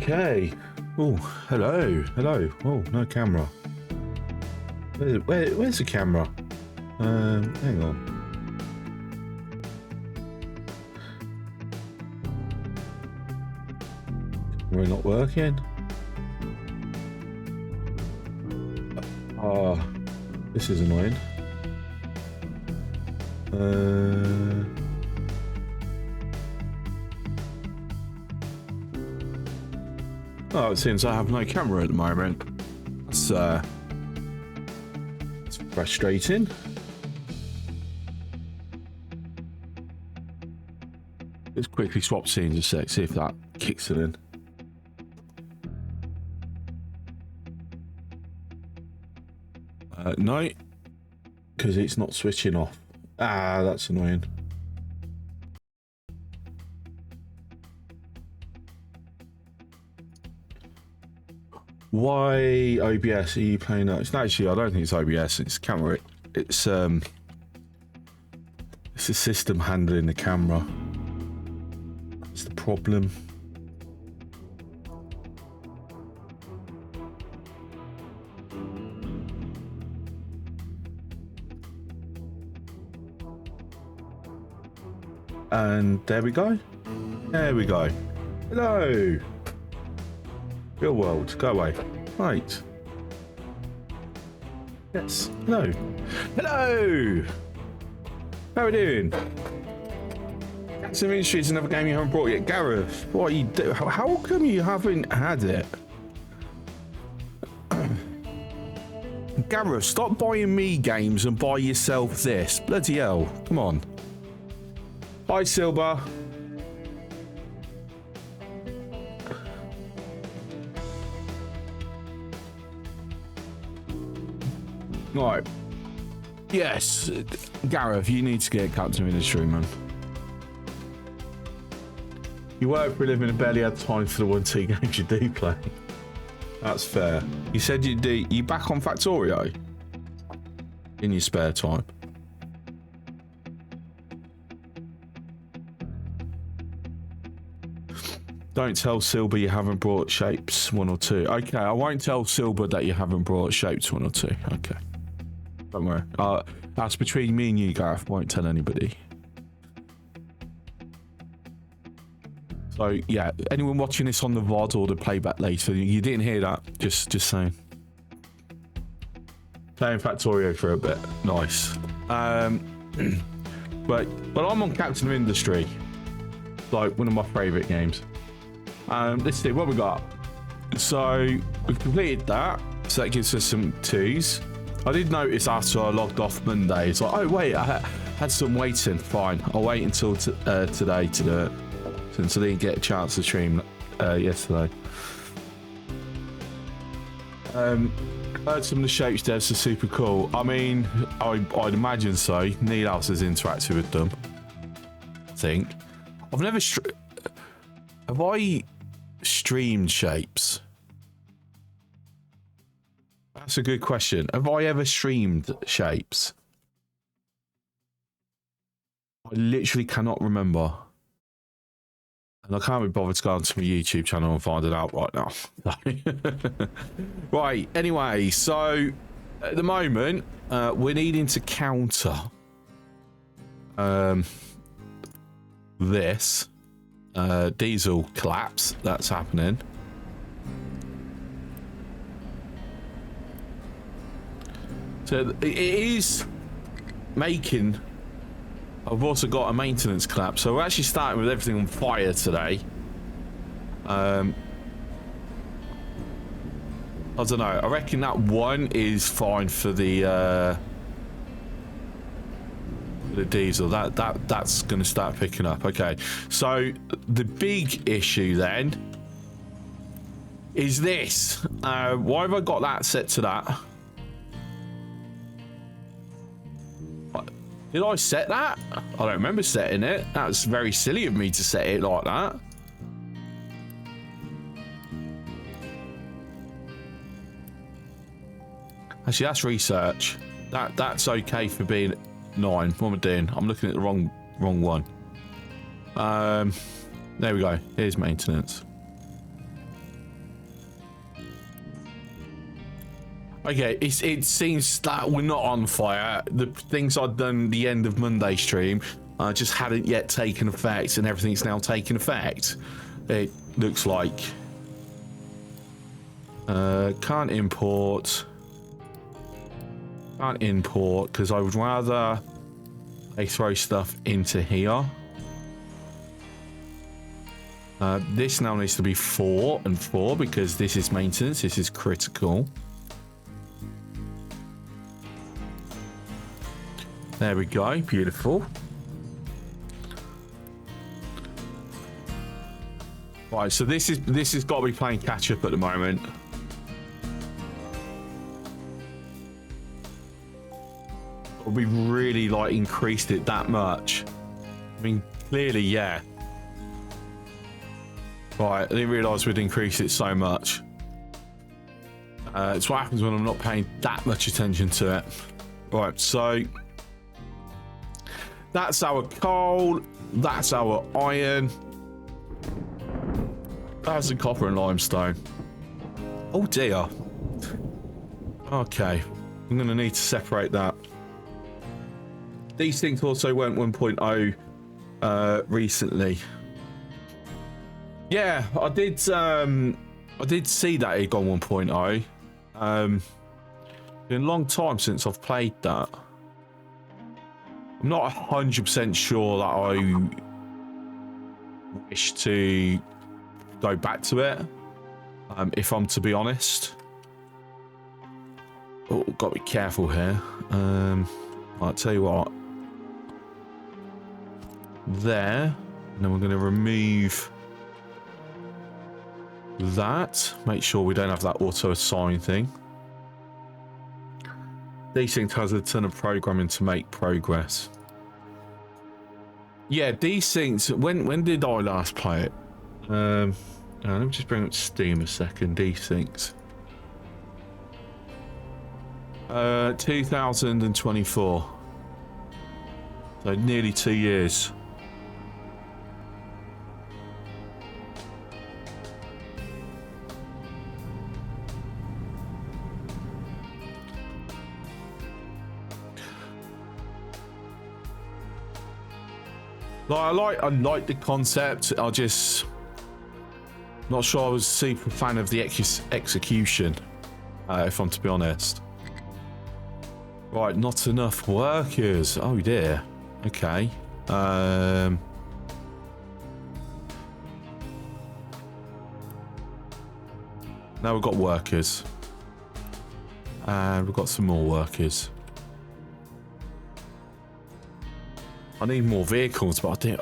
Okay. Oh, hello. Hello. Oh, no camera. Where's the camera? Hang on. We're not working. Oh, this is annoying. Oh, it seems I have no camera at the moment. That's frustrating. Let's quickly swap scenes a sec, see if that kicks it in. No, because it's not switching off. Ah, that's annoying. Why OBS are you playing that? It's actually, I don't think it's OBS, it's camera. It's a system handling the camera. That's the problem. And there we go. There we go. Hello. Real world, go away. Right. Yes. Hello. Hello. How are we doing? Captain Ministry is another game you haven't brought yet. Gareth, what are you doing? How come you haven't had it? Gareth, stop buying me games and buy yourself this. Bloody hell. Come on. Hi, Silver. Right. Yes. Gareth, you need to get Captain Ministry, man. You work for a living and barely had time for the 1T games you do play. That's fair. You said you back on Factorio? In your spare time? Don't tell Silver you haven't brought Shapes 1 or 2. Okay, I won't tell Silver that you haven't brought Shapes 1 or 2. Okay. Don't worry. That's between me and you, Gareth. Won't tell anybody. So, yeah, anyone watching this on the VOD or the playback later, you didn't hear that. Just saying. Playing Factorio for a bit. Nice. But I'm on Captain of Industry. Like, one of my favourite games. Let's see what we got. So we've completed that, so that gives us some 2s. I did notice after I logged off Monday, it's like, oh wait, I had some waiting. Fine, I'll wait until today to do it, since I didn't get a chance to stream yesterday. Heard some of the Shapes devs are super cool. I mean, I'd imagine so. Neil else has interacted with them, I think. I've never have I streamed Shapes? That's a good question. Have I ever streamed Shapes? I literally cannot remember. And I can't be bothered to go onto my YouTube channel and find it out right now. Right, anyway, so at the moment, we're needing to counter this diesel collapse that's happening. So it is making. I've also got a maintenance collapse, so we're actually starting with everything on fire today. I don't know. I reckon that one is fine for the diesel. That's going to start picking up. Okay, so the big issue then is this. Why have I got that set to that? Did I set that? I don't remember setting it. That's very silly of me to set it like that. Actually, that's research. That's okay for being 9. What am I doing? I'm looking at the wrong one. There we go. Here's maintenance. Okay, it seems that we're not on fire. The things I'd done the end of Monday stream just hadn't yet taken effect, and everything's now taken effect. It looks like. Can't import. Can't import because I would rather they throw stuff into here. This now needs to be 4 and 4 because this is maintenance. This is critical. There we go. Beautiful. Right, so this has got to be playing catch up at the moment. We really like increased it that much. I mean, clearly, yeah. Right, I didn't realise we'd increase it so much. It's what happens when I'm not paying that much attention to it. Right, so that's our coal. That's our iron. That's the copper and limestone. Oh dear. Okay, I'm going to need to separate that. These things also went 1.0 recently. Yeah, I did see that it got 1.0. Been a long time since I've played that. I'm not 100% sure that I wish to go back to it, if I'm to be honest. Oh, got to be careful here. I'll tell you what. There, and then we're going to remove that. Make sure we don't have that auto assign thing. Desync has a ton of programming to make progress. Yeah, Desync. When did I last play it? Let me just bring up Steam a second. Desync. 2024. So nearly 2 years. I like the concept. I just not sure I was a super fan of the execution, if I'm to be honest. Right, not enough workers. Oh dear. Okay. Now we've got workers, and we've got some more workers. I need more vehicles, but I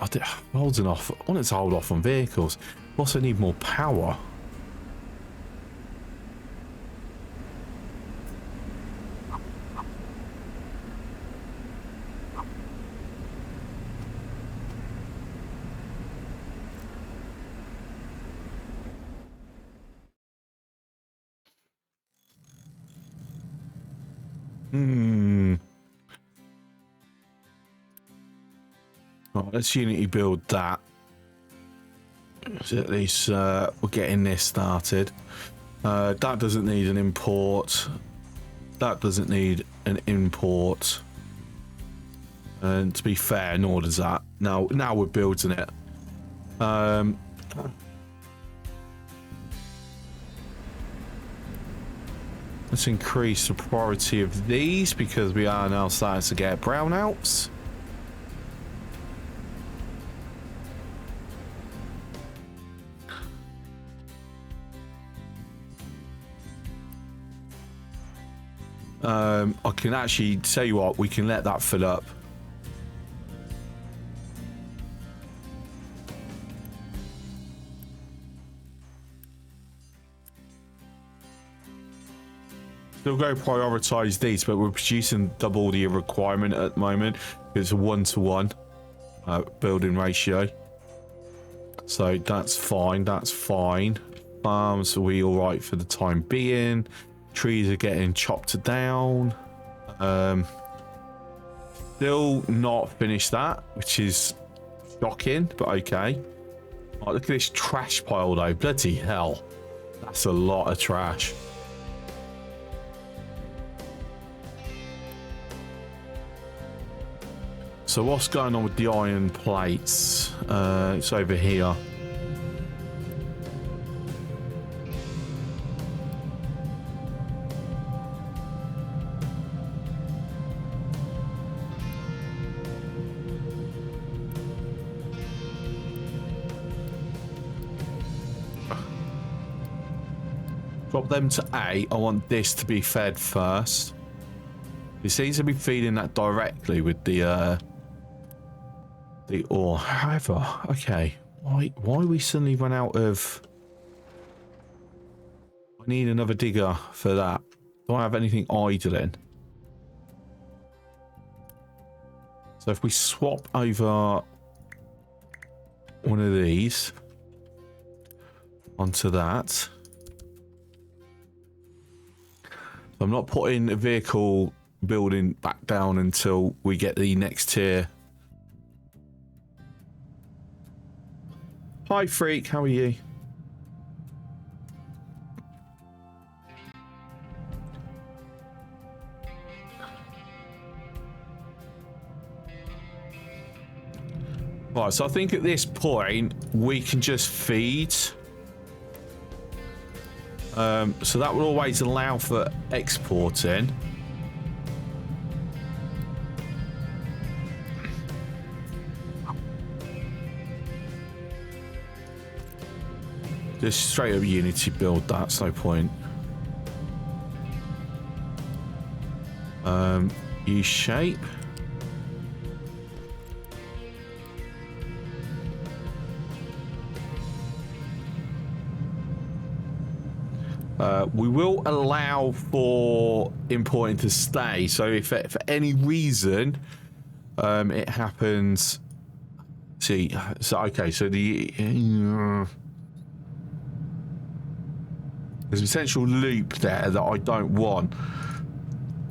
holding off. I wanted to hold off on vehicles. I also need more power. Right, let's Unity build that. So at least we're getting this started. That doesn't need an import. That doesn't need an import. And to be fair, nor does that. Now we're building it. Let's increase the priority of these because we are now starting to get brownouts. I can actually tell you what, we can let that fill up. Still go prioritize these, but we're producing double the requirement at the moment. It's a 1-to-1 building ratio. So that's fine, that's fine. Farms, are we all right for the time being? Trees are getting chopped down. Still not finished that, which is shocking, but okay. Oh, look at this trash pile though. Bloody hell. That's a lot of trash. So what's going on with the iron plates? It's over here. Drop them to A. I want this to be fed first. It seems to be feeding that directly with the ore. However, okay. Why we suddenly run out of... I need another digger for that. Don't have anything idling. So if we swap over one of these onto that. I'm not putting a vehicle building back down until we get the next tier. Hi Freak, how are you? Right, so I think at this point we can just feed. So that will always allow for exporting. Just straight up Unity build, that's no point. Use shape. We will allow for importing to stay. So if for any reason it happens, see, so okay, so the there's a potential loop there that I don't want.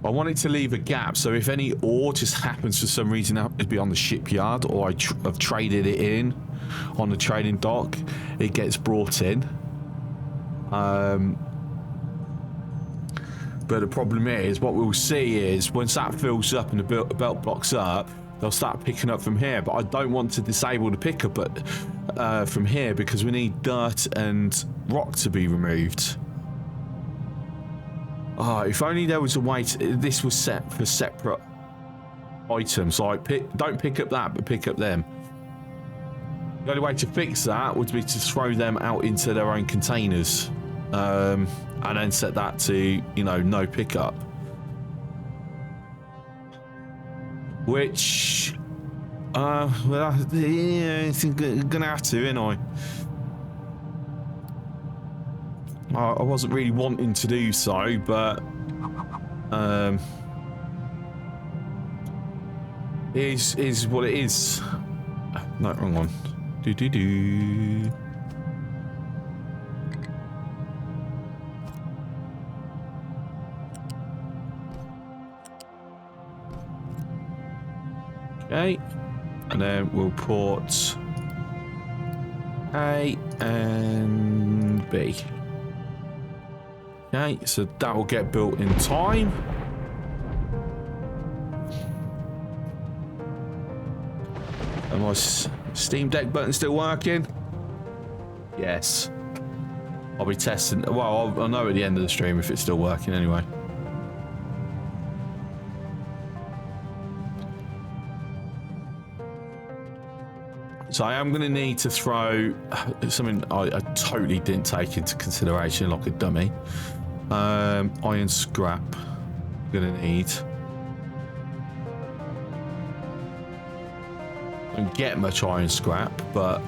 I want it to leave a gap, so if any ore just happens for some reason to be on the shipyard, or I've traded it in on the trading dock, it gets brought in. But the problem is, what we'll see is once that fills up and the belt blocks up, they'll start picking up from here. But I don't want to disable the pickup from here because we need dirt and rock to be removed. Oh, if only there was a way to... This was set for separate items. Like, don't pick up that, but pick up them. The only way to fix that would be to throw them out into their own containers. And then set that to, you know, no pickup. Which... well, yeah, it's gonna have to, ain't I? I wasn't really wanting to do so, but... is what it is. No, wrong one. Do. Okay, and then we'll port A and B. Okay, so that will get built in time. And my Steam Deck button still working? Yes. I'll be testing. Well, I'll know at the end of the stream if it's still working anyway. So I am going to need to throw something I totally didn't take into consideration, like a dummy. Iron scrap. I'm going to need. I don't get much iron scrap, but...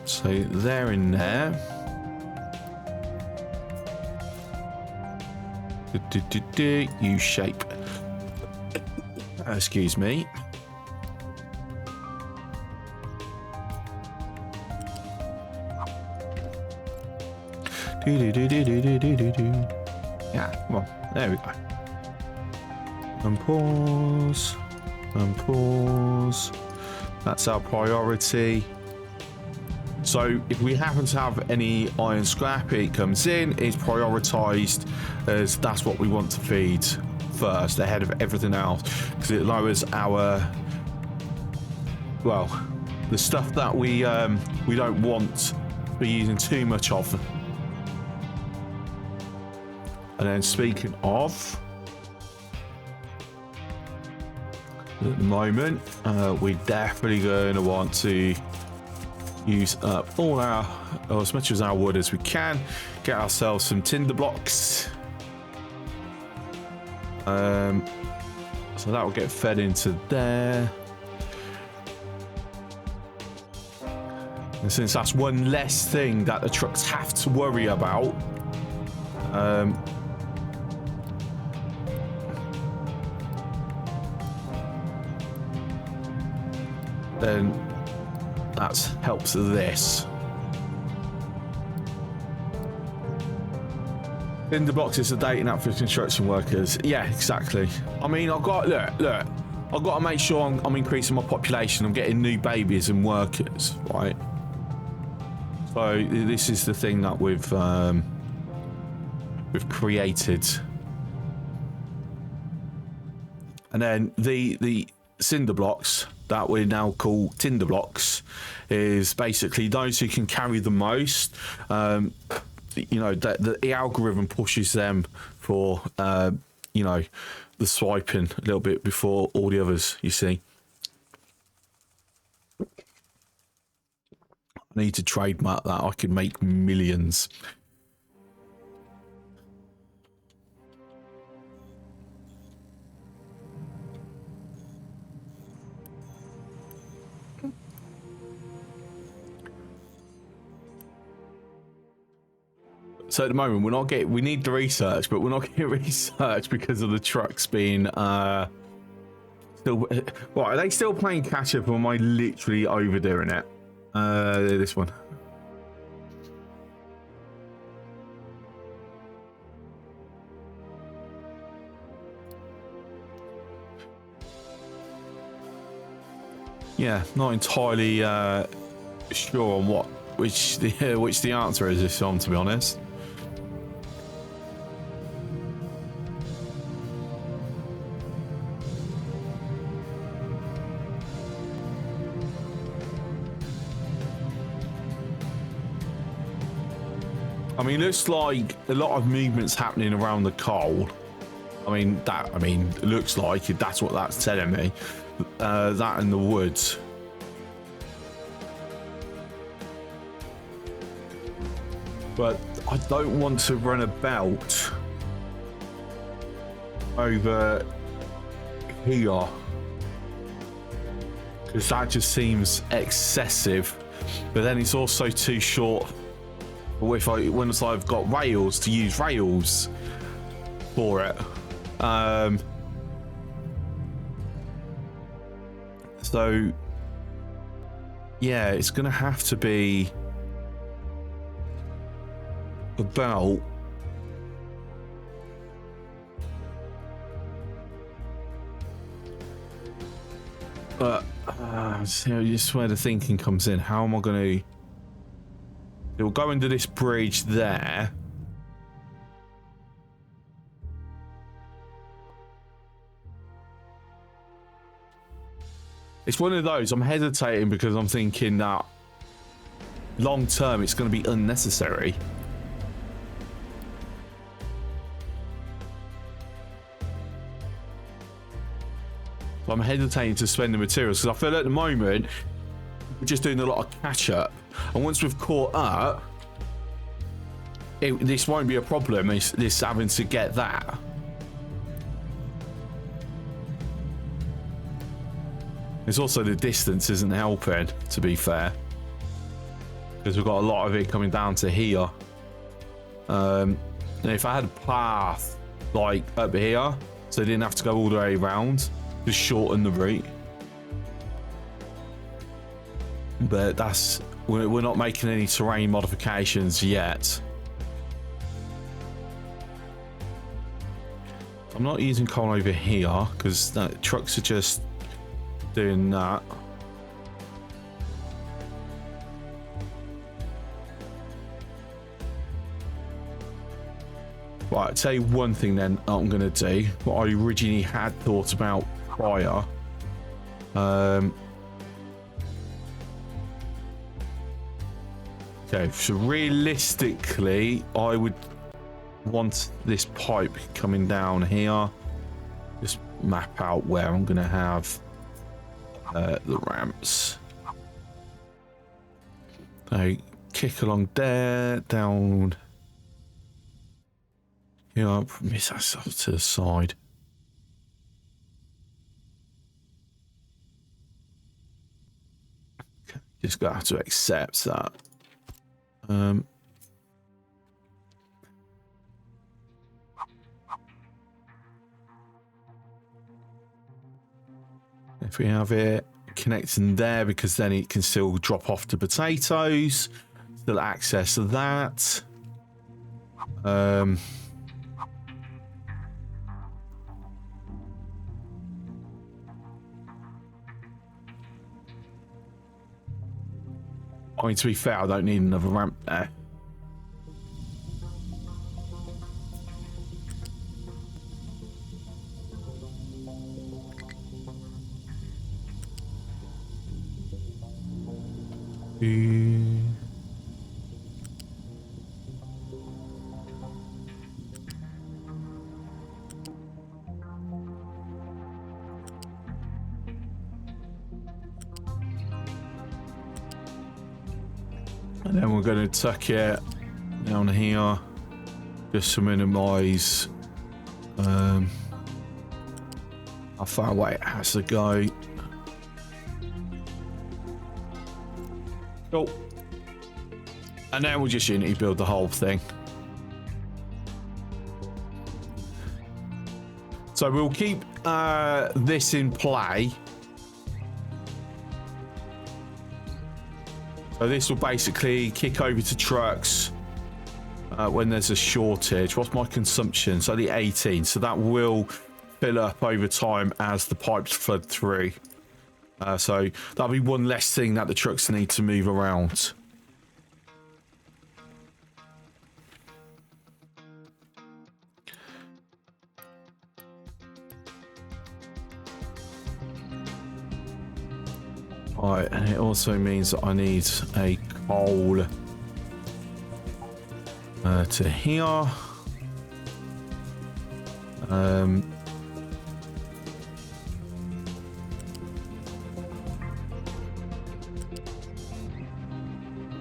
so they're in there. U shape. Excuse me. Yeah, come on. There we go. And pause. And pause. That's our priority. So if we happen to have any iron scrap, it comes in, it's prioritized as that's what we want to feed first ahead of everything else, because it lowers our, well, the stuff that we don't want to be using too much of. And then speaking of, at the moment, we're definitely going to want to use up all our, or as much as our wood as we can, get ourselves some tinder blocks. So that will get fed into there. And since that's one less thing that the trucks have to worry about, then that helps this. In the boxes, the dating app for construction workers. Yeah, exactly. I mean, I've got look. I've got to make sure I'm increasing my population. I'm getting new babies and workers, right? So this is the thing that we've created. And then the cinder blocks that we now call tinder blocks is basically those who can carry the most. You know, the algorithm pushes them for you know, the swiping a little bit before all the others, you see. I need to trademark that. I could make millions. So at the moment, we're not getting, we need the research, but we're not getting research because of the trucks being still. Well, are they still playing catch up, or am I literally overdoing it? This one. Yeah, not entirely sure on which the answer is this one, to be honest. I mean, looks like a lot of movements happening around the coal. I mean, it looks like it, that's what that's telling me. That in the woods. But I don't want to run a belt over here, because that just seems excessive. But then it's also too short. Once I've got rails, to use rails for it. So yeah, it's gonna have to be about so just where the thinking comes in. How am I gonna, it will go into this bridge there. It's one of those, I'm hesitating because I'm thinking that long term it's going to be unnecessary. I'm hesitating to spend the materials because I feel at the moment we're just doing a lot of catch up, and once we've caught up, this won't be a problem. It's this having to get that. It's also the distance isn't helping, to be fair, because we've got a lot of it coming down to here. And if I had a path like up here, so I didn't have to go all the way around, just shorten the route. But that's, we're not making any terrain modifications yet. I'm not using coal over here because trucks are just doing that. Right, I'll tell you one thing then I'm going to do. What I originally had thought about prior. Okay, so realistically, I would want this pipe coming down here. Just map out where I'm going to have the ramps. So kick along there, down. Here, I'll miss that stuff to the side. Okay, just got to have to accept that. If we have it connecting there, because then it can still drop off to potatoes, still access that. I mean, to be fair, I don't need another ramp there. And then we're going to tuck it down here just to minimize how far away it has to go. Cool. And then we'll just unity build the whole thing. So we'll keep this in play. So this will basically kick over to trucks when there's a shortage. What's my consumption? So the 18. So that will fill up over time as the pipes flood through. So that'll be one less thing that the trucks need to move around. Right, and it also means that I need a coal to here.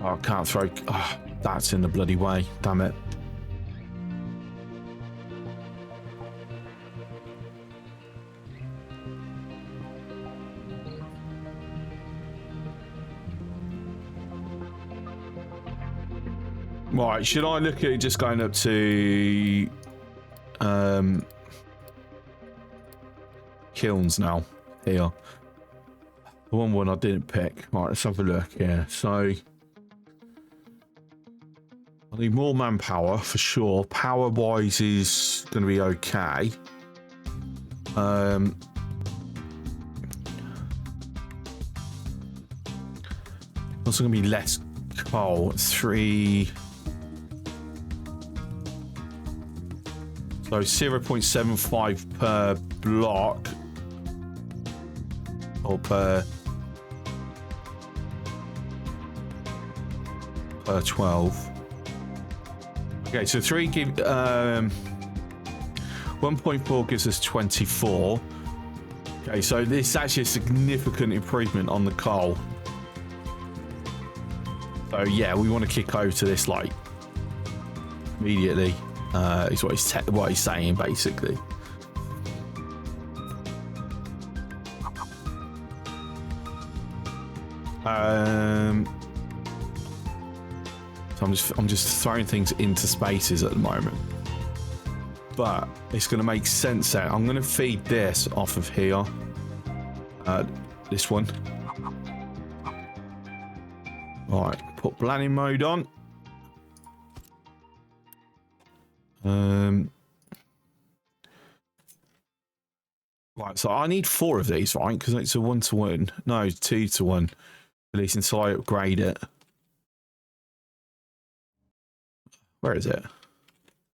Oh, I can't throw. Oh, that's in the bloody way. Damn it. Right, should I look at just going up to kilns now? Here. The one I didn't pick. Right, let's have a look here. So I need more manpower for sure. Power wise is going to be okay. Also going to be less coal. 3. So 0.75 per block. Or per 12. Okay, so 3 give 1.4 gives us 24. Okay, so this is actually a significant improvement on the coal. So yeah, we want to kick over to this like immediately. Is what he's saying basically. So I'm just throwing things into spaces at the moment, but it's going to make sense there. I'm going to feed this off of here. This one. All right, put planning mode on. Right, so I need 4 of these, right? Because it's a 1-to-1. No, 2-to-1. At least until I upgrade it. Where is it?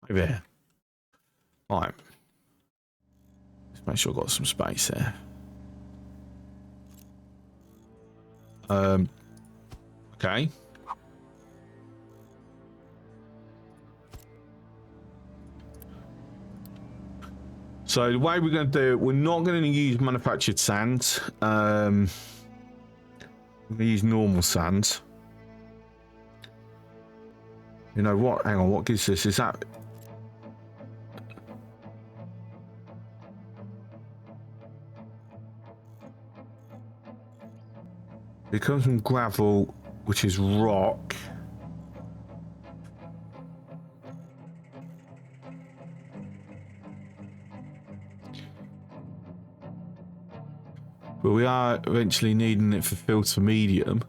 Over here. Right. Let's make sure I've got some space there. Okay. So the way we're going to do it, we're not going to use manufactured sand. We're going to use normal sand. You know what? Hang on, what gives this? Is that... It comes from gravel, which is rock. But we are eventually needing it for filter medium.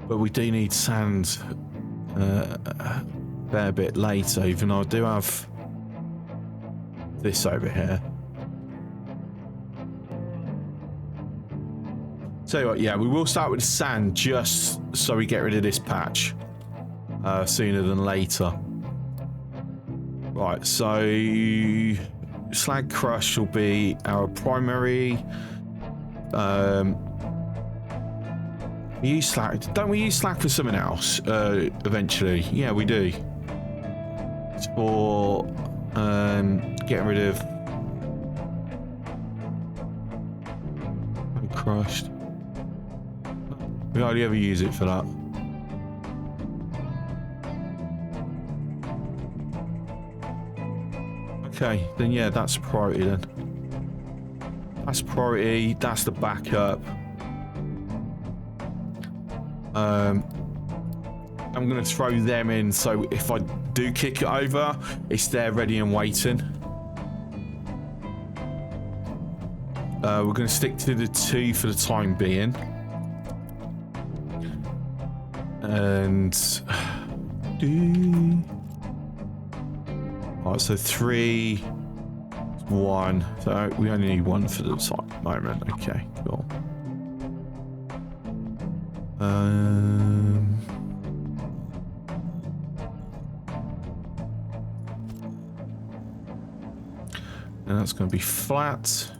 But we do need sand a fair bit later, even though I do have this over here. So yeah, we will start with sand just so we get rid of this patch sooner than later. Right, so slag crush will be our primary. We use slag. Don't we use slag for something else eventually? Yeah, we do. It's for getting rid of crushed. We hardly ever use it for that. Okay, then yeah, that's priority then. That's priority, that's the backup. I'm going to throw them in, so if I do kick it over, it's there ready and waiting. We're going to stick to the 2 for the time being. And... Alright, so 3, 1. So we only need 1 for the moment. Okay, cool. And that's going to be flat.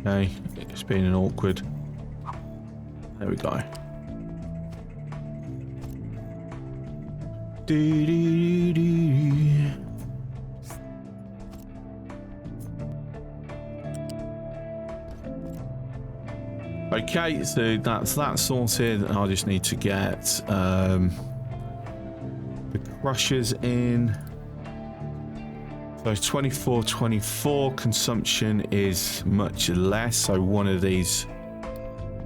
Okay, it's been an awkward. There we go. Okay, so that's that sorted. I just need to get the crushers in. So 24 consumption is much less, so one of these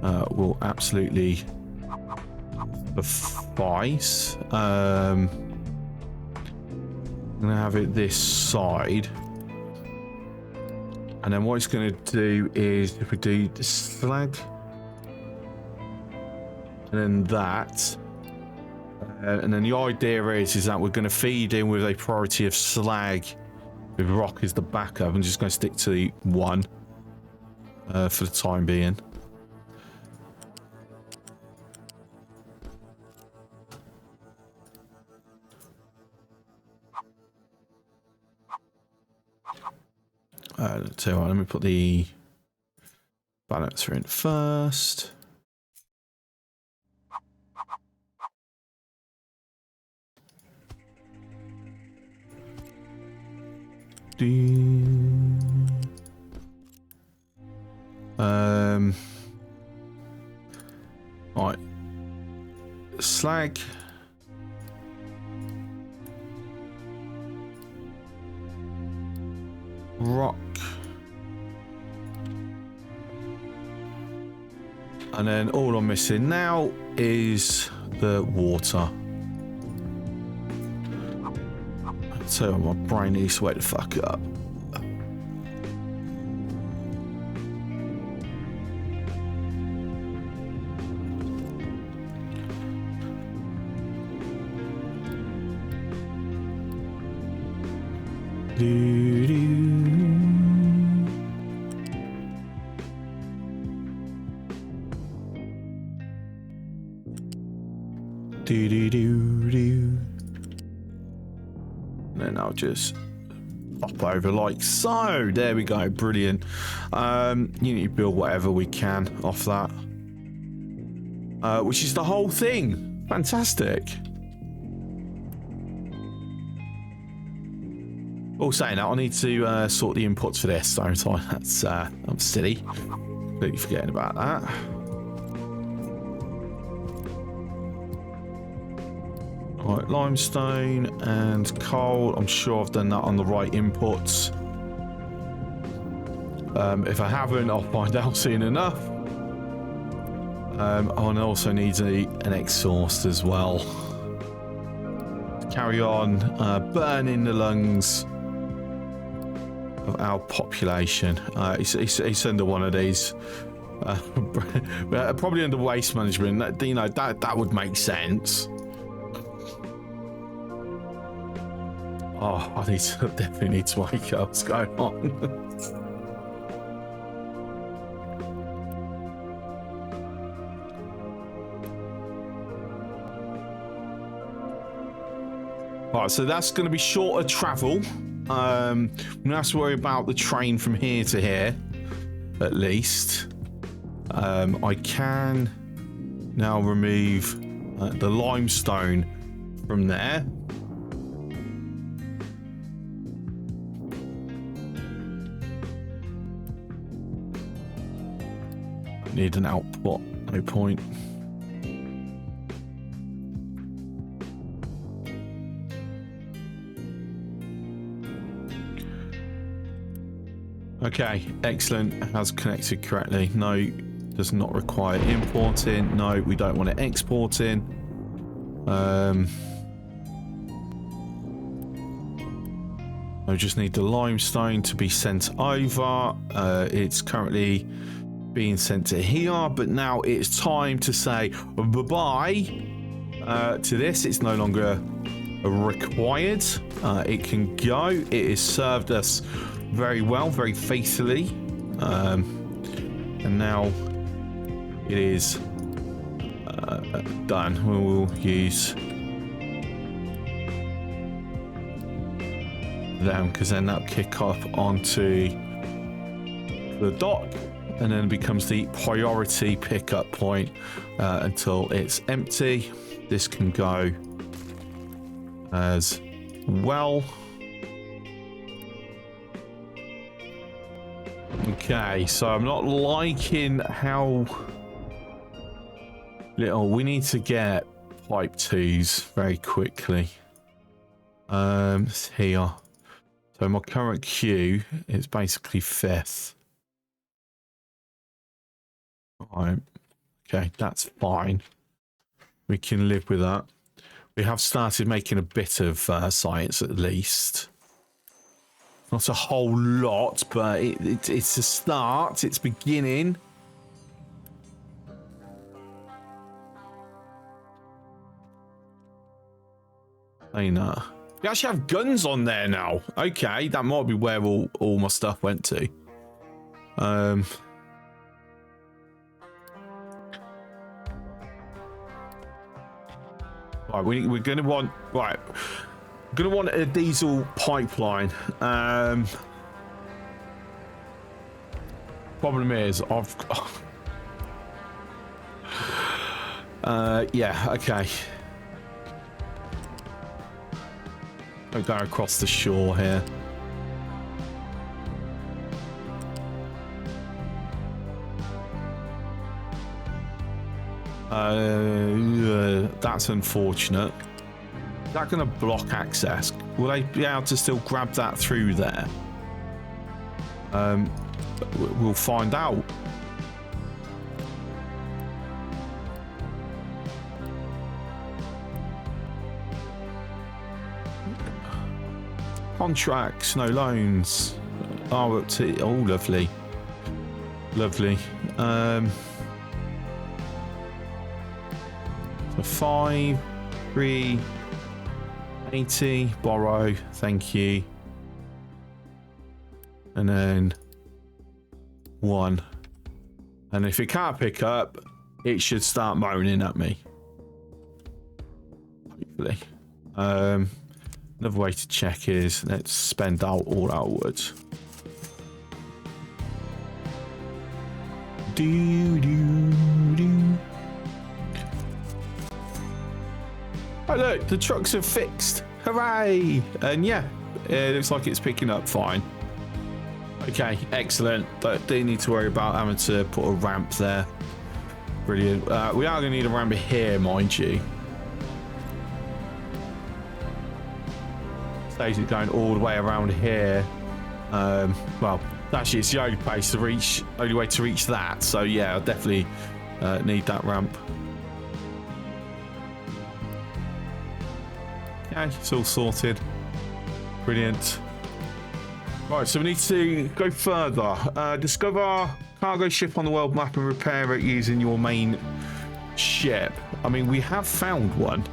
will absolutely suffice. I'm gonna have it this side, and then what it's gonna do is if we do the slag and then that, and then the idea is that we're gonna feed in with a priority of slag with rock as the backup. I'm just going to stick to the 1 for the time being. So let me put the balancer in first. Right, slag, rock, and then all I'm missing now is the water. tell you what, my brain needs to wake the fuck up. Then I'll just pop over like so. There we go. Brilliant. You need to build whatever we can off that, which is the whole thing. Fantastic. All saying that, I need to sort the inputs for this, don't I? That's I'm silly. Completely forgetting about that. Right, limestone and coal. I'm sure I've done that on the right inputs. If I haven't, I'll find out soon enough. I also need an exhaust as well. Carry on burning the lungs of our population. It's under one of these. Probably under waste management. You know, that would make sense. Oh, I definitely need to wake up. What's going on? Right, so that's going to be shorter travel. We don't have to worry about the train from here to here, at least. I can now remove the limestone from there. Need an output, no point. Okay, excellent. Has connected correctly. No, does not require importing. No, we don't want it exporting. I just need the limestone to be sent over. It's currently being sent to here, but now it's time to say bye-bye to this. It's no longer required. It can go. It has served us very well, very faithfully, and now it is done. We will use them because then that'll kick up onto the dock, and then becomes the priority pickup point until it's empty. This can go as well. Okay, so I'm not liking how little we need to get pipe 2s very quickly. It's here. So my current queue is basically 5th. Alright. Okay, that's fine. We can live with that. We have started making a bit of science at least. Not a whole lot, but it's a start. It's beginning. I know. We actually have guns on there now. Okay, that might be where all my stuff went to. Right, we're going to want... Right. We're going to want a diesel pipeline. Problem is, I've... yeah, okay. I'll go across the shore here. That's unfortunate. Is that going to block access? Will they be able to still grab that through there? We'll find out. contracts, no loans. Oh, up to, oh, lovely. Lovely. So 5, 3, 80, borrow, thank you. And then 1. And if it can't pick up, it should start moaning at me. Hopefully. Another way to check is let's spend out all our wood. Oh look, the trucks are fixed. Hooray! And yeah, it looks like it's picking up fine. Okay, excellent. Don't need to worry about having to put a ramp there. Brilliant. We are going to need a ramp here, mind you. Saves it going all the way around here. Well, actually, it's the only place to reach, only way to reach that. So yeah, I'll definitely need that ramp. Okay, it's all sorted. Brilliant. Right, so we need to go further. Discover cargo ship on the world map and repair it using your main ship. I mean, we have found one.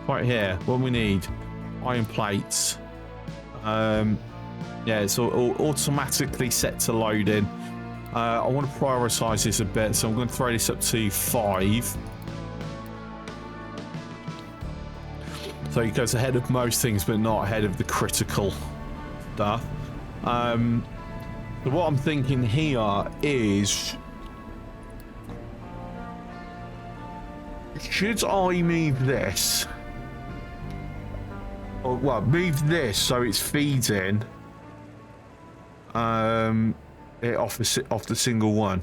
Right here, what we need. Iron plates. Yeah, it's all automatically set to loading. I want to prioritize this a bit, so I'm going to throw this up to 5. So it goes ahead of most things, but not ahead of the critical stuff. So what I'm thinking here is, should I move this? Or, well, move this so it's feeding it off the single one.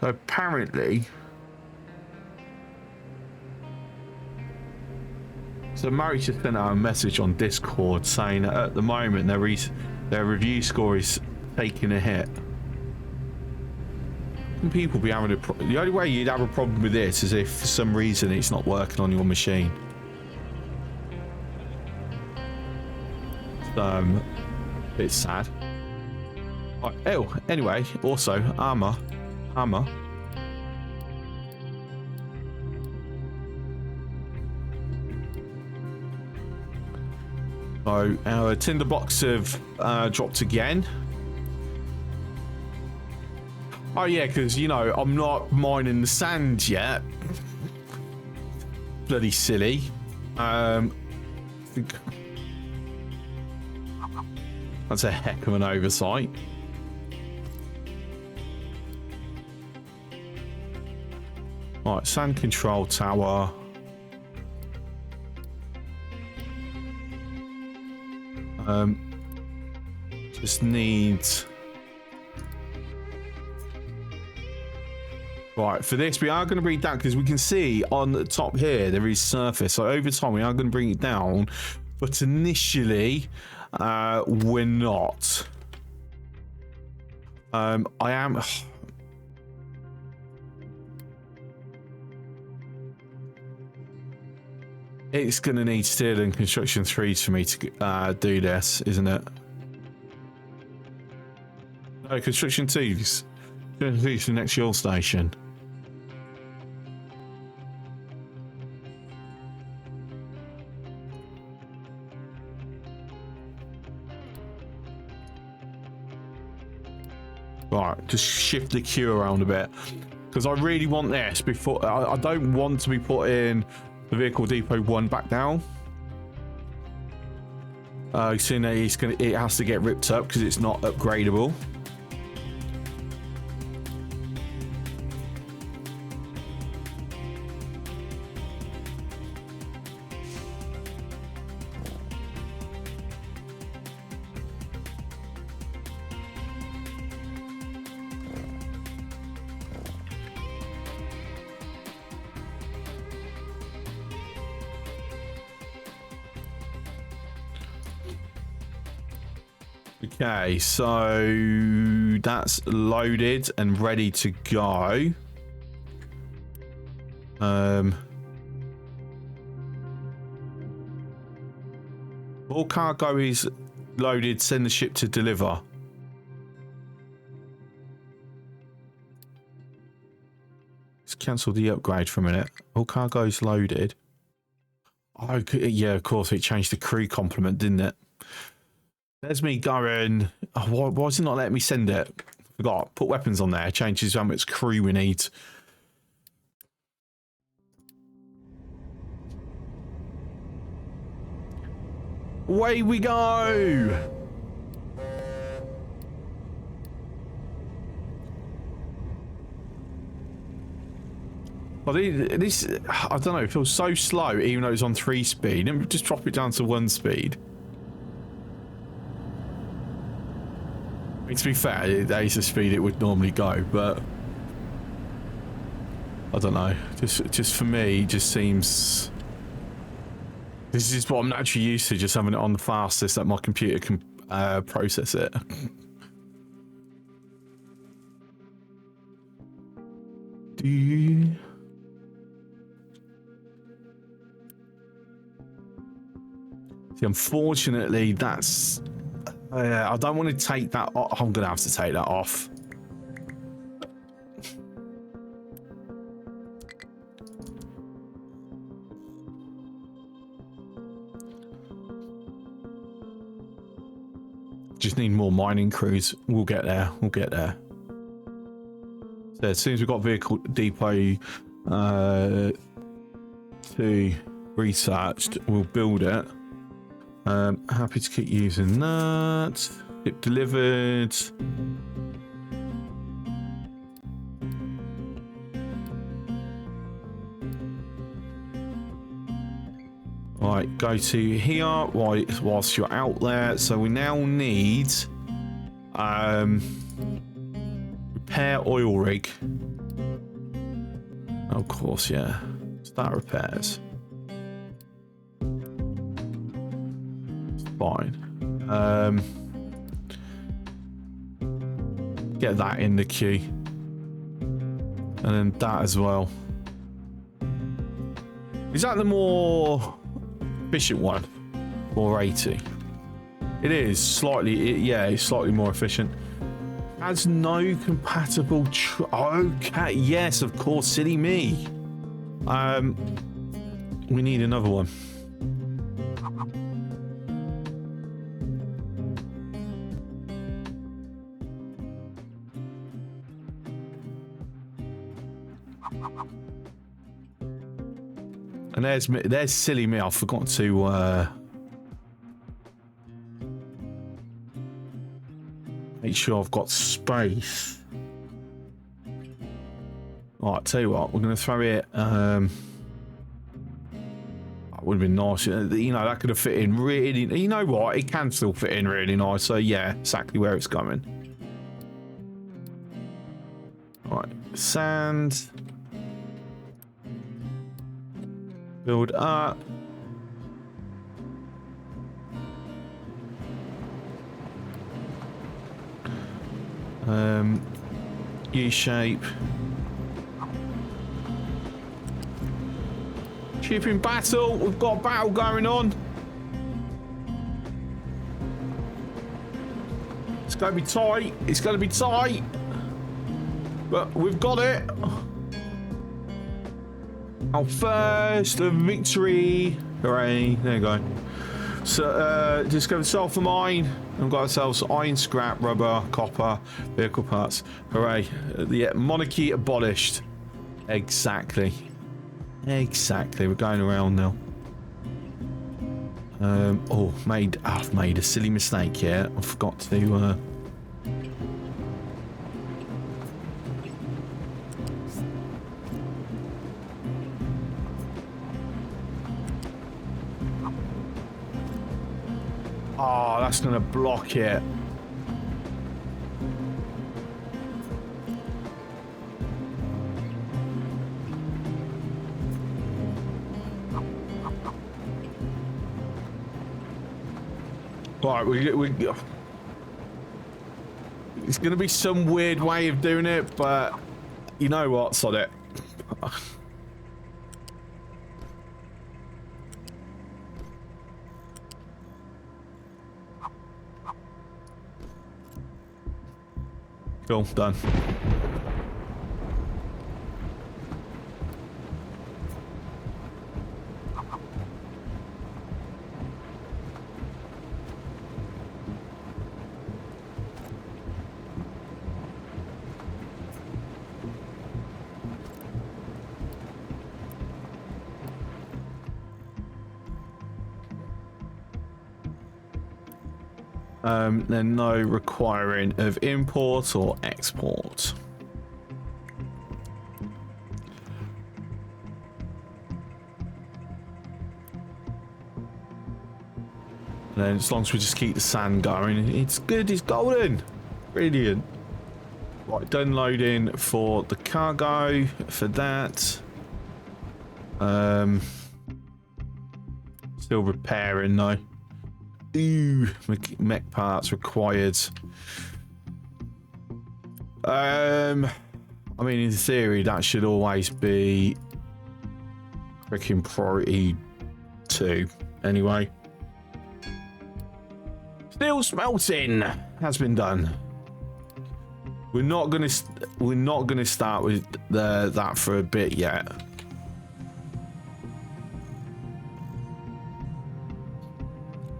So apparently, so Murray just sent out a message on Discord saying that at the moment their review score is taking a hit. Can people be having the only way you'd have a problem with this is if for some reason it's not working on your machine. It's sad. Right, oh, anyway, also armor. So our tinderbox have dropped again. Oh yeah, because you know I'm not mining the sand yet. Bloody silly. That's a heck of an oversight. Right, sand control tower. Just needs. Right, for this we are going to bring it down because we can see on the top here there is surface. So over time we are going to bring it down, but initially we're not. I am. It's going to need steel and construction 3s for me to do this, isn't it? No, construction 2s. Construction 2s for the next fuel station. Right, just shift the queue around a bit. Because I really want this before... I don't want to be putting the vehicle depot 1 back down. Soon it has to get ripped up because it's not upgradable. Okay, so that's loaded and ready to go. All cargo is loaded. Send the ship to deliver. Let's cancel the upgrade for a minute. All cargo is loaded. Oh, yeah, of course, it changed the crew complement, didn't it? There's me going. Oh, why is it not letting me send it? Forgot. Put weapons on there. Changes how much crew we need. Away we go. Well, this, I don't know, it feels so slow even though it's on 3 speed. And just drop it down to 1 speed. I mean, to be fair, that is the speed it would normally go, but I don't know. Just for me, it just seems... This is what I'm naturally used to, just having it on the fastest that my computer can process it. See, unfortunately, that's... I don't want to take that off. I'm going to have to take that off. Just need more mining crews. We'll get there. We'll get there. So as soon as we've got vehicle depot 2 researched, we'll build it. Happy to keep using that. It delivered. Right, go to here whilst you're out there. So we now need repair oil rig. Of course, yeah. Start repairs. It's fine. Get that in the queue. And then that as well. Is that the more efficient one? 480. It is slightly, yeah, it's slightly more efficient. Has no compatible. Okay, yes, of course, silly me. We need another one. And there's silly me. I forgot to make sure I've got space. All right, tell you what, we're going to throw it. That would have been nice. You know, that could have fit in really. You know what? It can still fit in really nice. So yeah, exactly where it's going. All right, sand. Build up. U-shape. Ship in battle. We've got a battle going on. It's going to be tight. It's going to be tight. But we've got it. Our first victory. Hooray. There you go. So, discovered sulfur mine. We've got ourselves iron scrap, rubber, copper, vehicle parts. Hooray. The monarchy abolished. Exactly. Exactly. We're going around now. Oh, I've made a silly mistake here. I forgot to... Oh, that's going to block it. Right, we It's going to be some weird way of doing it, but you know what? Sod it. Cool, done. Then no requiring of import or export. And then as long as we just keep the sand going, it's good, it's golden. Brilliant. Right, done loading for the cargo for that. Still repairing though. Ooh, mech parts required. I mean, in theory, that should always be freaking priority 2. Anyway, steel smelting has been done. We're not gonna start with that for a bit yet.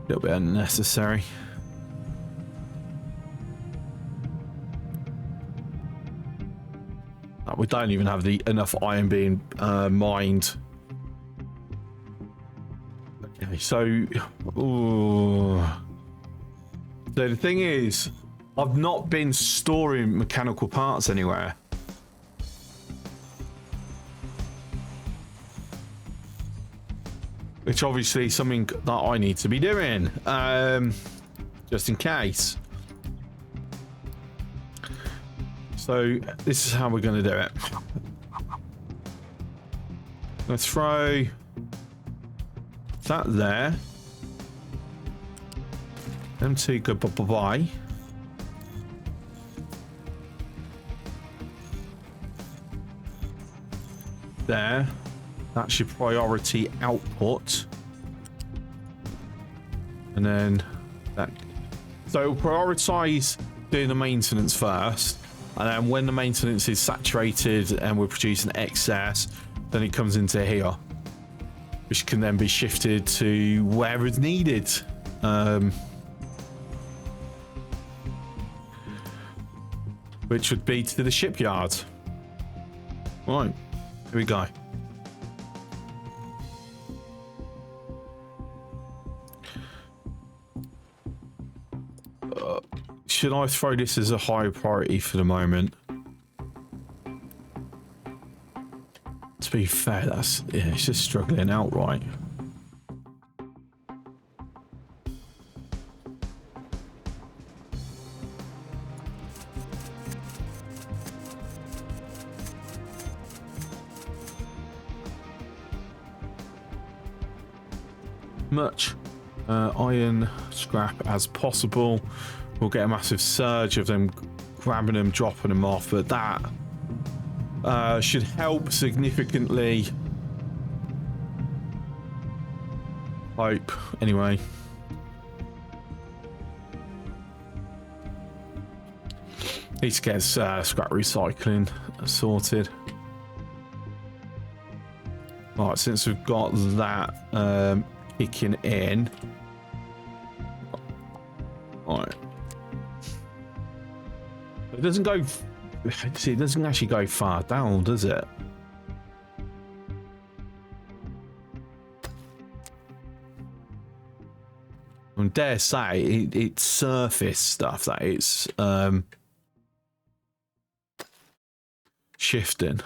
A little bit unnecessary. We don't even have enough iron being mined. Okay, so the thing is, I've not been storing mechanical parts anywhere. Which obviously is something that I need to be doing, just in case. So this is how we're going to do it. Let's throw that there. Them two go bye-bye. There. That's your priority output. And then that. So prioritize doing the maintenance first. And then when the maintenance is saturated and we're producing excess, then it comes into here. Which can then be shifted to where it's needed. Which would be to the shipyard. Right, here we go. Should I throw this as a high priority for the moment? To be fair, it's just struggling outright. Much iron scrap as possible. We'll get a massive surge of them grabbing them, dropping them off, but that should help significantly. Hope, anyway. Need to get scrap recycling sorted. Right, since we've got that kicking in. Right. It doesn't go. See, it doesn't actually go far down, does it? I dare say it's surface stuff that it's shifting,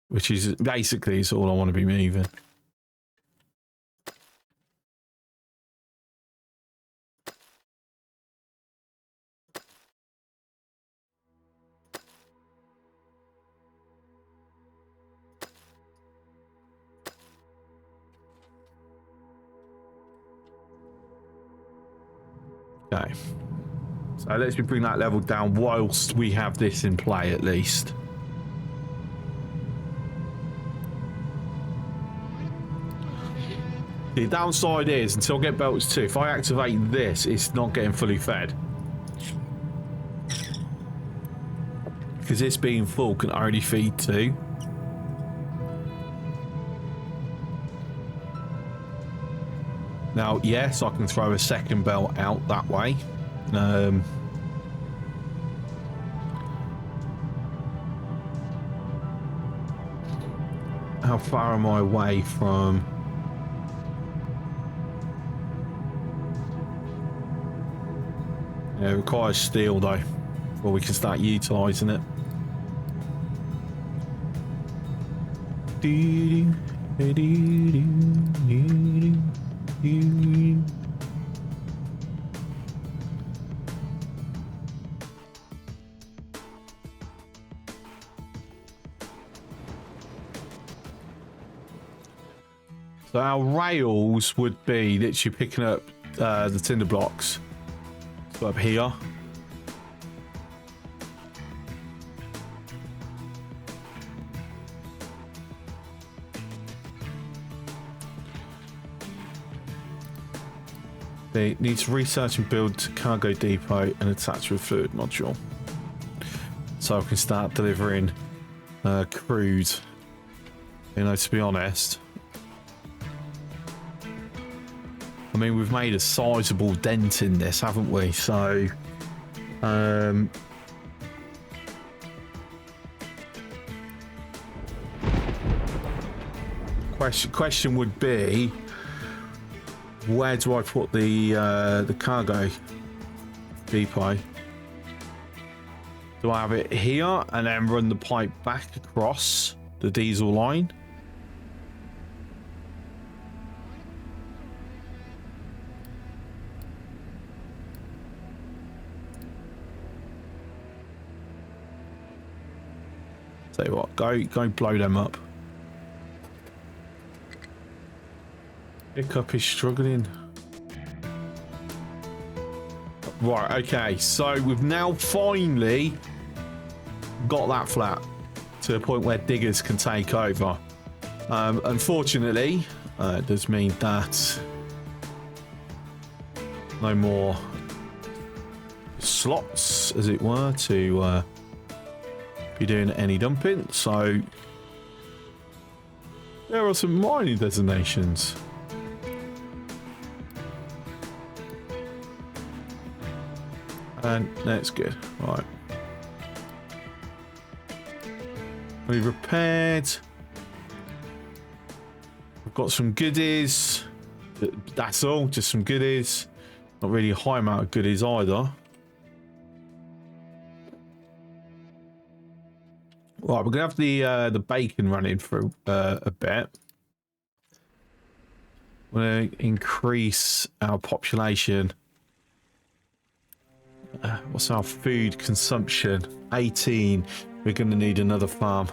which is basically is all I want to be moving. Okay. So let's bring that level down whilst we have this in play at least. The downside is, until I get belts 2, if I activate this, it's not getting fully fed. Because this being full can only feed 2. Now, yes, I can throw a second belt out that way. How far am I away from... Yeah, it requires steel though, before we can start utilising it. So our rails would be literally picking up the tinder blocks. So up here. They need to research and build cargo depot and attach with fluid module. So I can start delivering crude. You know, to be honest. I mean, we've made a sizable dent in this, haven't we? So, question would be, where do I put the cargo depot? Do I have it here and then run the pipe back across the diesel line? Tell you what, go blow them up. Pickup is struggling. Right, okay, so we've now finally got that flat to a point where diggers can take over. Unfortunately, it does mean that no more slots, as it were, to be doing any dumping. So there are some mining designations. And that's good. Right. We've repaired. We've got some goodies. That's all, just some goodies. Not really a high amount of goodies either. Right, we're gonna have the bacon running for a bit. We're gonna increase our population. What's our food consumption? 18. We're gonna need another farm.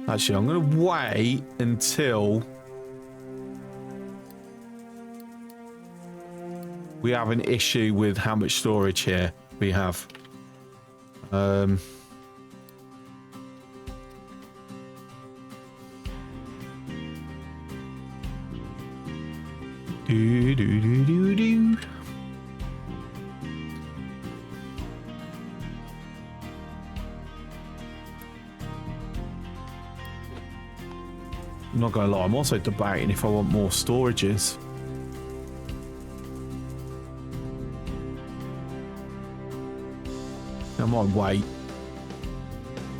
Actually, I'm going to wait until we have an issue with how much storage here we have. Do. I'm not gonna lie, I'm also debating if I want more storages. I might wait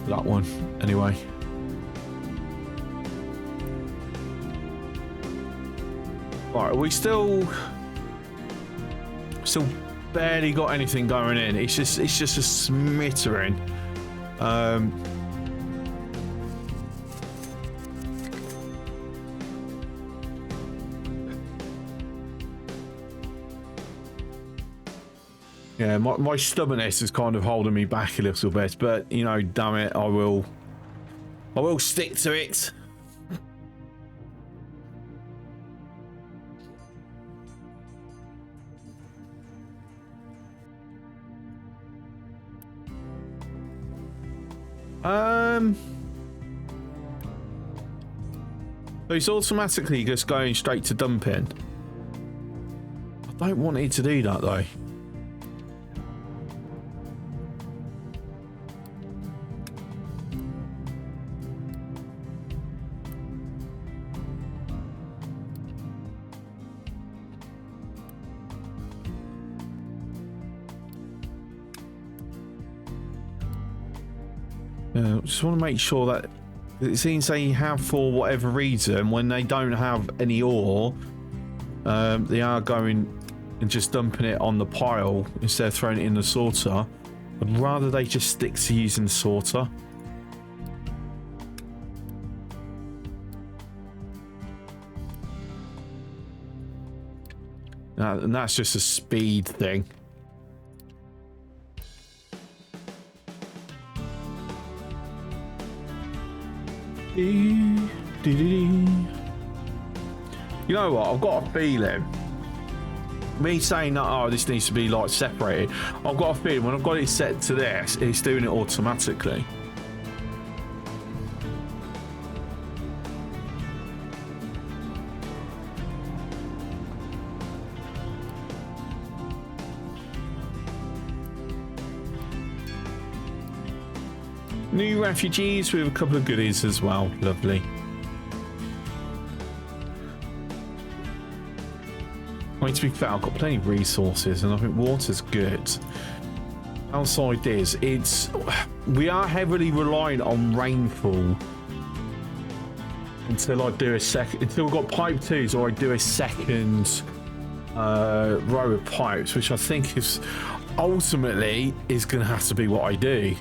for that one anyway. Right, are we still barely got anything going in? It's just a smattering. Yeah, my stubbornness is kind of holding me back a little bit, but you know, damn it, I will stick to it. So it's automatically just going straight to dumping. I don't want it to do that though. Just want to make sure that it seems they have, for whatever reason, when they don't have any ore, they are going and just dumping it on the pile instead of throwing it in the sorter. I'd rather they just stick to using the sorter. And that's just a speed thing. You know what? I've got a feeling. Me saying that, oh, this needs to be like separated. I've got a feeling when I've got it set to this, it's doing it automatically. New refugees with a couple of goodies as well. Lovely. I mean, to be fair, I've got plenty of resources and I think water's good. Outside this, we are heavily reliant on rainfall until I do a second, until we've got pipe 2s or I do a second row of pipes, which I think is ultimately is going to have to be what I do.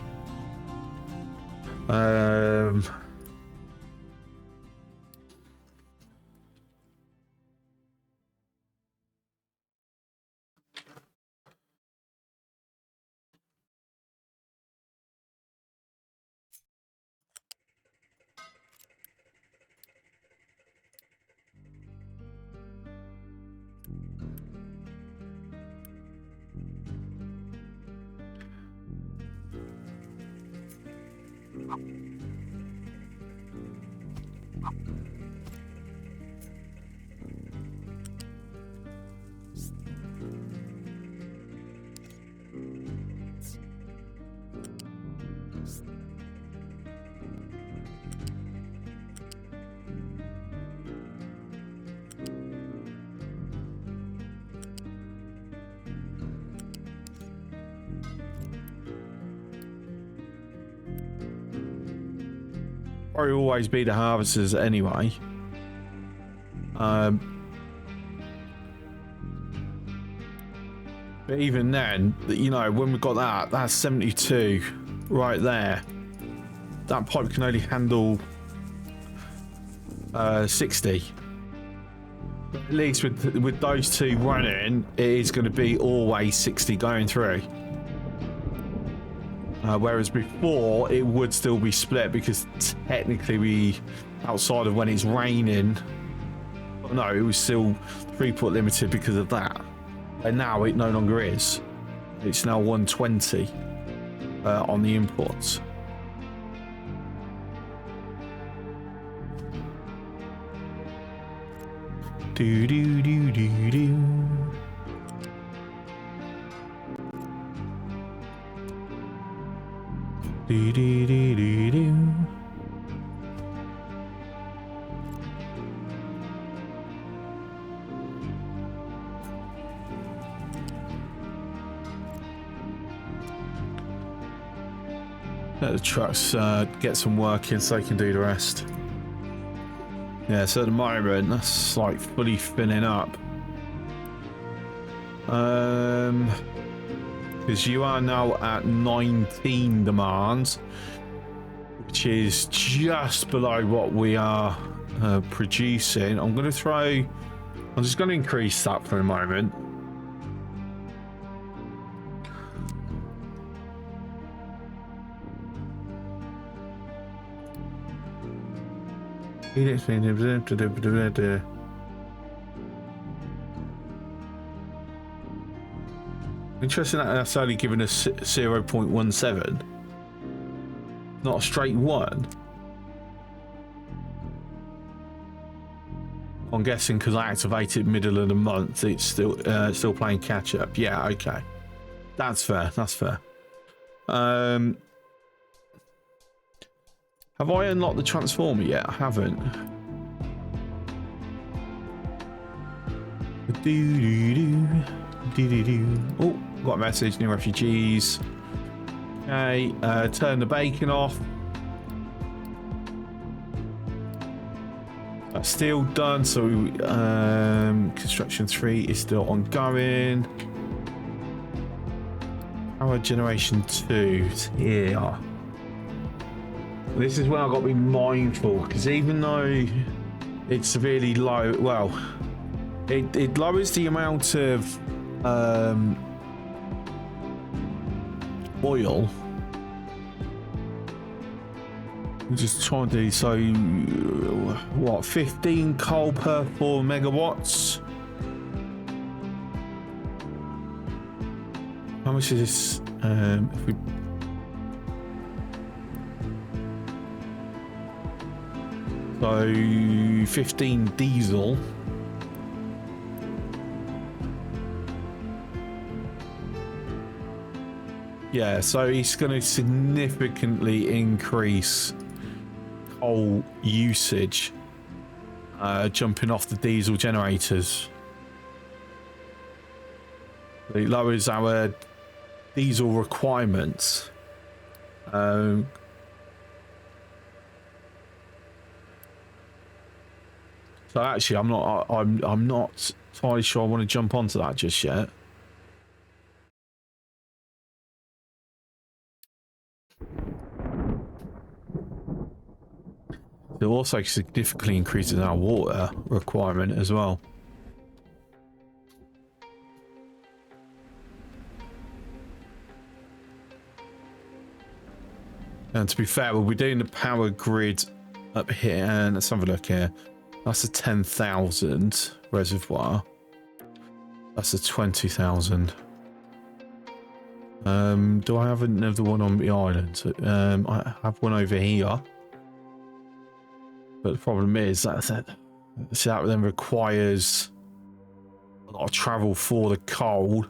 Probably always be the harvesters anyway. But even then, you know, when we've got that, that's 72 right there. That pipe can only handle 60. But at least with those two running, it is going to be always 60 going through. Whereas before, it would still be split because technically outside of when it's raining, no, it was still throughput limited because of that. And now it no longer is. It's now 120 on the imports. Do do do do do. Do do do do do. Let the trucks get some work in so they can do the rest. Yeah, so at the moment that's like fully filling up. Because you are now at 19 demands, which is just below what we are producing. I'm just going to increase that for a moment. Interesting that that's only given us 0.17. Not a straight 1. I'm guessing because I activated middle of the month, it's still playing catch up. Yeah, okay. That's fair. That's fair. Have I unlocked the transformer yet? I haven't. Oh, got a message. New refugees. Okay, turn the bacon off. That's still done. So construction 3 is still ongoing. Power generation 2 here. This is where I've got to be mindful, because even though it's severely low, well, it lowers the amount of oil. I'm just trying to do, so what, 15 coal per 4 megawatts? How much is this? If we so 15 diesel. Yeah, so it's going to significantly increase coal usage, jumping off the diesel generators. It lowers our diesel requirements. So actually, I'm not entirely sure I want to jump onto that just yet. It also significantly increases our water requirement as well. And to be fair, we'll be doing the power grid up here, and let's have a look here. That's a 10,000 reservoir. That's a 20,000. Do I have another one on the island? I have one over here. But the problem is that then requires a lot of travel for the coal.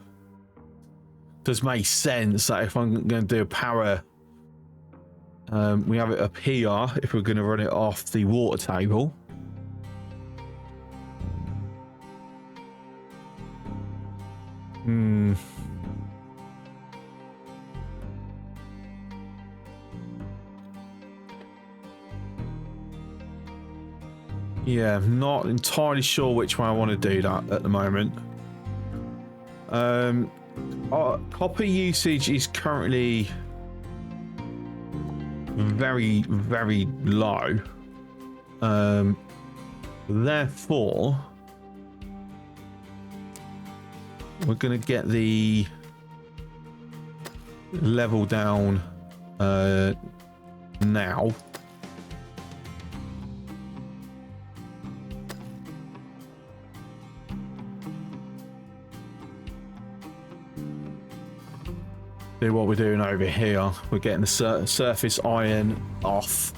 Does make sense that if I'm going to do a power, we have it up here if we're going to run it off the water table. Yeah, I'm not entirely sure which way I want to do that at the moment. Our copper usage is currently very, very low. Therefore, we're going to get the level down now. Do what we're doing over here. We're getting the surface iron off.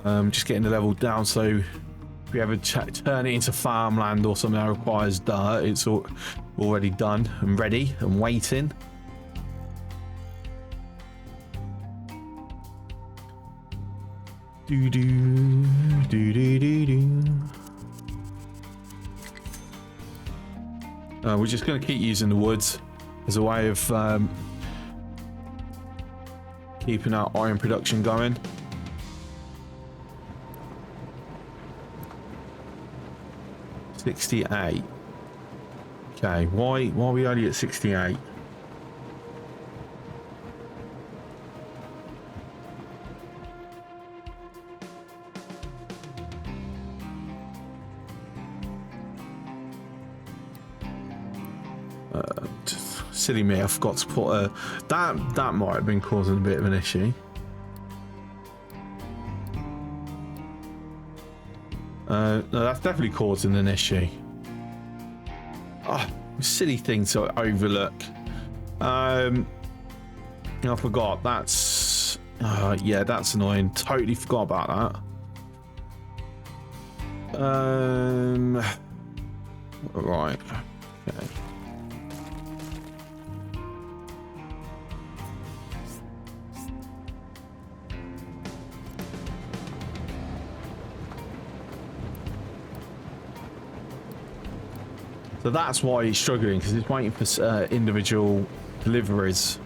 Just getting the level down, so if we ever turn it into farmland or something that requires dirt, it's already done and ready and waiting. Do do do do do do. We're just going to keep using the woods as a way of keeping our iron production going. $68. Okay, why are we only at 68? Silly me, I forgot to put a... That might have been causing a bit of an issue. No, that's definitely causing an issue. Oh, silly thing to overlook. I forgot. That's yeah, that's annoying. Totally forgot about that. Right. Okay. So that's why he's struggling, because he's waiting for individual deliveries.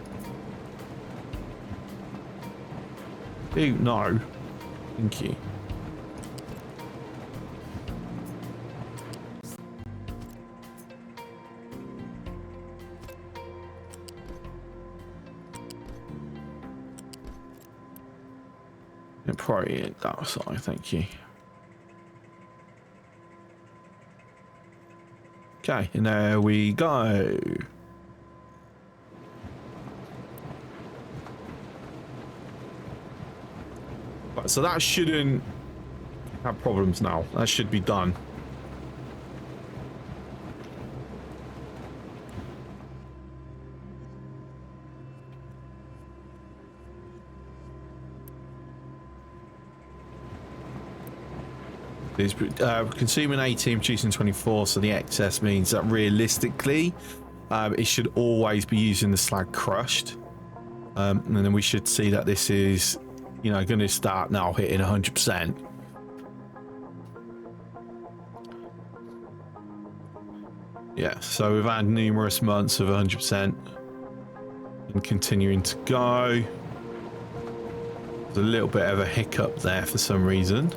Ew, no. Thank you. Probably that side, thank you. Okay, and there we go. Right, so that shouldn't have problems now. That should be done. Is consuming 18, producing 24, so the excess means that realistically it should always be using the slag crushed, and then we should see that this is, you know, going to start now hitting 100%. Yeah, so we've had numerous months of 100% and continuing to go. There's a little bit of a hiccup there for some reason.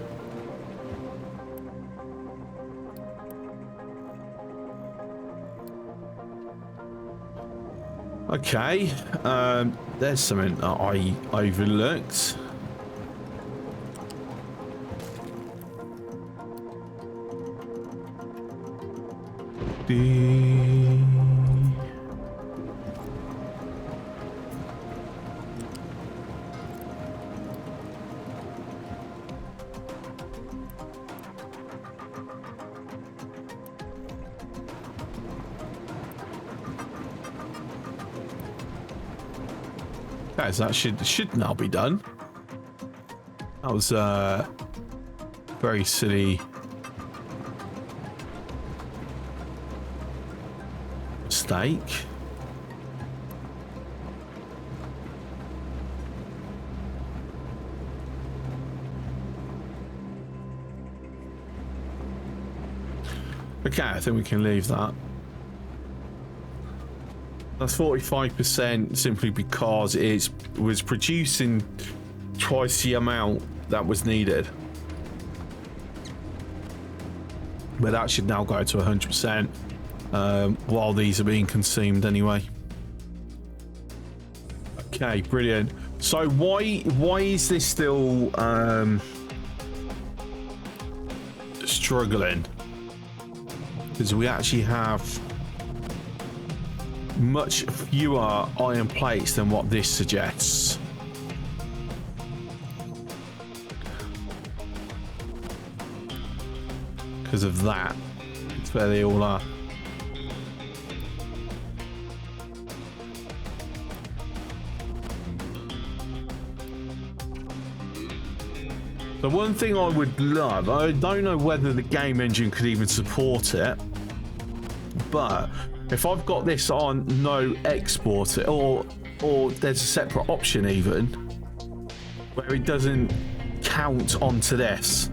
Okay, there's something that I overlooked. Okay, so that should now be done. That was very silly mistake. Okay, I think we can leave that. That's 45% simply because it was producing twice the amount that was needed. But that should now go to 100% while these are being consumed anyway. Okay, brilliant. So why is this still struggling? Because we actually have much fewer iron plates than what this suggests. Because of that, it's where they all are. The one thing I would love, I don't know whether the game engine could even support it, but if I've got this on no export, or there's a separate option even where it doesn't count onto this.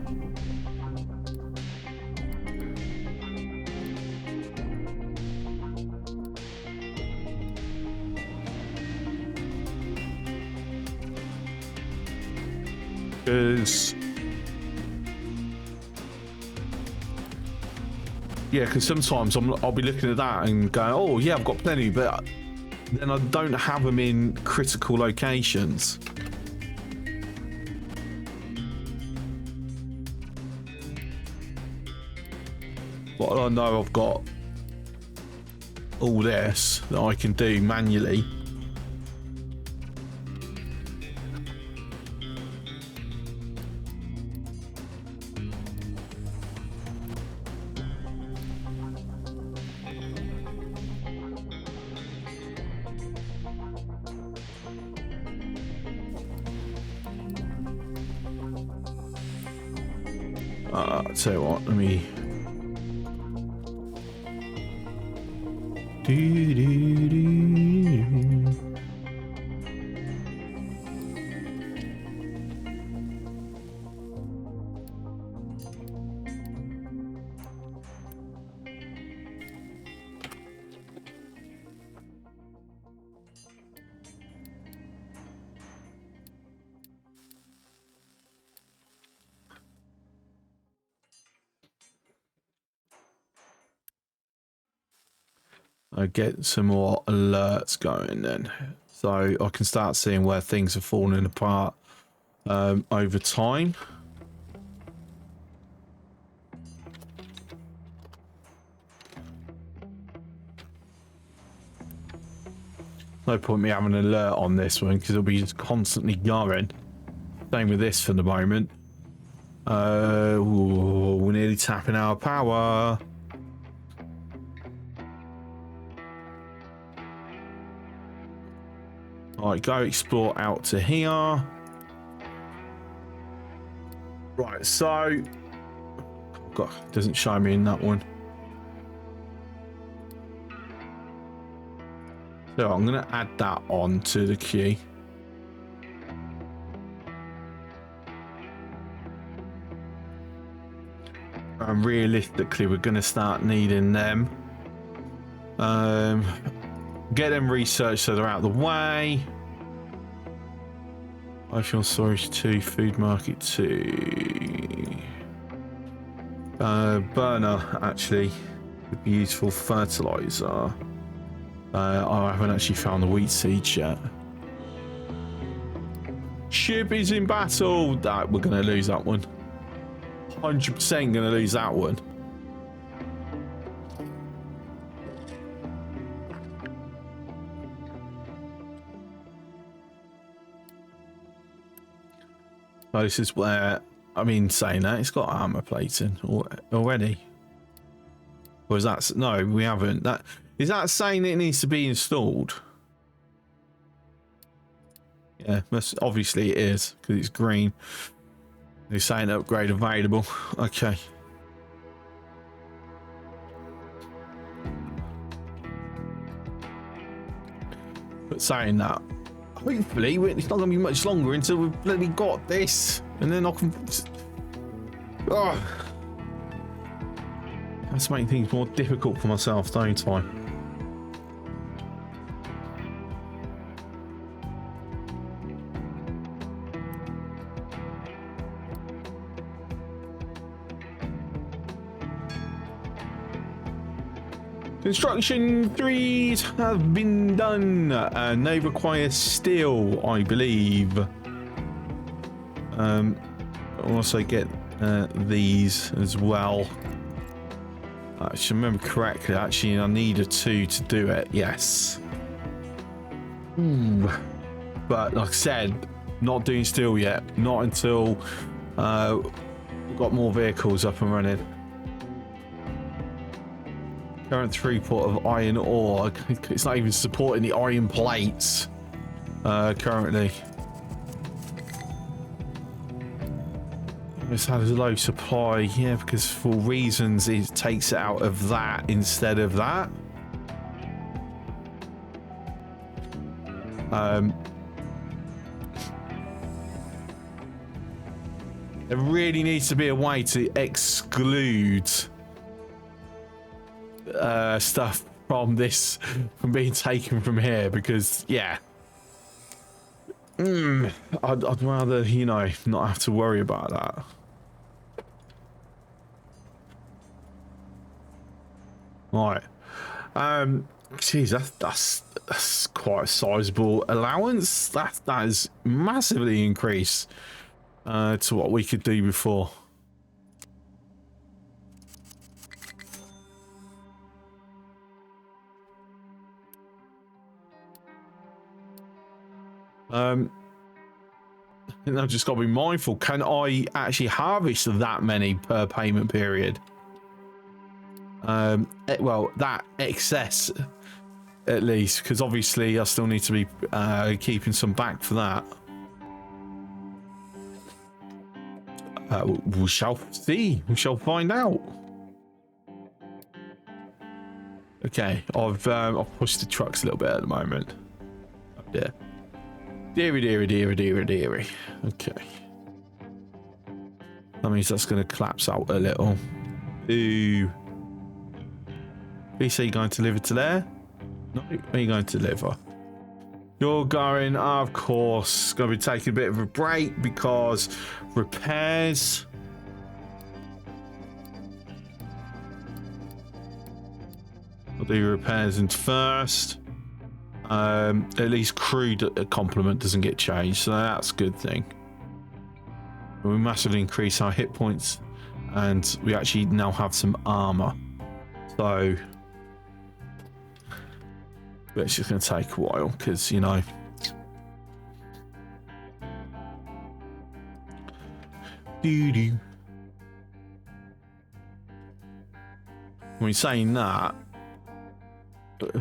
Because yeah, because sometimes I'll be looking at that and going, oh yeah, I've got plenty, but then I don't have them in critical locations. But I know I've got all this that I can do manually. I'll tell you what, let me... I get some more alerts going then, so I can start seeing where things are falling apart over time. No point me having an alert on this one because it'll be just constantly going. Same with this for the moment. We're nearly tapping our power. Alright, go explore out to here. Right, so... God, it doesn't show me in that one. So I'm going to add that on to the queue. And realistically, we're going to start needing them. Get them researched so they're out of the way. Biofuel storage 2, food market 2. Burner, actually, would be useful. Fertilizer. I haven't actually found the wheat seeds yet. Ship is in battle. That we're going to lose that one. 100% going to lose that one. So this is where, I mean, saying that, it's got armor plating already. Or is that, no, we haven't. That is that saying it needs to be installed? Yeah, obviously it is, because it's green. They're saying upgrade available. Okay. But saying that, hopefully it's not going to be much longer until we've bloody got this, and then I can. Oh, that's making things more difficult for myself, don't I? Construction 3s have been done, and they require steel, I believe. I'll also get these as well. I should remember correctly, actually, I need a 2 to do it, yes. But like I said, not doing steel yet. Not until we've got more vehicles up and running. Current throughput of iron ore. It's not even supporting the iron plates currently. It's had a low supply, yeah, because for reasons it takes it out of that instead of that. There really needs to be a way to exclude stuff from this, from being taken from here, because yeah, I'd rather, you know, not have to worry about that. Right, geez, that's quite a sizable allowance. That is massively increased to what we could do before. And I've just got to be mindful. Can I actually harvest that many per payment period? Well, that excess at least, because obviously I still need to be keeping some back for that. We shall see. We shall find out. Okay, I've pushed the trucks a little bit at the moment. Up there. Deary. Okay. That means that's going to collapse out a little. Ooh. Lisa, you going to deliver to there? No, are you going to deliver? You're going, of course, going to be taking a bit of a break because repairs. I'll do your repairs in first. At least crew complement doesn't get changed, so that's a good thing. We massively increase our hit points, and we actually now have some armor. So it's just going to take a while because, you know. Doo-doo. I mean, saying that,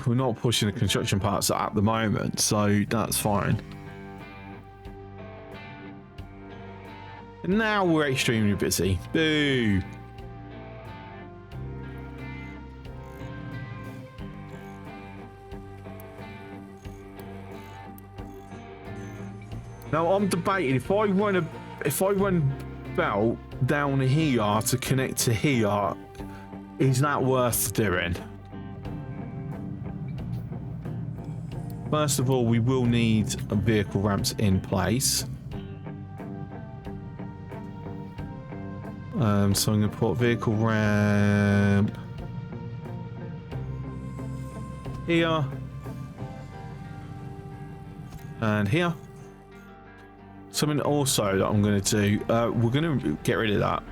we're not pushing the construction parts at the moment, so that's fine. And now we're extremely busy. Boo! Now I'm debating if I run belt down here to connect to here, is that worth doing? First of all, we will need vehicle ramps in place. So I'm going to put vehicle ramp here and here. Something also that I'm going to do, we're going to get rid of that.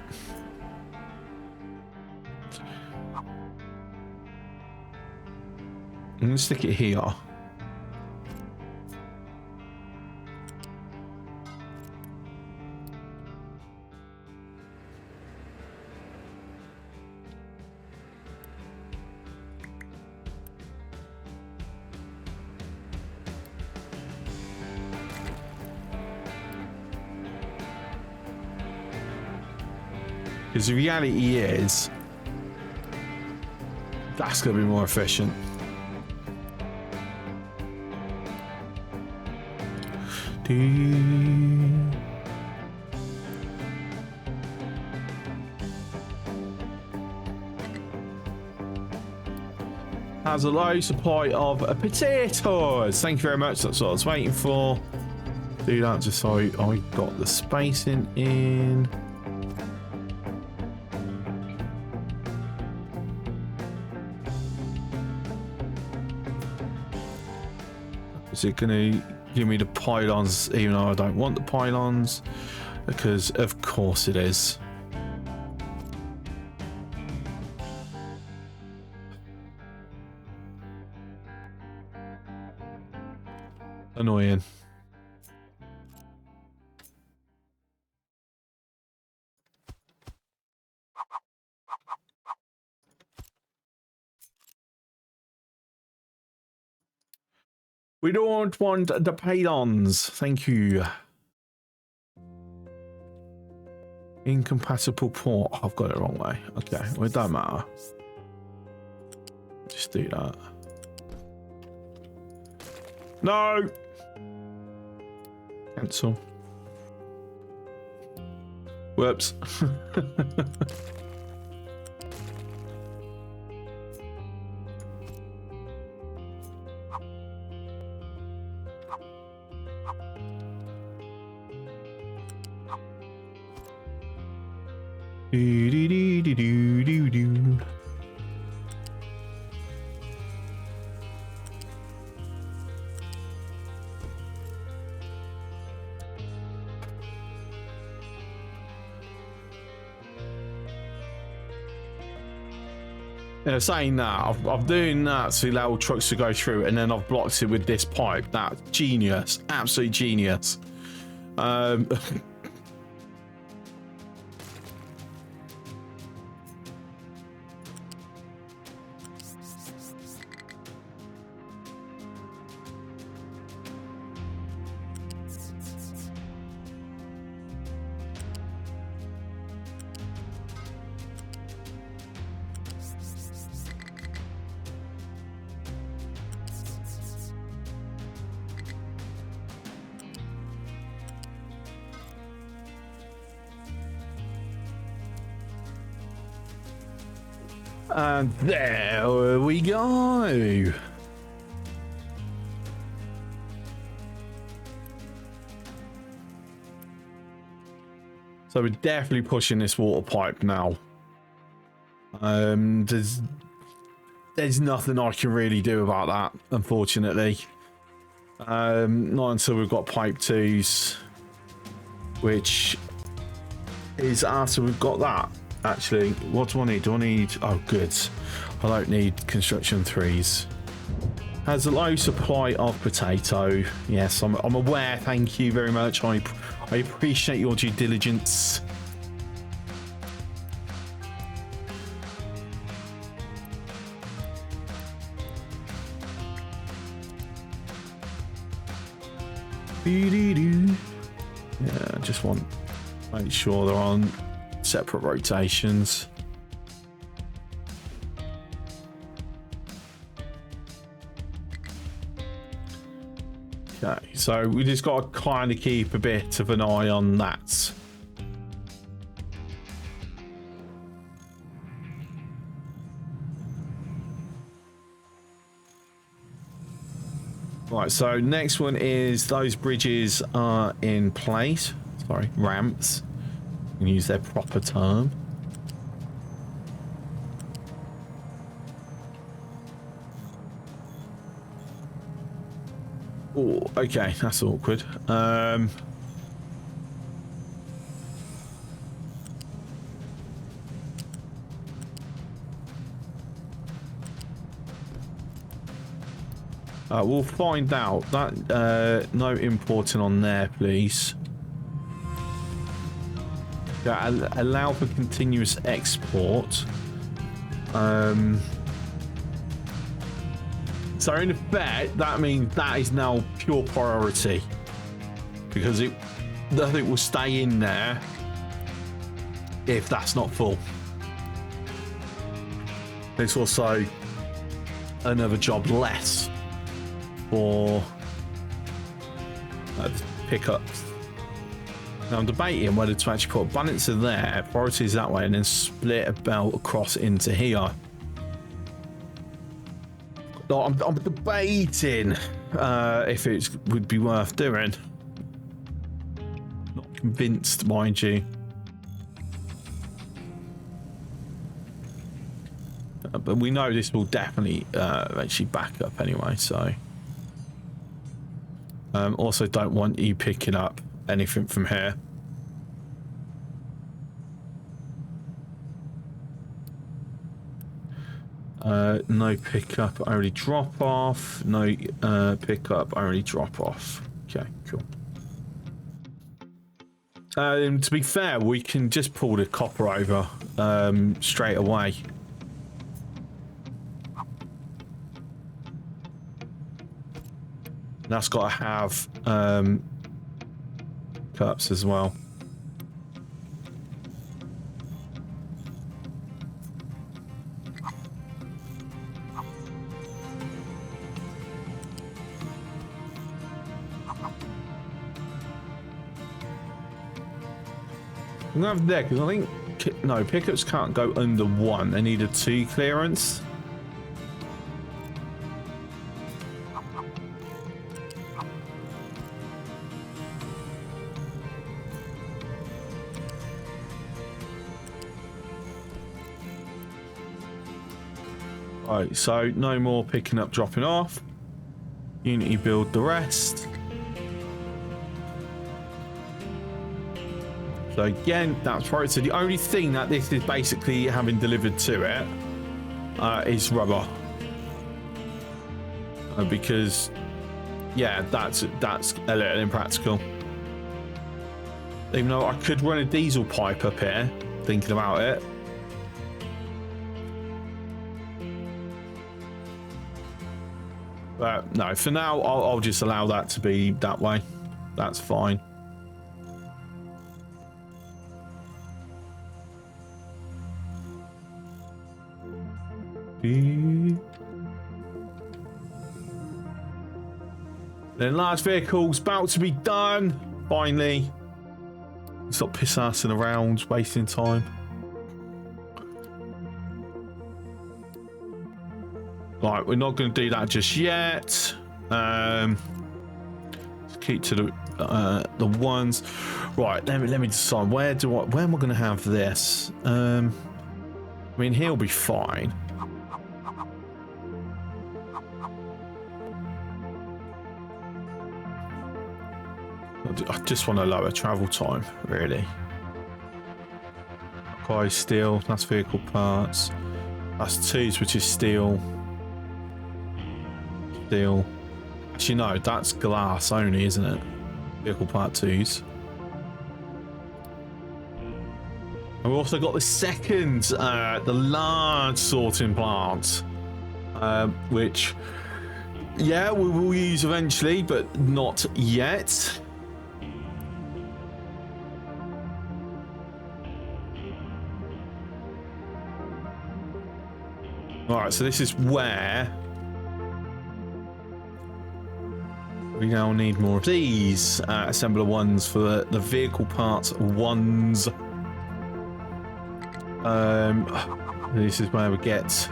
I'm going to stick it here. Because the reality is, that's going to be more efficient. Has a low supply of potatoes. Thank you very much. That's what I was waiting for. Do that just so I got the spacing in. Is it going to give me the pylons even though I don't want the pylons? Because of course it is. Annoying. We don't want the pylons. Thank you. Incompatible port. Oh, I've got it the wrong way. Okay, well, it don't matter. Just do that. No! Cancel. Whoops. Do, do, do, do, do, do. Yeah, saying that, I'm doing that to allow trucks to go through, and then I've blocked it with this pipe. That's genius. Absolute genius. And there we go. So we're definitely pushing this water pipe now. There's nothing I can really do about that, unfortunately. Not until we've got pipe 2s, which is after we've got that. Actually, what do I need? Do I need... Oh, good. I don't need construction 3s. Has a low supply of potato. Yes, I'm aware. Thank you very much. I appreciate your due diligence. Yeah, I just want to make sure they're on separate rotations. Okay, so we just got to kind of keep a bit of an eye on that. Right, so next one is those bridges are in place. Sorry, ramps. You can use their proper term. Oh, okay, that's awkward. We'll find out. That no importing on there, please. Yeah, allow for continuous export. So in effect, that means that is now pure priority, because nothing will stay in there if that's not full. It's also another job less for pickups. Now I'm debating whether to actually put a balancer there, priorities that way, and then split a belt across into here. No, I'm debating if it would be worth doing. Not convinced, mind you. But we know this will definitely eventually back up anyway, so. Also don't want you picking up anything from here. No pickup, only drop off. No pickup, only drop off. Okay, cool. To be fair, we can just pull the copper over straight away. That's got to have cups as well. I'm gonna have there because I think no pickups can't go under 1. They need a 2 clearance. Right, so no more picking up, dropping off. Unity build the rest. So again, that's right. So the only thing that this is basically having delivered to it is rubber, because yeah, that's a little impractical. Even though I could run a diesel pipe up here, thinking about it. But no, for now, I'll just allow that to be that way. That's fine. Then large vehicles about to be done. Finally. Stop piss-assing around, wasting time. Right, we're not going to do that just yet. Let's keep to the ones. Right, let me decide where am I going to have this? I mean, he'll be fine. I just want to lower travel time, really. Okay, steel. That's vehicle parts. That's twos, which is steel. Steel. Actually, no, that's glass only, isn't it? Vehicle part twos. And we've also got the second, the large sorting plant, which, yeah, we will use eventually, but not yet. All right, so this is where we now need more of these assembler ones for the vehicle parts ones. This is where we get.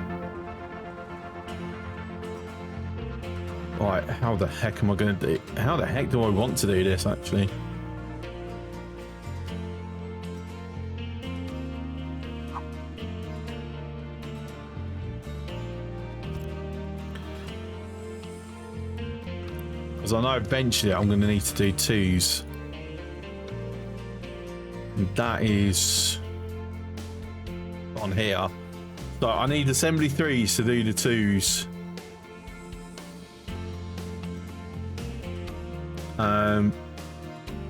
Right, how the heck am I going to do? How the heck do I want to do this actually? Because I know eventually I'm going to need to do twos. And that is on here. So I need assembly threes to do the twos.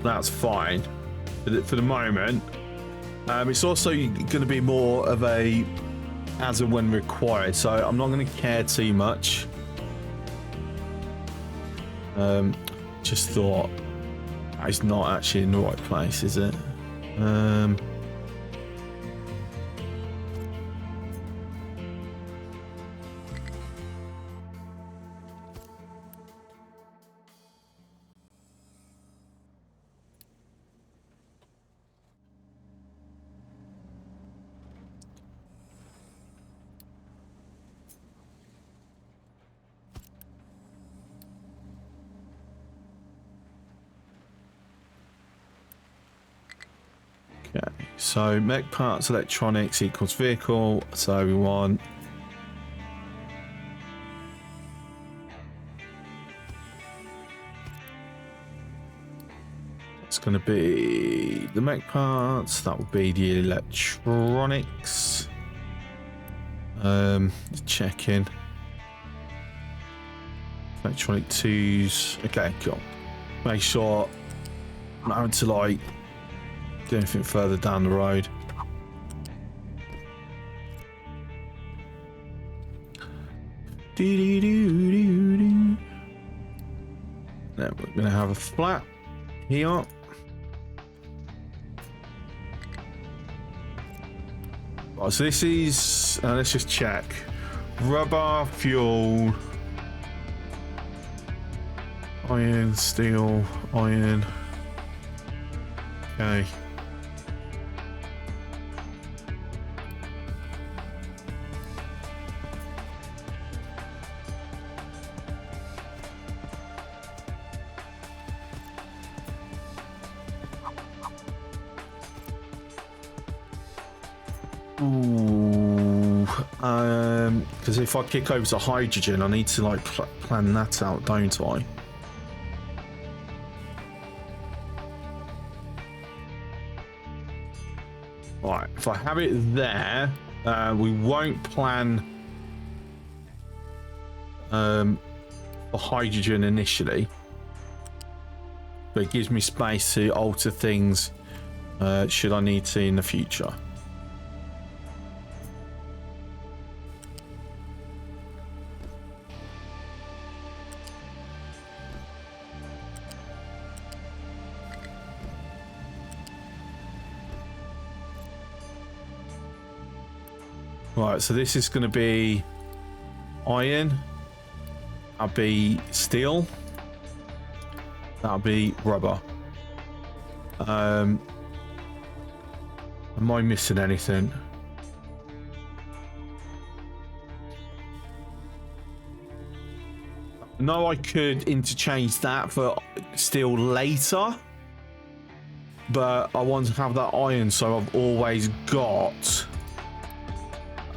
That's fine for the moment. It's also going to be more of a as and when required, so I'm not going to care too much. Just thought it's not actually in the right place, is it? Okay, so mech parts electronics equals vehicle, so we want it's going to be the mech parts, that will be the electronics. Check in electronic twos. Okay, cool. Make sure I'm not having to like do anything further down the road. Then we're going to have a flat here. Right, so this is, let's just check. Rubber, fuel, iron, steel, iron. Okay. Because if I kick over to hydrogen, I need to like plan that out, don't I? Right, if I have it there, we won't plan for hydrogen initially, but it gives me space to alter things should I need to in the future. Right, so this is going to be iron, that'll be steel, that'll be rubber. Am I missing anything? know I could interchange that for steel later, but I want to have that iron, so I've always got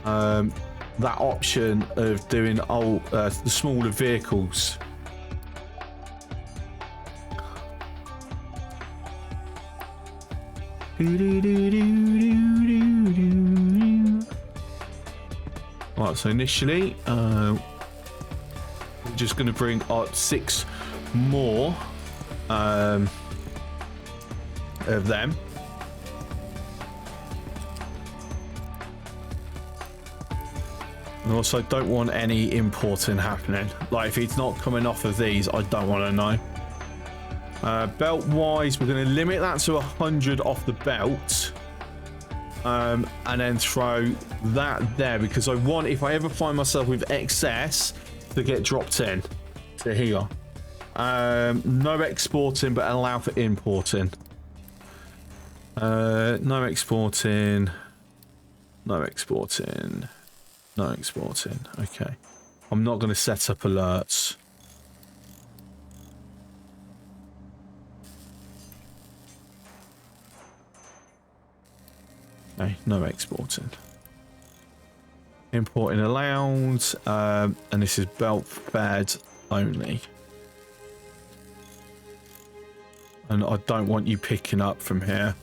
that option of doing the smaller vehicles. Right, so initially we're just going to bring 6 more of them. And also don't want any importing happening. Like if it's not coming off of these, I don't want to know. Belt wise, we're going to limit that to 100 off the belt. And then throw that there, because I want, if I ever find myself with excess, to get dropped in to here. No exporting, but allow for importing. No exporting. No exporting. No exporting. Okay. I'm not going to set up alerts. Okay, no exporting. Importing allowed, and this is belt fed only. And I don't want you picking up from here.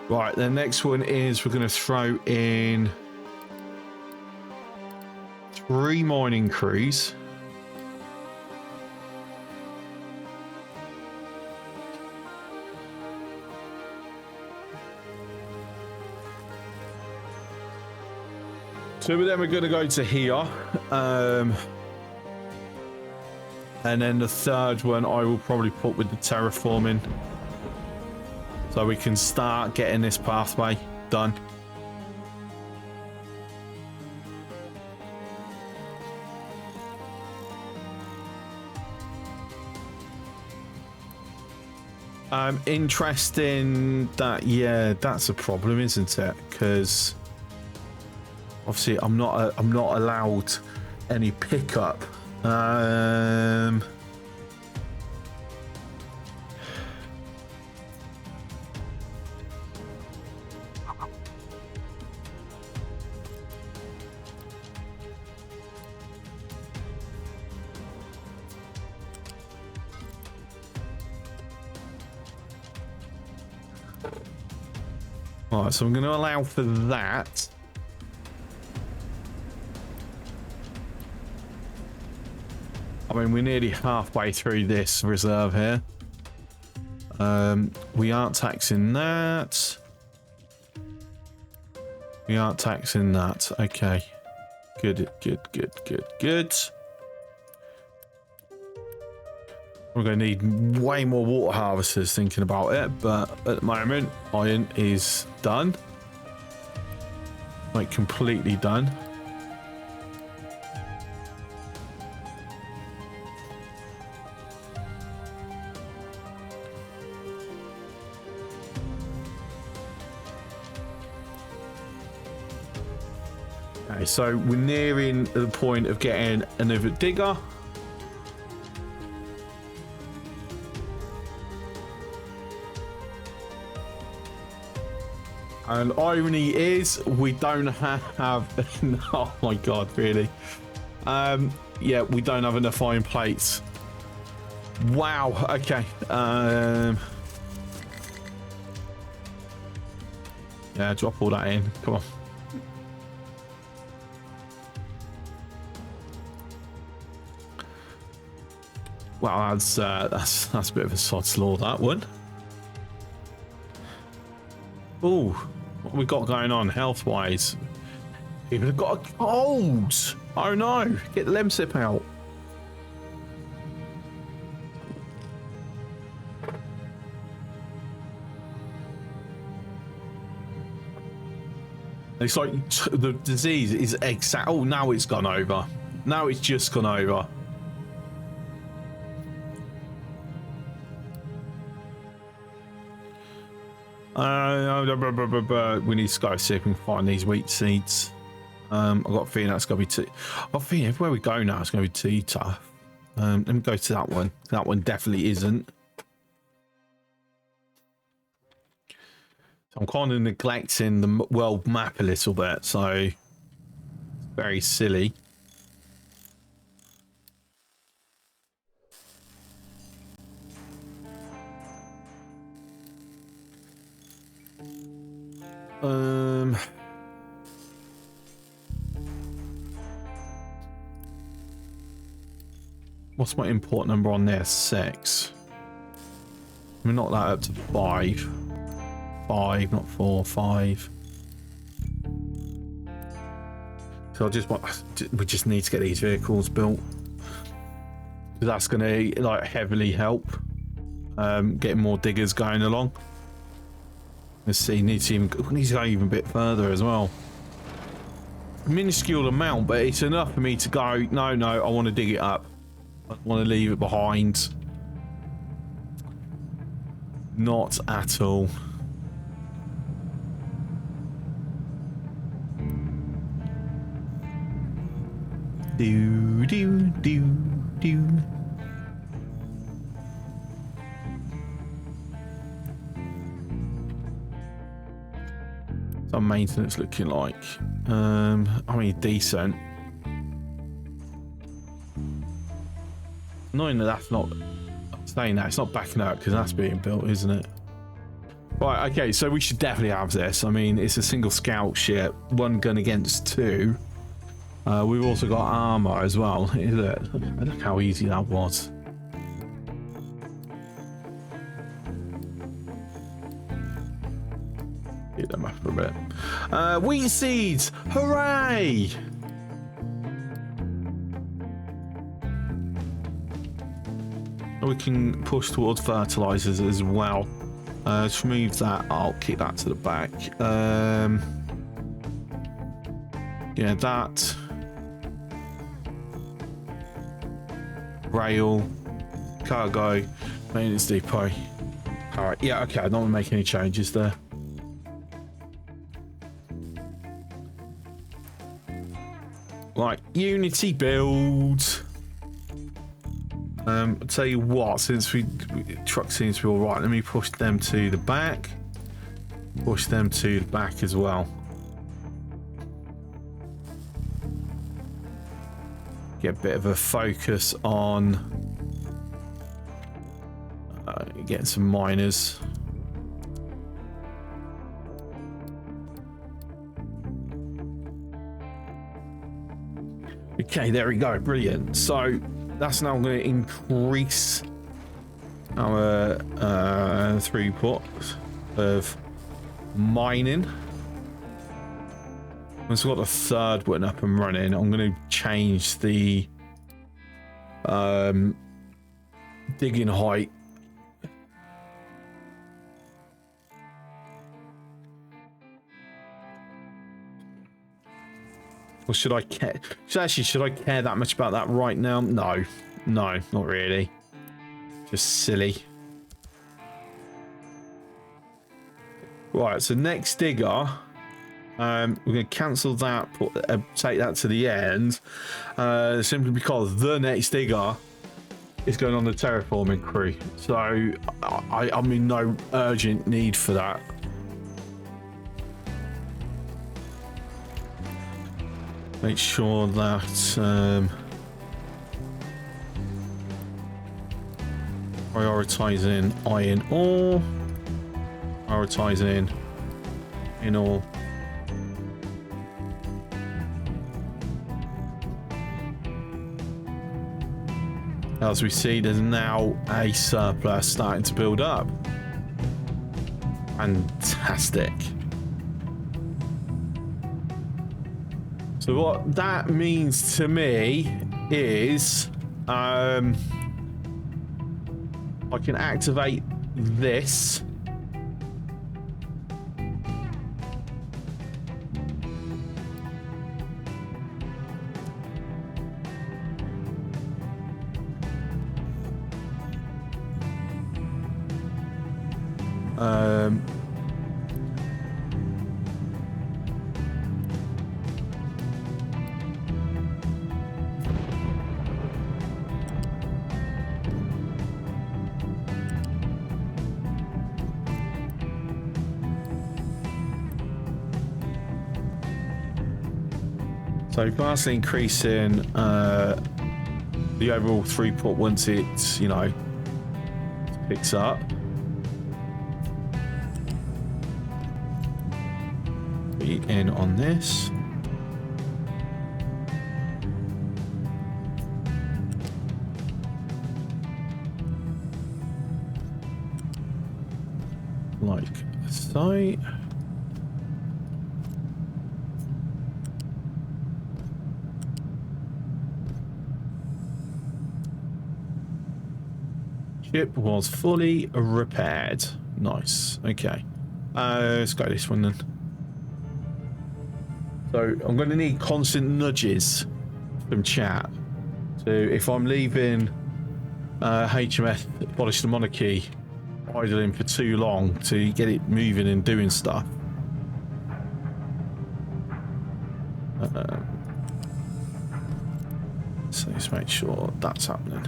Right, the next one is we're going to throw in 3 mining crews. Two of them are going to go to here. And then the third one I will probably put with the terraforming. So we can start getting this pathway done. Interesting that, yeah, that's a problem, isn't it? Because obviously I'm not allowed any pickup. Right, so I'm going to allow for that. I mean, we're nearly halfway through this reserve here. We aren't taxing that. We aren't taxing that. Okay. Good, good, good, good, good. We're going to need way more water harvesters thinking about it, but at the moment, iron is done. Like, completely done. Okay, so we're nearing the point of getting another digger. And irony is, we don't have oh my god, really? Yeah, we don't have enough iron plates. Wow. Okay. Yeah, drop all that in. Come on. Wow, that's a bit of a sod's law, that one. Oh, what have we got going on health-wise? People have got a cold. Oh no, get the lemsip out. It's like the disease is exact. Oh, now it's gone over. Now it's just gone over. We need to go see if we can find these wheat seeds. I've got a feeling that's going to be too... I've got a feeling everywhere we go now it's going to be too tough. Let me go to that one. That one definitely isn't. So I'm kind of neglecting the world map a little bit, so it's very silly. What's my import number on there? 6. We're not that up to 5. 5, not 4, 5. So I just want, we just need to get these vehicles built. That's going to like heavily help getting more diggers going along. Let's see, needs to go even a bit further as well. Minuscule amount, but it's enough for me to go, no, I want to dig it up. I want to leave it behind. Not at all. Do. Some maintenance looking like. I mean, decent. Annoying that that's not saying that it's not backing up because that's being built, isn't it? Right, okay, so we should definitely have this. I mean, it's a single scout ship, 1 gun against 2. We've also got armor as well. Look how easy that was. Get them up for a bit. Wheat seeds, hooray! We can push towards fertilizers as well. Let's remove that. I'll kick that to the back. Yeah, that. Rail, cargo, maintenance depot. All right. Yeah. Okay. I don't want to make any changes there. Right. Unity build. I'll tell you what, since truck seems to be all right, let me push them to the back. Push them to the back as well. Get a bit of a focus on getting some miners. Okay, there we go. Brilliant. So that's now going to increase our throughput of mining. Once we've got the 3rd one up and running, I'm going to change the digging height. Or should I care? Should I care that much about that right now? No, not really. Just silly. Right, so next digger. We're going to cancel that, take that to the end, simply because the next digger is going on the terraforming crew. So I'm in no urgent need for that. Make sure that prioritizing iron ore, prioritizing in ore. As we see, there's now a surplus starting to build up. Fantastic. So what that means to me is I can activate this. So vastly increasing the overall throughput once it, you know, picks up. Be in on this. Like so. Ship was fully repaired. Nice. Okay. Let's go this one then. So I'm going to need constant nudges from chat. So if I'm leaving HMS Abolish the Monarchy idling for too long to get it moving and doing stuff. So let's make sure that's happening.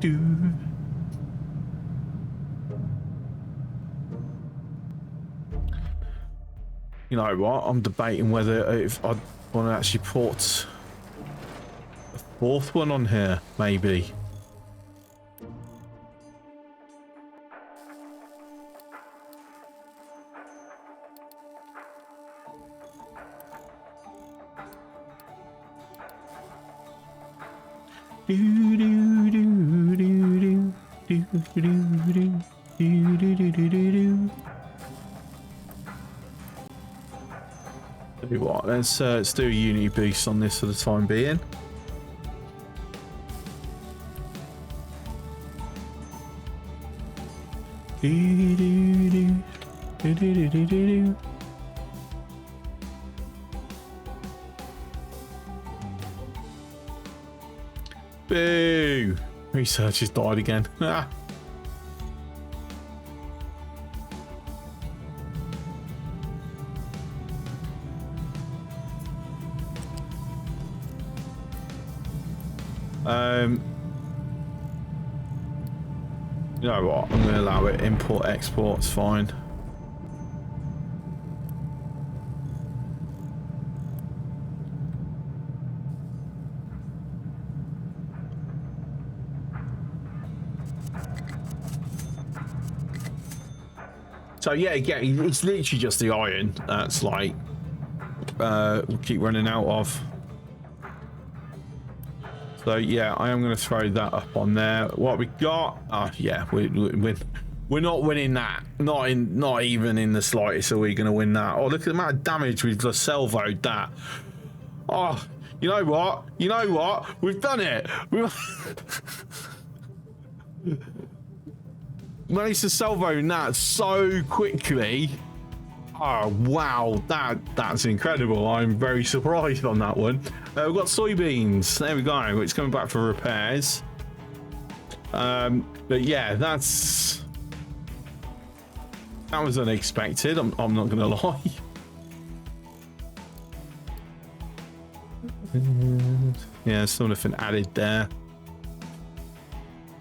You know what? I'm debating whether if I want to actually put a fourth one on here, maybe. Tell you what, let's do a Unity boost on this for the time being. Boo! Research has died again. You know what? I'm going to allow it. Import, export, it's fine. So yeah, again, it's literally just the iron that's like we'll keep running out of. So yeah, I am going to throw that up on there. What we got? Oh yeah, we're not winning that. Not even in the slightest are we going to win that. Oh, look at the amount of damage we've just salvoed that. Oh, you know what? You know what? We've done it. We've managed to salvo that so quickly. Oh wow, that's incredible. I'm very surprised on that one. We've got soybeans. There we go. It's coming back for repairs. But yeah, that was unexpected. I'm not gonna lie. Yeah, still nothing added there.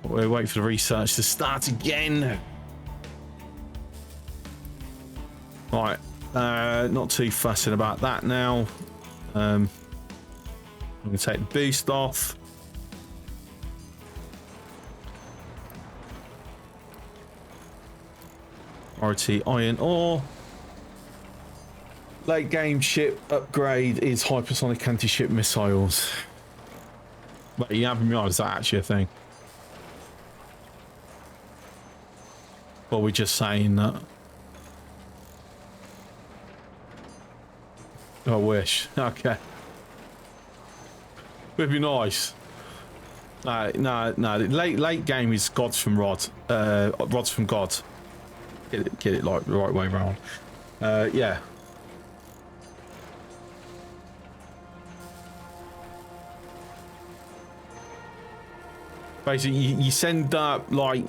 We'll wait for the research to start again. Right, not too fussing about that now. I'm going to take the boost off. RT iron ore. Late game ship upgrade is hypersonic anti-ship missiles. But you haven't realised that actually a thing. Or we're just saying that. I wish. Okay. Would be nice. No. Late game is gods from rods. Rods from gods. Get it like the right way around. Yeah. Basically, you send up like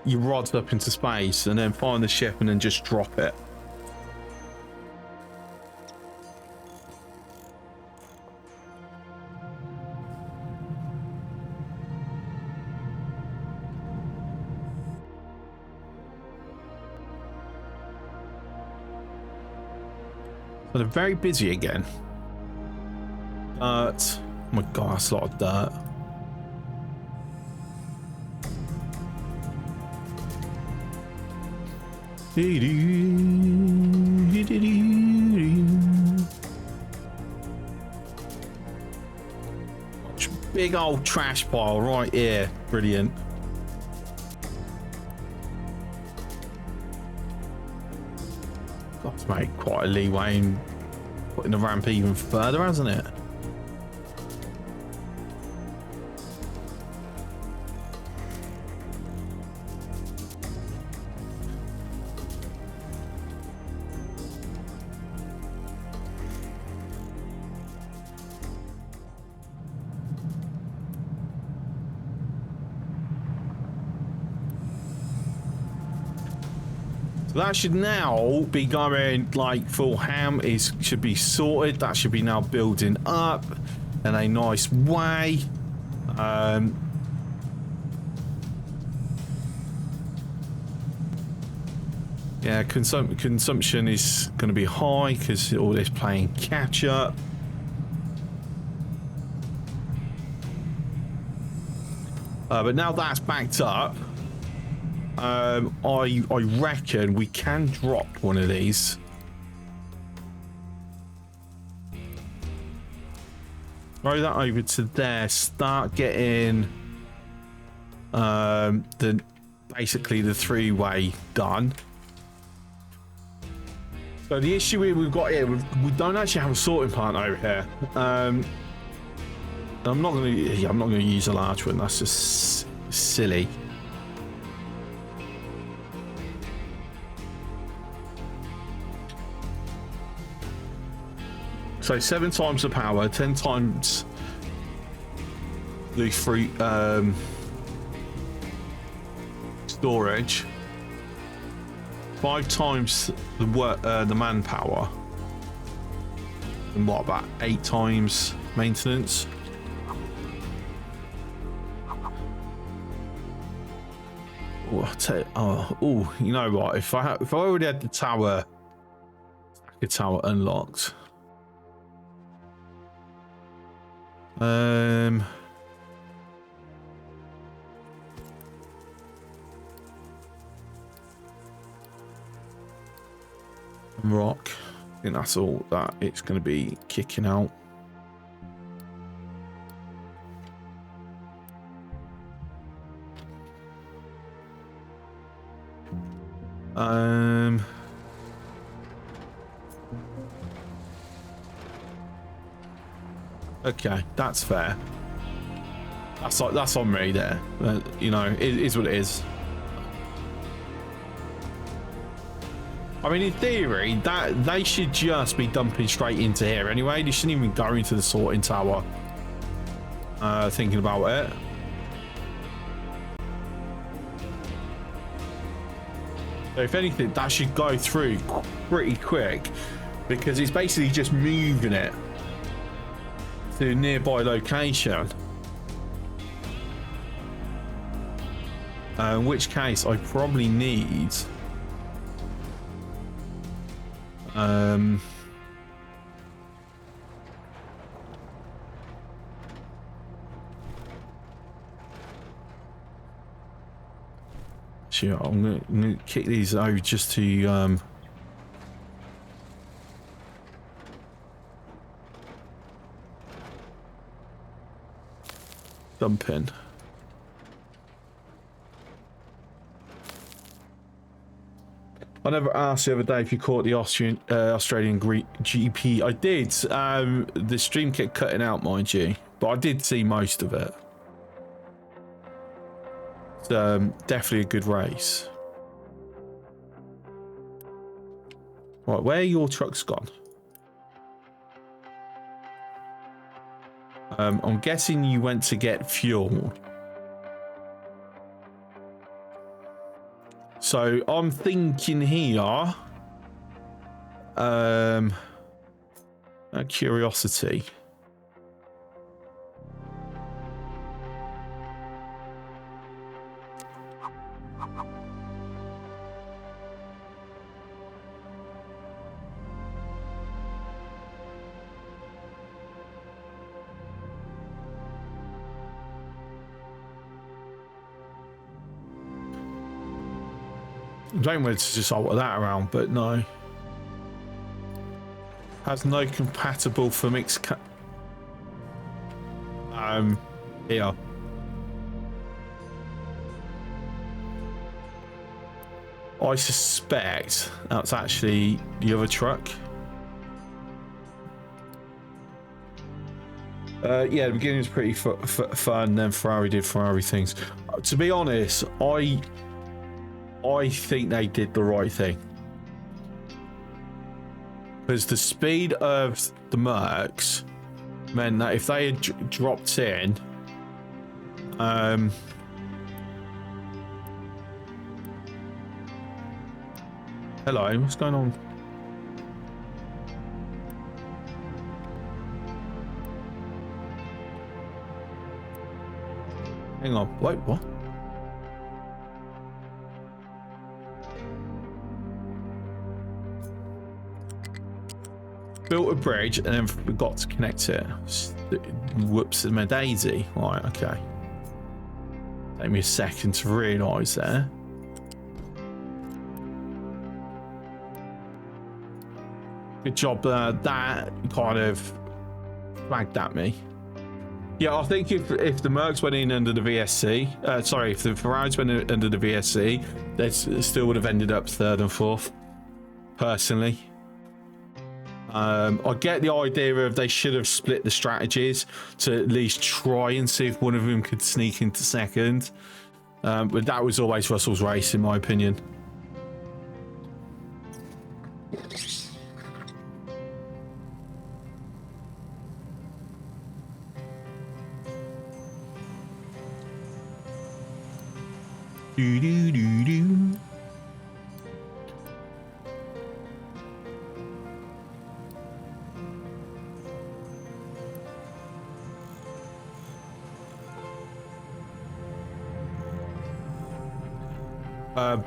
your rods up into space and then find the ship and then just drop it. So they're very busy again. Dirt. Oh my god, that's a lot of dirt. Big old trash pile right here. Brilliant. That's made quite a leeway in putting the ramp even further, hasn't it? That should now be going like full ham. Should be sorted. That should be now building up in a nice way. Yeah, consumption is going to be high because all this playing catch up. But now that's backed up. I reckon we can drop one of these. Throw that over to there. Start getting basically the three-way done. So the issue we've got here, we don't actually have a sorting plant over here. I'm not going to use a large one. That's just silly. So 7 times the power, 10 times the free storage, 5 times the manpower, and what about 8 times maintenance? Oh, you know what? If I already had the tower unlocked. Rock. I think that's all that it's going to be kicking out. Okay, that's fair. That's on me there. You know, it is what it is. I mean, in theory, that they should just be dumping straight into here anyway. They shouldn't even go into the sorting tower. Thinking about it. So if anything, that should go through pretty quick because it's basically just moving it to a nearby location. In which case, I probably need sure, I'm gonna kick these over just to dump in. I never asked the other day if you caught the Australian GP. I did. The stream kept cutting out, mind you, but I did see most of it. It's definitely a good race. Right, where are your trucks gone? I'm guessing you went to get fuel. So I'm thinking here, a curiosity. I don't know whether to just alter that around, but no. Has no compatible for mixed here. I suspect that's actually the other truck. Yeah, the beginning was pretty fun, then Ferrari did Ferrari things. To be honest, I think they did the right thing. Because the speed of the Mercs meant that if they had dropped in, hello, what's going on? Hang on, wait, what? Built a bridge and then forgot to connect it. Whoops, my daisy. Right, okay. Take me a second to realise there. Good job. That kind of flagged at me. Yeah, I think if the Mercs went in under the VSC, sorry, if the Ferraris went in under the VSC, they still would have ended up third and fourth. Personally. I get the idea of they should have split the strategies to at least try and see if one of them could sneak into second. But that was always Russell's race, in my opinion. Do do do do.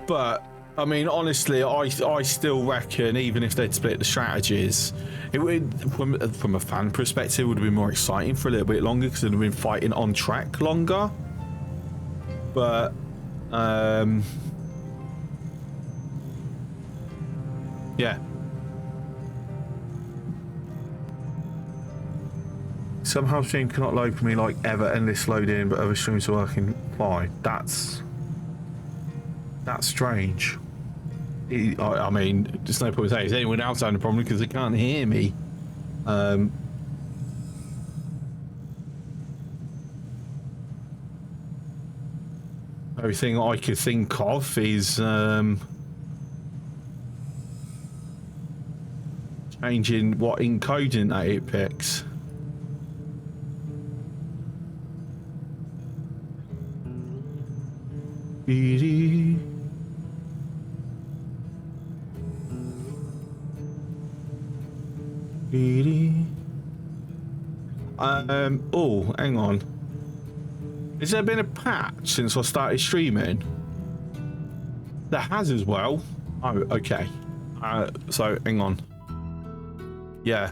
But I mean, honestly, I still reckon even if they'd split the strategies, it would, from a fan perspective, would have been more exciting for a little bit longer because they'd have been fighting on track longer. But yeah. Somehow stream cannot load for me like ever, endless loading, but other streams are working fine. That's strange. I mean, there's no point saying it's anyone else having a problem because they can't hear me. Everything I could think of is changing what encoding that it picks. Oh, hang on. Has there been a patch since I started streaming? There has as well. Oh, okay. So, hang on. Yeah.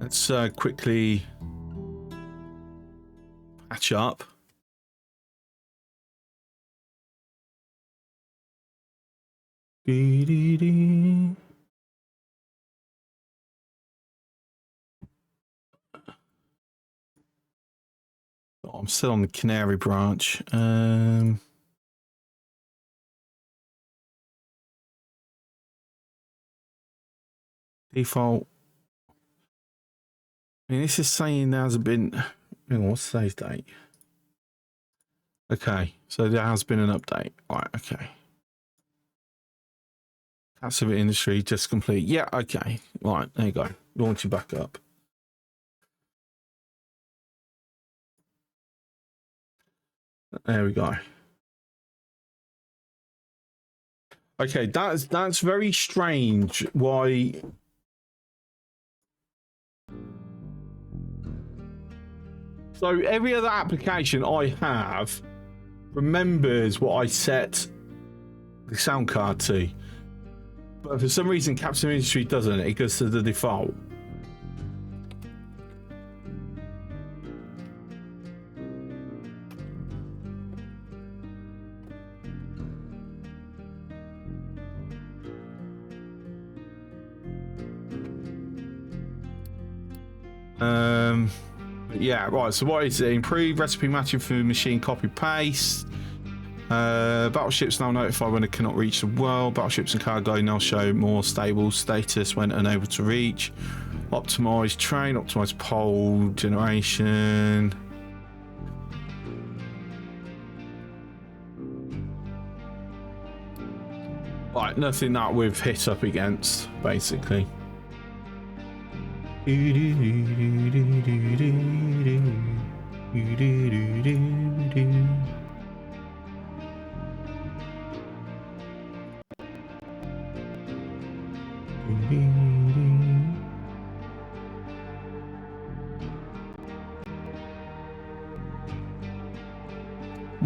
Let's quickly patch up. I'm still on the Canary branch. Default. I mean, this is saying there hasn't been. Hang on, what's today's date? Okay, so there has been an update. Right, okay. Passive industry just complete. Yeah, okay. Right, there you go. Launching back up. There we go. Okay, that's very strange. Why? So every other application I have remembers what I set the sound card to, but for some reason Captain Industry doesn't. It goes to the default. Yeah, right. So what is it? Improved recipe matching for machine copy paste. Battleships now notify when it cannot reach the world. Battleships and cargo now show more stable status when unable to reach. Optimized train, optimized pole generation. Right, nothing that we've hit up against, basically. I'm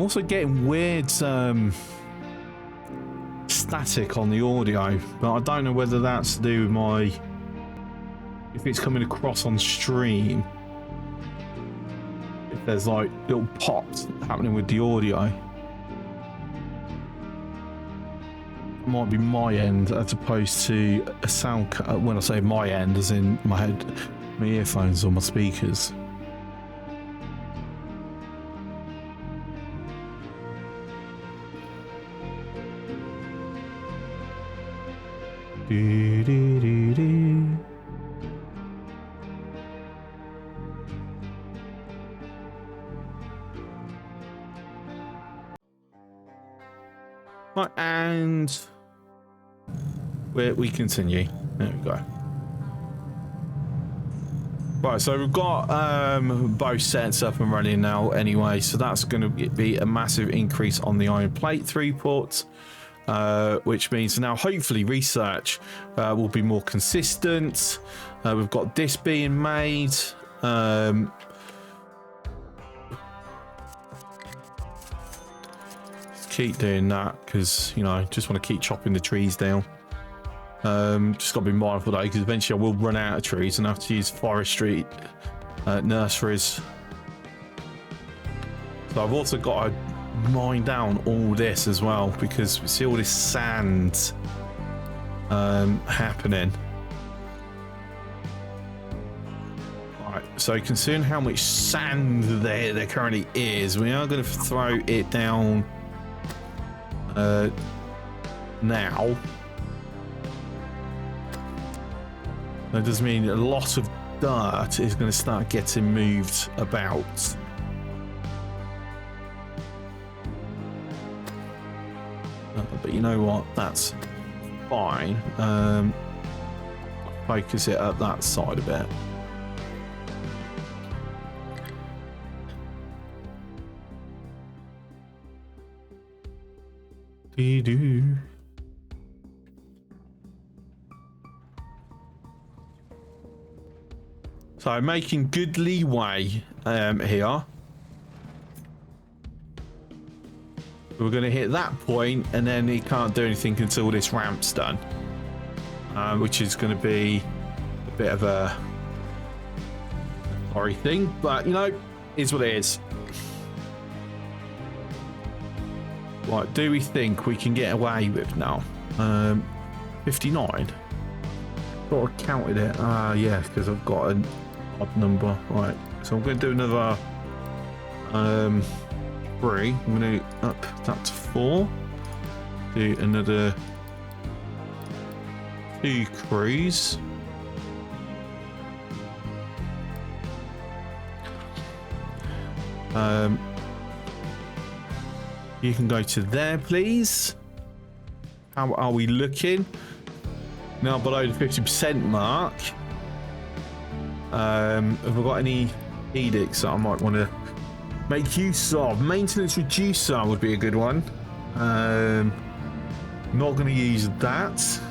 also getting weird static on the audio, but I don't know whether that's to do with my, if it's coming across on stream, if there's like little pops happening with the audio. It might be my end as opposed to a sound, when I say my end, as in my head, my earphones or my speakers. Right, and we continue. There we go. Right, so we've got both sets up and running now anyway, so that's going to be a massive increase on the iron plate throughput, which means now hopefully research will be more consistent. We've got this being made. Keep doing that because, you know, just want to keep chopping the trees down. Just got to be mindful though, because eventually I will run out of trees and have to use forestry nurseries. So I've also got to mine down all this as well, because we see all this sand happening. Right, so considering how much sand there currently is, we are going to throw it down now. That does mean a lot of dirt is going to start getting moved about. But you know what? That's fine. Focus it up that side a bit. Do. So making good leeway here. We're going to hit that point, and then he can't do anything until this ramp's done, which is going to be a bit of a sorry thing, but you know, is what it is. Right, do we think we can get away with now? 59. Thought I counted it. Yeah, because I've got an odd number. Right, so I'm going to do another 3. I'm going to up that to 4. Do another 2 crews. You can go to there, please. How are we looking? Now below the 50% mark. Have we got any edicts that I might want to Make use of. Maintenance reducer would be a good one. Not going to use that.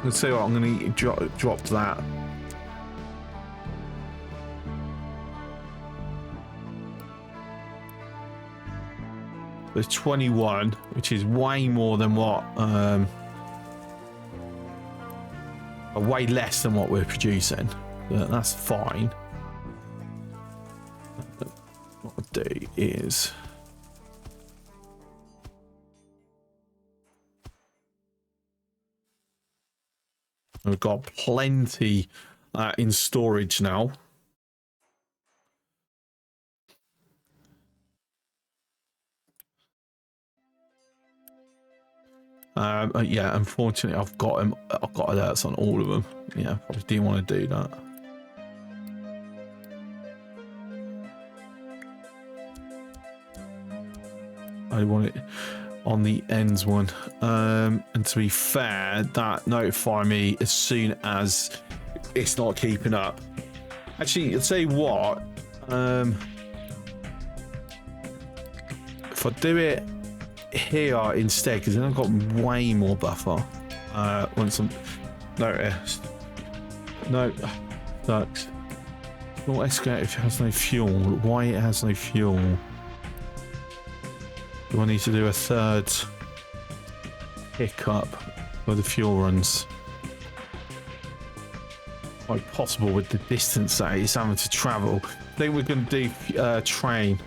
Let's see what I'm going to drop that. There's 21, which is way more than what, way less than what we're producing. But that's fine. What I'll do is we've got plenty in storage now. Yeah, unfortunately, I've got alerts on all of them. Yeah, probably didn't want to do that. I want it on the ends one. And to be fair, that notify me as soon as it's not keeping up. Actually, I'll tell you what. If I do it here instead, because then I've got way more buffer. Once I'm noticed. No, sucks. Not escalate if it has no fuel. Why it has no fuel? Do I need to do a third pickup where the fuel runs? Quite possible with the distance that it's having to travel. I think we're going to do train.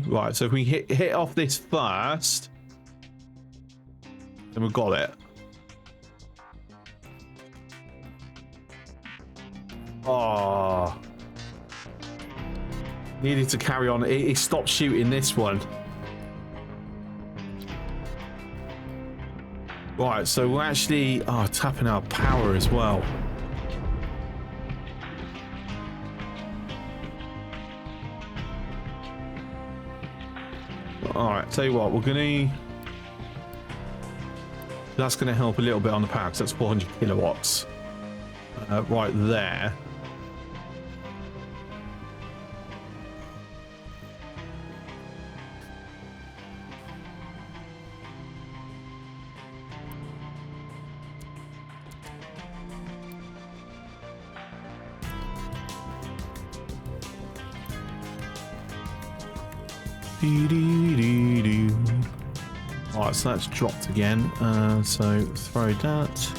Right, so if we hit off this first, then we've got it. Oh, needed to carry on. It stopped shooting this one. Right, so we're actually tapping our power as well. Alright, tell you what, we're gonna... That's gonna help a little bit on the power, because that's 400 kilowatts. Right there. Alright, so that's dropped again. So throw that.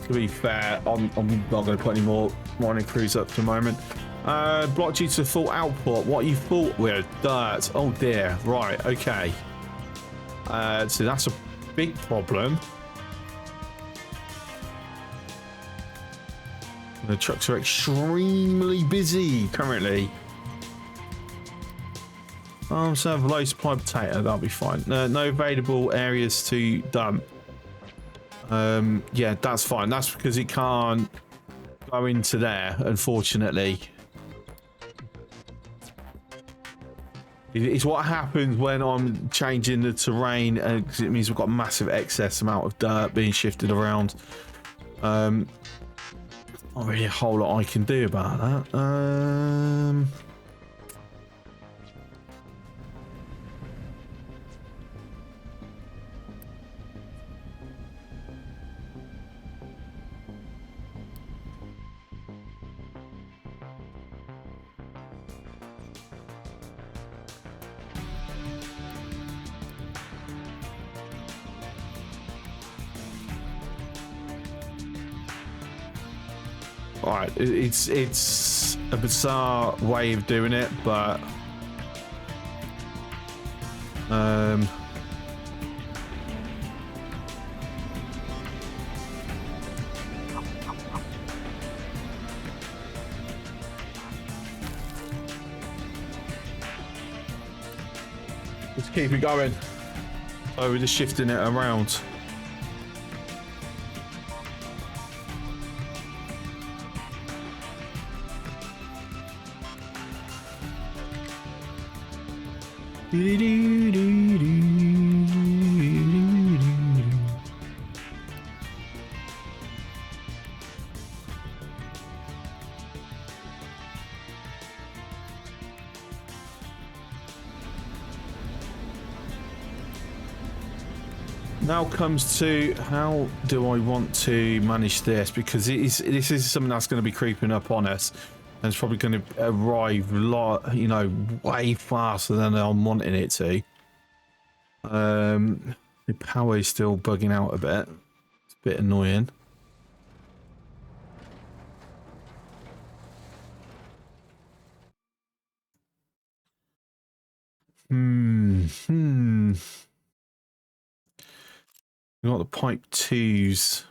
To be fair, I'm not going to put any more mining crews up for the moment. Blocked due to full output. What you thought with dirt? Oh dear. Right. Okay. So that's a big problem. The trucks are extremely busy currently. So low supply potato, that'll be fine. No available areas to dump. Yeah, that's fine. That's because it can't go into there, unfortunately. It's what happens when I'm changing the terrain, because it means we've got massive excess amount of dirt being shifted around. Not really a whole lot I can do about that. Alright, it's a bizarre way of doing it, but let's keep it going. Oh, we're just shifting it around. Now comes to how do I want to manage this, because this is something that's going to be creeping up on us, and it's probably going to arrive you know, way faster than I'm wanting it to. The power is still bugging out a bit. It's a bit annoying. We got the pipe twos.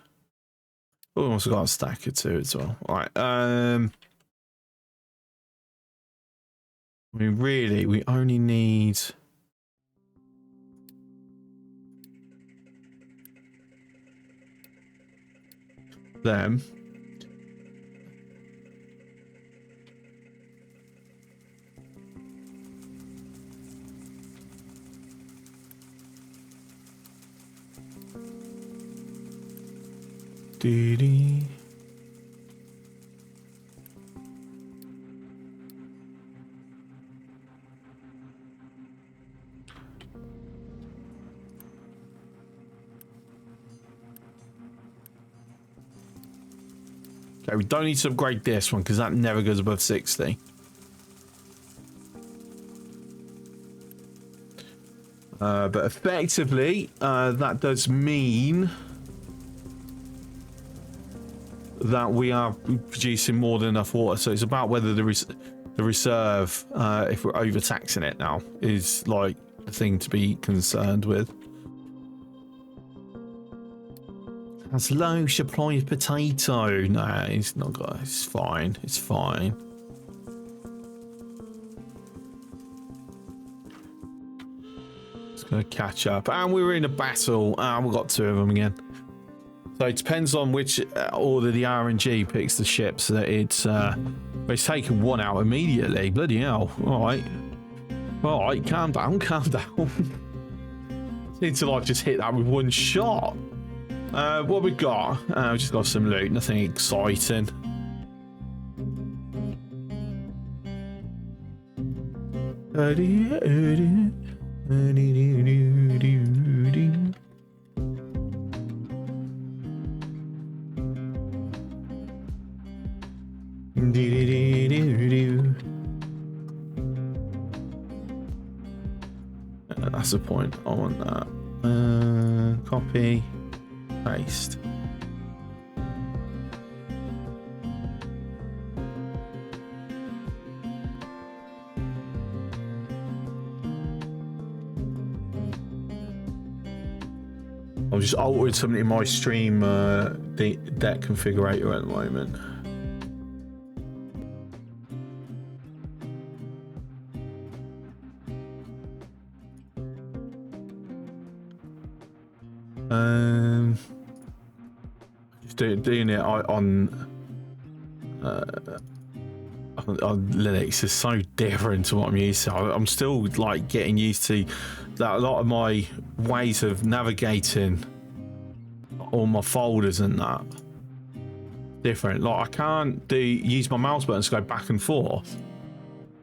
Oh, we also got a stack of two as well. All right. I mean, really, we only need them. Dee-dee. Okay, we don't need to upgrade this one because that never goes above 60. But effectively, that does mean that we are producing more than enough water. So it's about whether the reserve, if we're overtaxing it now, is like the thing to be concerned with. Has low supply of potato. No, it's not got. It's fine. It's fine. It's gonna catch up, and we were in a battle. We got two of them again. So it depends on which order the RNG picks the ships. That it's taken one out immediately. Bloody hell! All right, calm down, calm down. Need to like just hit that with one shot. What we got? We just got some loot. Nothing exciting. That's the point. I want that. Copy. Paste. I've just altered something in my stream deck configurator at the moment. Just doing it on Linux is so different to what I'm used to. I'm still like getting used to that. A lot of my ways of navigating all my folders and that different. Like I can't use my mouse button to go back and forth.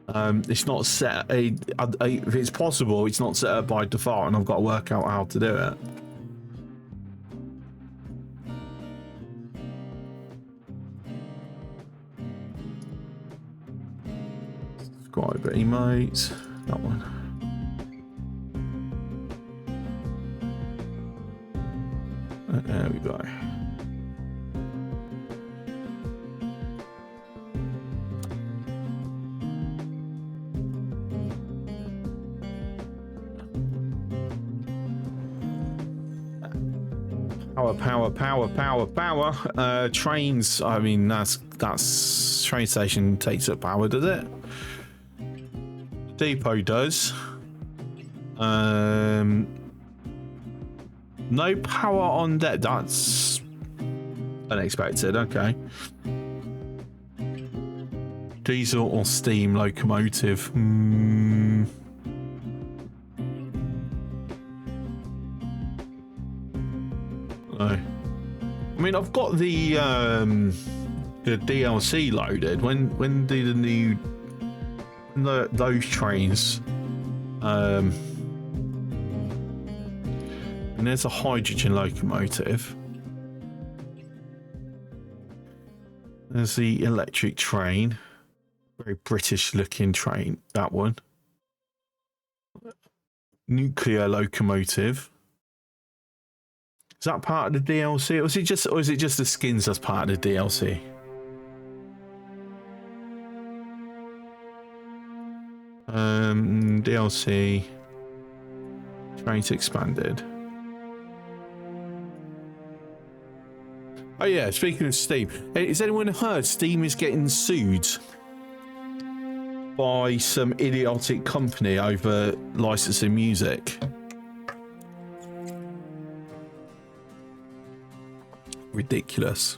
It's not set. If it's possible, it's not set up by default, and I've got to work out how to do it. Subscribe emotes. That one. There we go. Power. Trains, I mean, that's train station takes up power, does it? Depot does. No power on deck. That's unexpected. Okay. Diesel or steam locomotive? No. I mean, I've got the DLC loaded. When do the new those trains? And there's a hydrogen locomotive. There's the electric train. Very British looking train, that one. Nuclear locomotive. Is that part of the DLC? Or is it just the skins that's part of the DLC? DLC. Trains expanded. Oh yeah, speaking of Steam, has anyone heard Steam is getting sued by some idiotic company over licensing music? Ridiculous.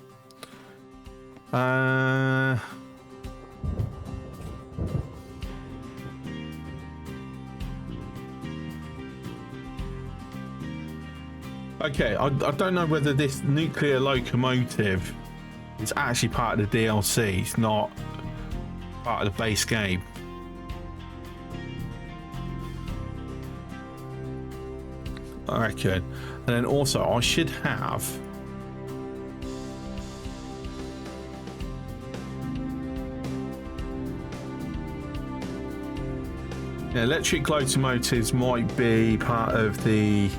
Okay, I don't know whether this nuclear locomotive is actually part of the DLC. It's not part of the base game. I reckon. And then also, I should have... Yeah, electric locomotives might be part of the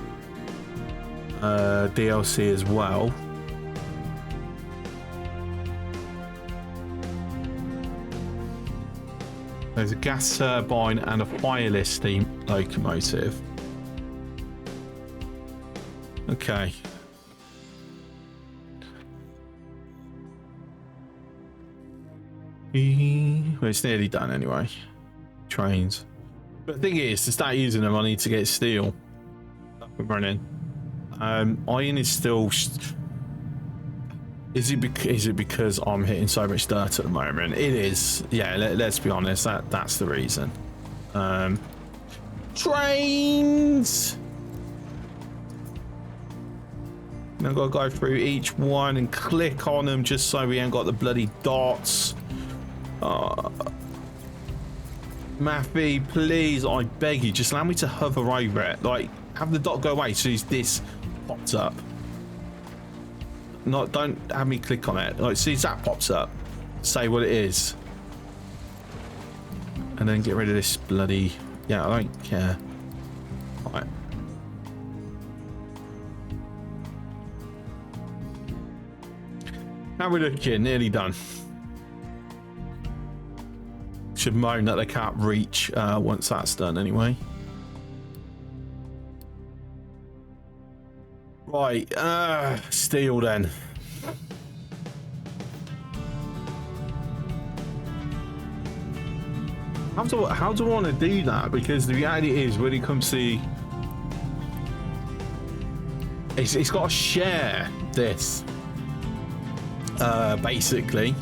DLC as well. There's a gas turbine and a fireless steam locomotive. Okay. Well, it's nearly done anyway. Trains. But the thing is, to start using them, I need to get steel up and running. Iron is still... Is it because I'm hitting so much dirt at the moment? It is. Yeah, let's be honest. That's the reason. Trains! Now I've got to go through each one and click on them just so we ain't got the bloody dots. Matthew, please, I beg you, just allow me to hover over it. Like, have the dot go away as soon as this pops up. Not, don't have me click on it. Like, as soon as that pops up, say what it is. And then get rid of this bloody... Yeah, I don't care. Right. How we looking? Nearly done. Should moan that they can't reach once that's done anyway. Right, steel then. How do I want to do that? Because the reality is, when it comes to... It's got to share this. Basically.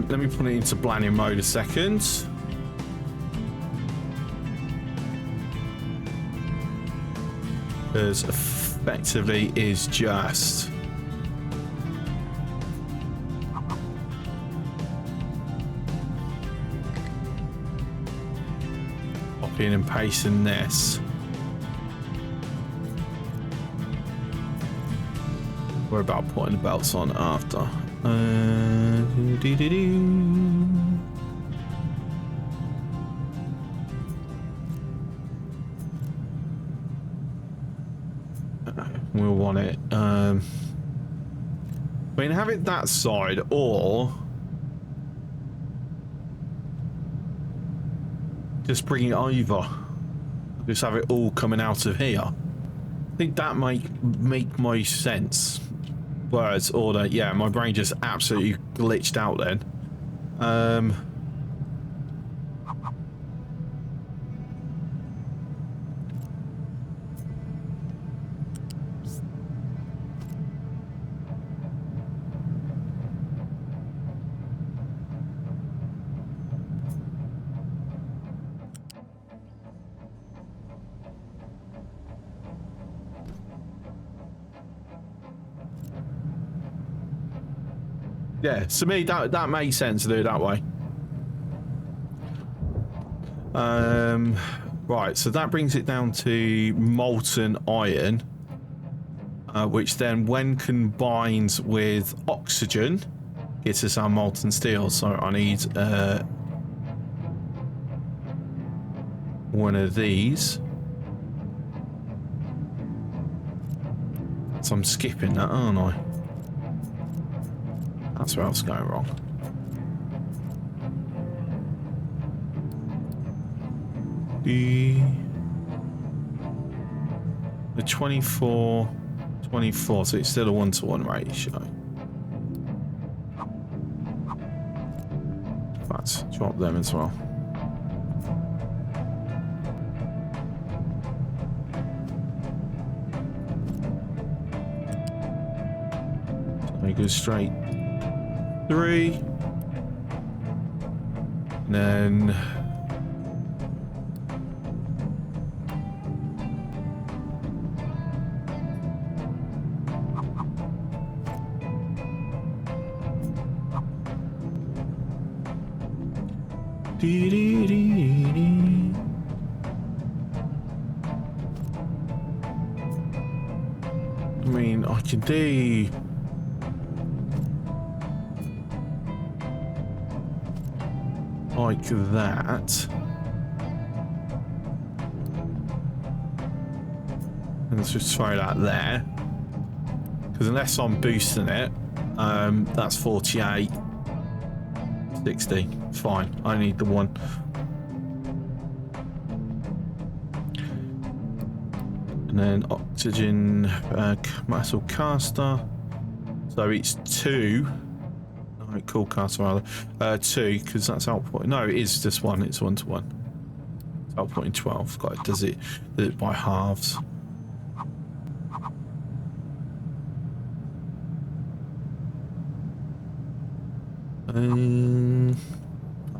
Let me put it into planning mode a second. Because effectively is just copying and pasting this. We're about putting the belts on after. We'll want it. I mean, have it that side, or just bring it over. Just have it all coming out of here. I think that might make most sense. words, order. Yeah, my brain just absolutely glitched out then. Yeah, to me that makes sense to do it that way. Right, so that brings it down to molten iron, which then when combined with oxygen gives us our molten steel. So I need one of these. So I'm skipping that, aren't I? That's where I was going wrong. The 24, so it's still a 1-to-1 ratio. Let's drop them as well. So we go straight 3. And then I mean, I can do like that. And let's just throw that there. Because unless I'm boosting it, that's 48. 60. Fine. I need the one. And then oxygen metal caster. So it's 2. No, cool caster rather. 2, because that's output. No, it is just 1. It's 1-to-1. It's outputting 12. God, does it by halves?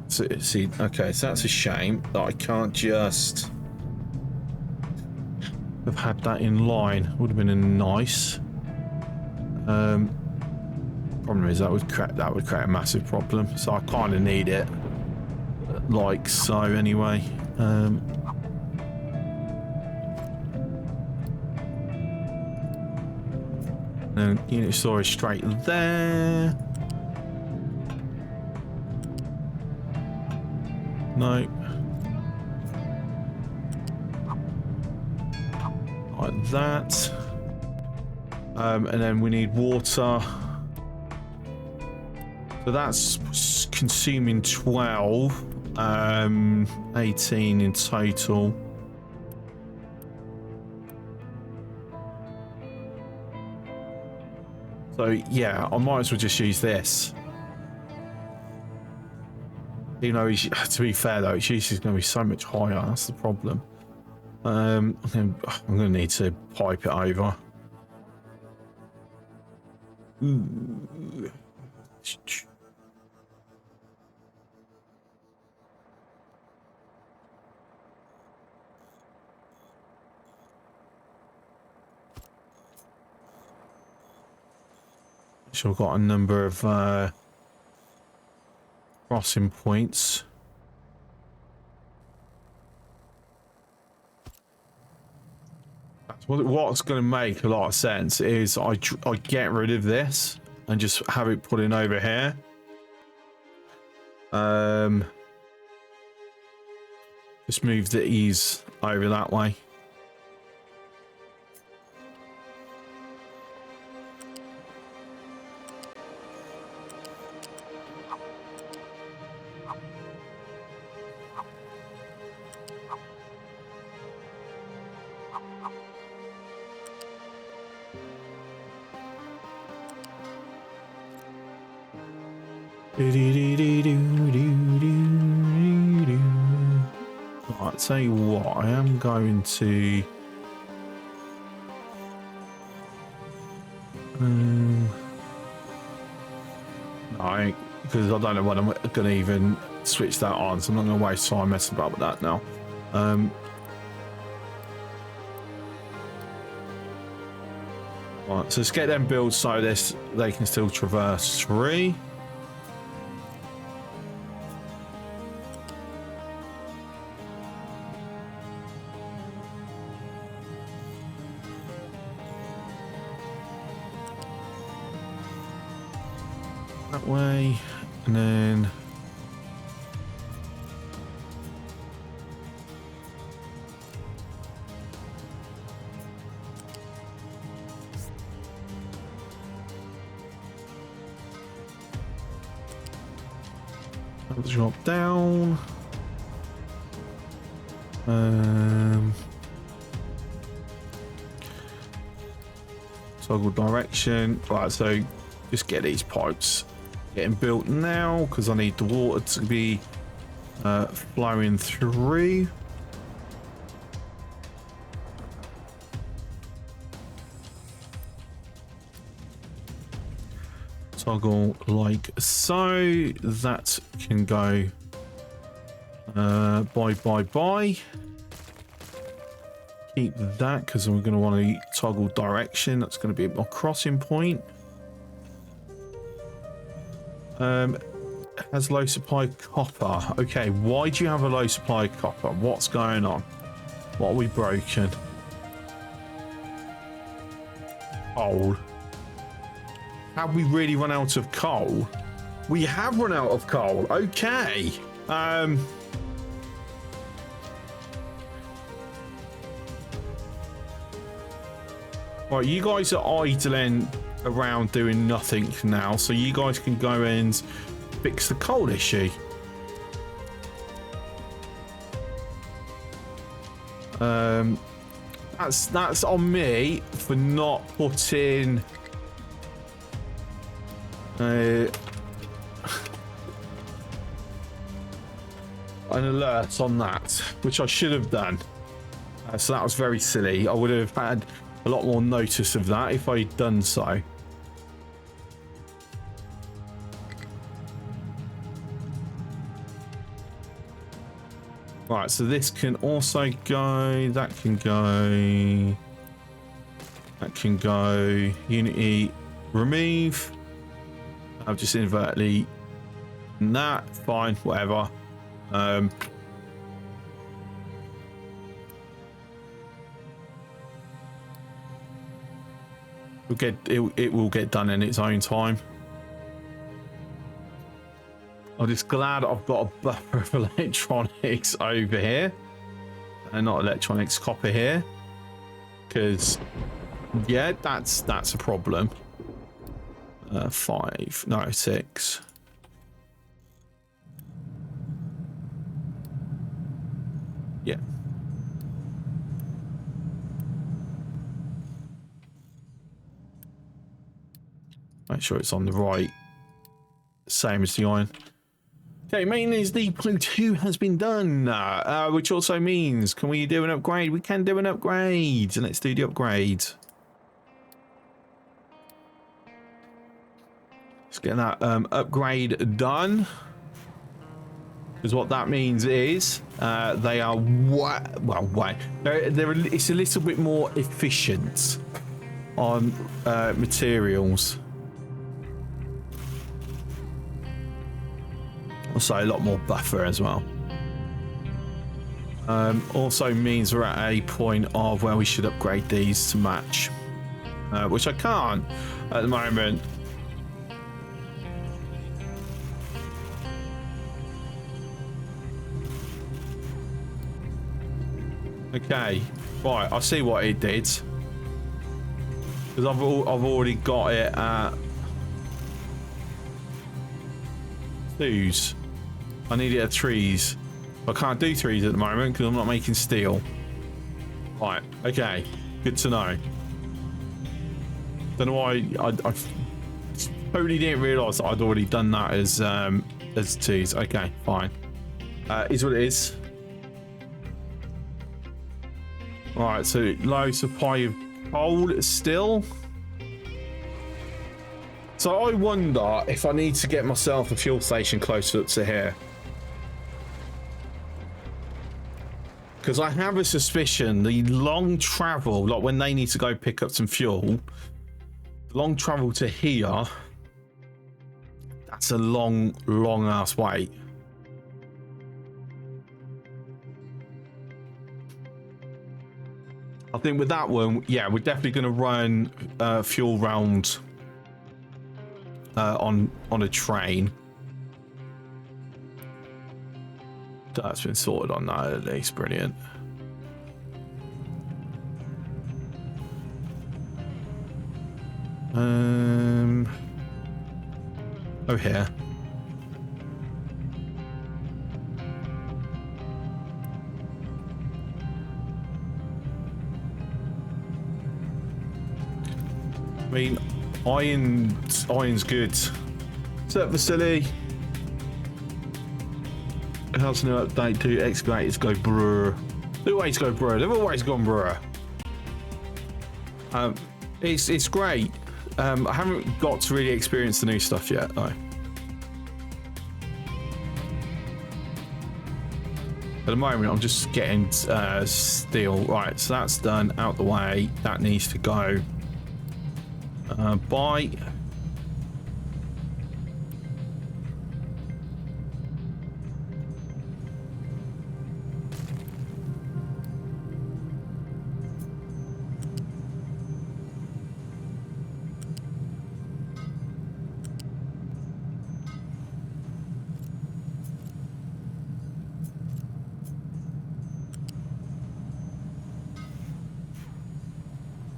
See, okay, so that's a shame that I can't just have had that in line. Would have been nice. Problem is that would create a massive problem. So I kind of need it, like so. Anyway. And unit storage straight there. No. Like that. And then we need water. So that's consuming 12. 18 in total. So yeah, I might as well just use this. You know, to be fair though, its use is going to be so much higher. That's the problem. I'm going to need to pipe it over. Ooh. So I've got a number of crossing points. What's going to make a lot of sense is I get rid of this and just have it put in over here. Just move the ease over that way. Right, tell you what, I am going to no, because I don't know when I'm going to even switch that on, so I'm not going to waste time messing about with that now. Right, so let's get them built so they can still traverse through. That way, and then drop down. Toggle direction. Right, so just get these pipes getting built now because I need the water to be flowing through. Toggle like so. That can go bye. Keep that because we're going to want to toggle direction. That's going to be my crossing point. Has low supply of copper. Okay, why do you have a low supply of copper? What's going on? What are we broken? Coal. Have we really run out of coal? We have run out of coal. Okay. Right, you guys are idling around doing nothing now, so you guys can go and fix the coal issue. That's on me for not putting an alert on that, which I should have done. So that was very silly. I would have had a lot more notice of that if I'd done so. Right, so this can also go, that can go, that can go. Unity remove. I've just inadvertently that, fine, whatever. It will get done in its own time. I'm just glad I've got a buffer of electronics over here and not electronics copper here, because yeah, that's a problem. 5, no 6. Yeah. Make sure it's on the right, same as the iron. Okay, maintenance depot 2 has been done, which also means, can we do an upgrade? We can do an upgrade, and let's do the upgrade. Let's get that upgrade done. Because what that means is they are it's a little bit more efficient on materials. Also a lot more buffer as well. Also means we're at a point of where we should upgrade these to match, which I can't at the moment. Okay, right, I see what it did, because I've already got it at 2s. I need it at 3s. I can't do 3s at the moment because I'm not making steel. Right, okay, good to know. Don't know why I totally didn't realise that I'd already done that as twos. Okay, fine. Is what it is. Alright, so low supply of coal still. So I wonder if I need to get myself a fuel station closer up to here. Because I have a suspicion the long travel, like when they need to go pick up some fuel, the long travel to here, that's a long ass wait. I think with that one, yeah, we're definitely going to run fuel round on a train. That's been sorted on that at least. Brilliant. Oh, here. I mean, iron's good. What's up, Vasily? How's no update to excavators go brr? They always go brr. They've always gone brr. It's great. I haven't got to really experience the new stuff yet, though. At the moment, I'm just getting steel. Right, so that's done. Out the way. That needs to go. By.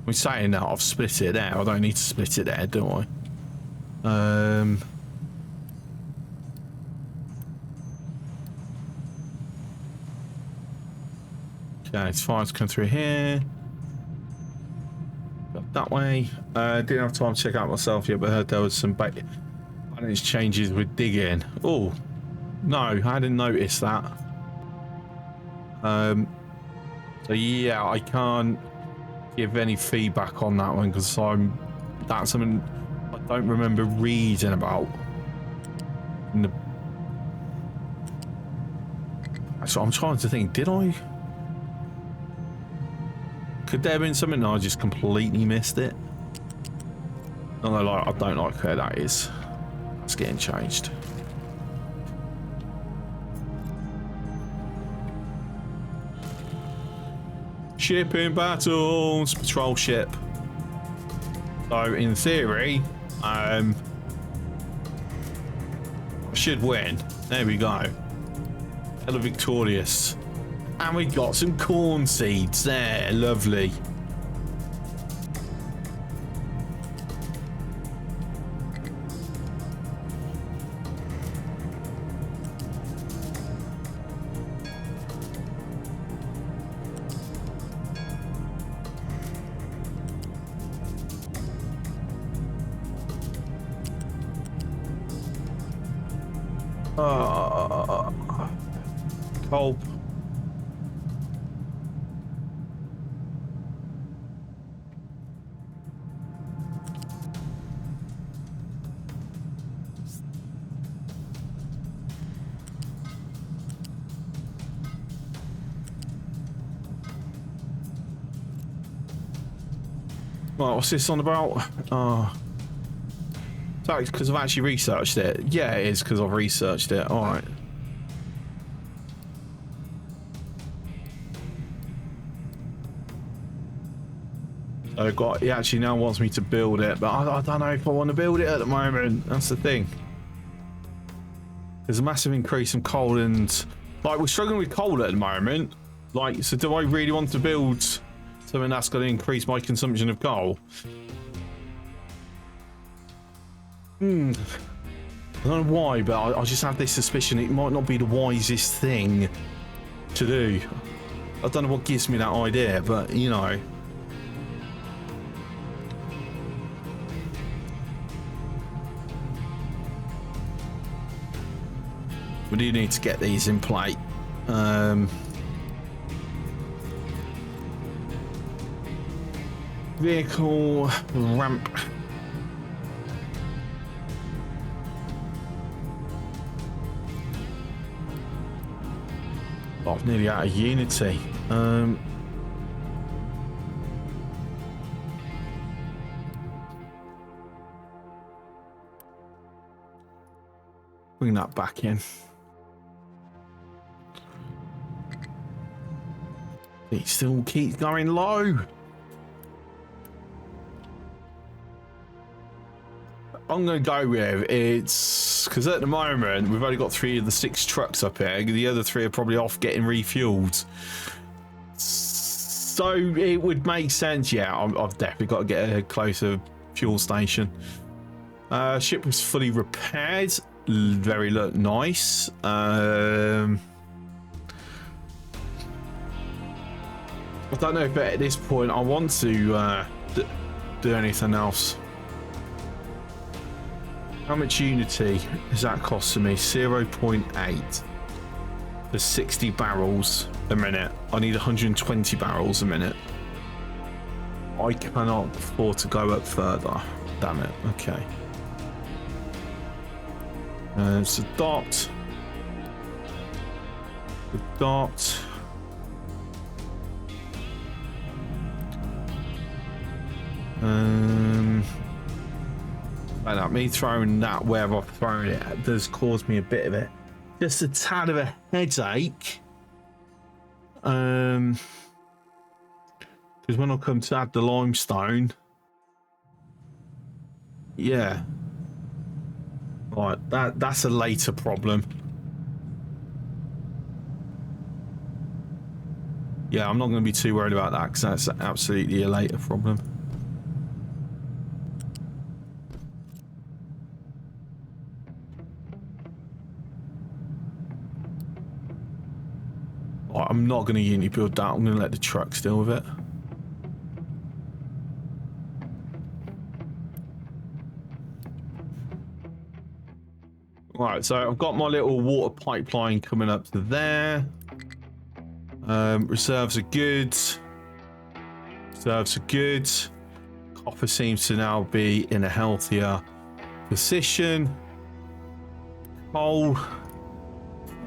We're saying that I've split it there. I don't need to split it there, do I? Okay, it's fine to come through here. That way. Didn't have time to check out myself yet, but I heard there was some balance changes with digging. Oh, no, I hadn't noticed that. So yeah, I can't give any feedback on that one because that's something I don't remember reading about. So I'm trying to think, could there have been something that I just completely missed it? No, like I don't like where that is. It's getting changed. Shipping battles, patrol ship. So in theory, I should win. There we go. Hella victorious. And we got some corn seeds there. Lovely. Coal. Right, what's this on about? Sorry, because I've actually researched it. Yeah, it is because I've researched it. All right. So he actually now wants me to build it, but I don't know if I want to build it at the moment. That's the thing. There's a massive increase in coal and like we're struggling with coal at the moment. Like, so do I really want to build something that's going to increase my consumption of coal? I don't know why, but I just have this suspicion it might not be the wisest thing to do. I don't know what gives me that idea, but you know. we do need to get these in play. Vehicle ramp. Oh, I'm nearly out of Unity. Bring that back in. It still keeps going low. I'm going to go with it's because at the moment we've only got 3 of the 6 trucks up here. The other 3 are probably off getting refueled. So it would make sense. Yeah, I've definitely got to get a closer fuel station. Ship was fully repaired. Very nice. I don't know if at this point I want to do anything else. How much Unity is that costing me? 0.8 for 60 barrels a minute. I need 120 barrels a minute. I cannot afford to go up further. Damn it. Okay. It's a dot. The dot. Like me throwing that where I've thrown it does cause me a bit of just a tad of a headache. Because when I come to add the limestone, yeah, right, that's a later problem. Yeah, I'm not going to be too worried about that because that's absolutely a later problem. I'm not going to unit build that. I'm going to let the trucks deal with it. Right, so I've got my little water pipeline coming up to there. Reserves are good. Reserves are good. Copper seems to now be in a healthier position. Coal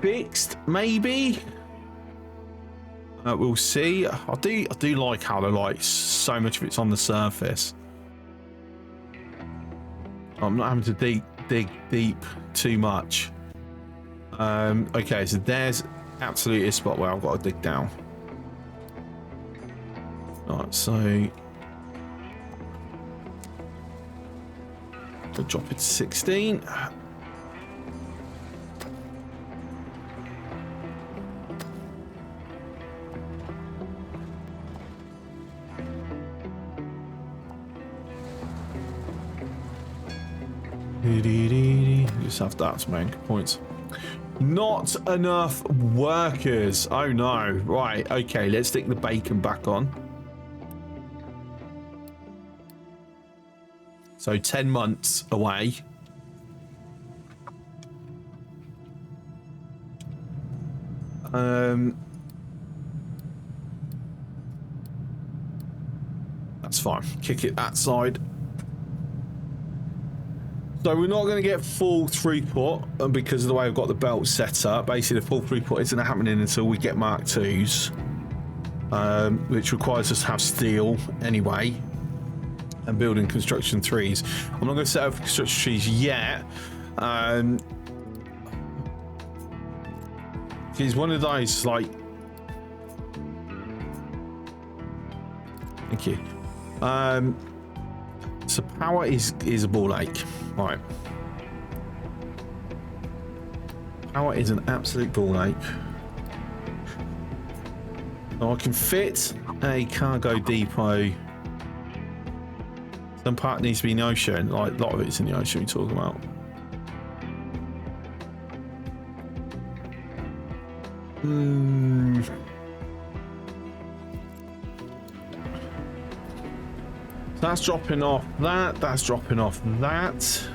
fixed, maybe. We'll see. I do like how the so much of it's on the surface. I'm not having to dig deep too much. Okay, so there's absolutely a spot where I've got to dig down. Right, so I'll drop it to 16. Just have that to make points. Not enough workers. Oh no. Right, okay, let's stick the bacon back on. So 10 months away. That's fine. Kick it that side. So we're not going to get full throughput because of the way I've got the belt set up. Basically, the full throughput isn't happening until we get Mark IIs, which requires us to have steel anyway, and building construction 3s. I'm not going to set up construction 3s yet. He's one of those, like... Thank you. So power is a ball ache. Right. Power is an absolute ball ache. So I can fit a cargo depot. Some part needs to be in the ocean. Like a lot of it's in the ocean we're talking about. That's dropping off that. That's dropping off that.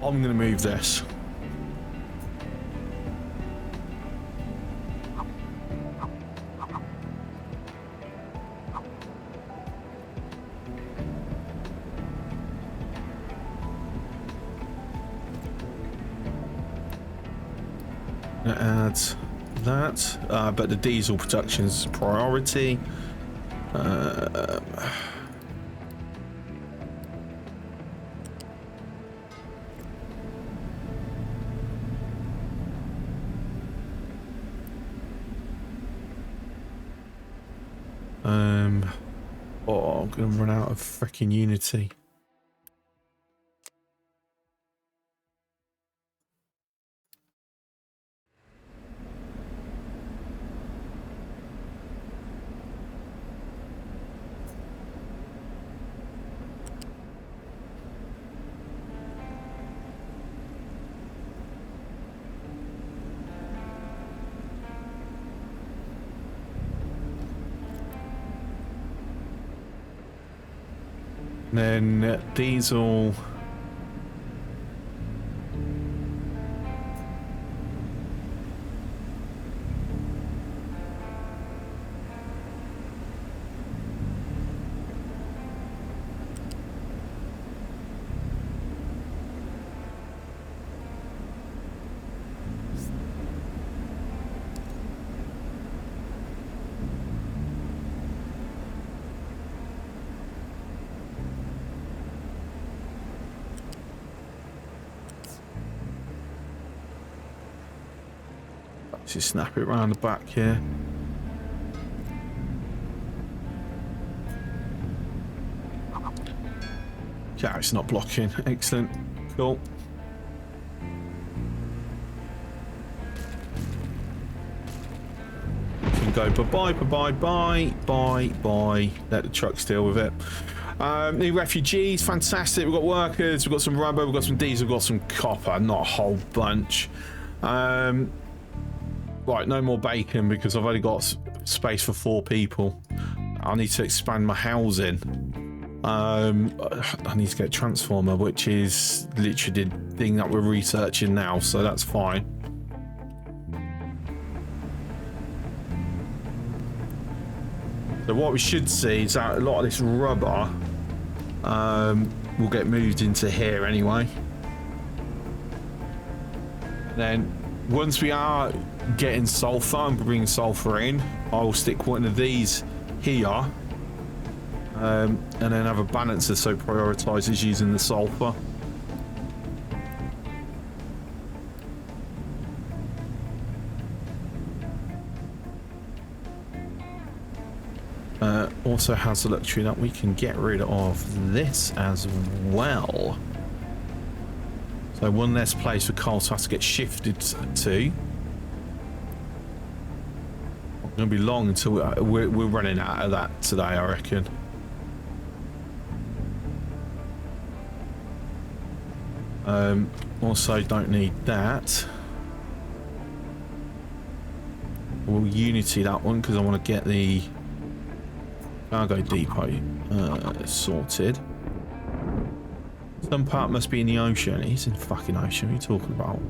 I'm going to move this. Add that, but the diesel production's priority. Oh, I'm gonna run out of freaking Unity. Then diesel. Just snap it around the back here. Yeah, it's not blocking. Excellent. Cool. You can go bye-bye, bye-bye, bye, bye, bye. Let the trucks deal with it. New refugees, fantastic. We've got workers, we've got some rubber, we've got some diesel, we've got some copper. Not a whole bunch. Right, no more bacon because I've only got space for 4 people. I need to expand my housing. I need to get a transformer, which is literally the thing that we're researching now, so that's fine. So what we should see is that a lot of this rubber will get moved into here anyway. Then once we are getting sulfur and bringing sulfur in, I'll stick one of these here and then have a balancer so prioritizes using the sulfur. Also has the luxury that we can get rid of this as well. So one less place for coal to have to get shifted to. It's going to be long until we're running out of that today, I reckon. Also don't need that. We'll Unity that one because I want to get the cargo depot sorted. Some part must be in the ocean. It's in the fucking ocean. What are you talking about?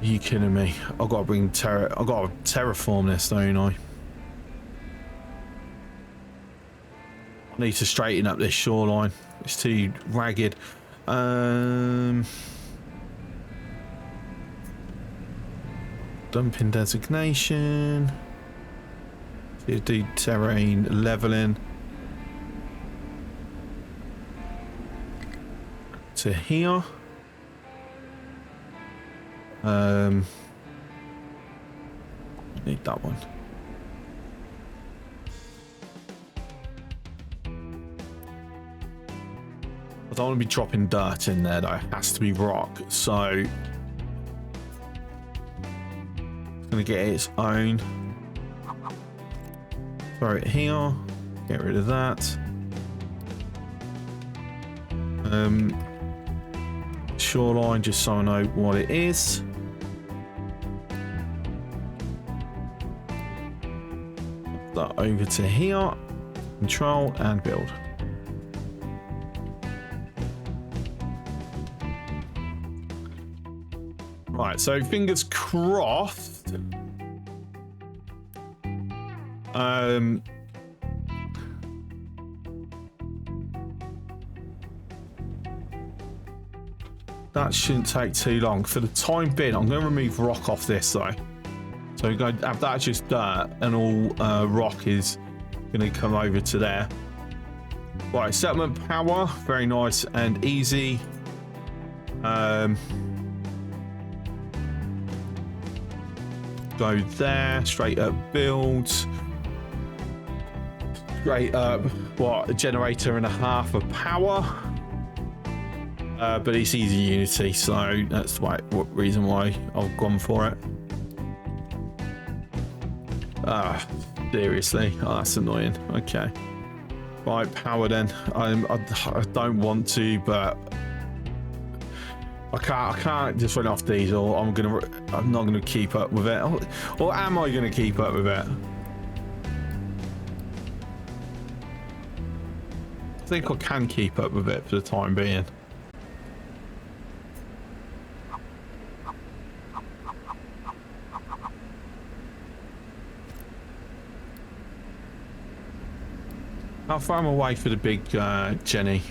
Are you kidding me? I've got to bring I've got to terraform this, don't I? I need to straighten up this shoreline. It's too ragged. Dumping designation. Do terrain leveling. To here. Need that one. I don't want to be dropping dirt in there though. It has to be rock. So it's going to get its own. Throw it here. Get rid of that. Shoreline, just so I know what it is. That over to here. Control and build. Right, so fingers crossed. That shouldn't take too long. For the time being, I'm going to remove rock off this though. So we're going to have that just dirt, and all rock is going to come over to there. Right, settlement power, very nice and easy. Go there, straight up builds. Straight up, what, a generator and a half of power. But it's easy Unity, so that's what reason why I've gone for it. Seriously, that's annoying. Okay, right, power then. I don't want to, but I can't just run off diesel. I'm not gonna keep up with it. Or am I gonna keep up with it? I think I can keep up with it for the time being. How far am I away for the big Jenny?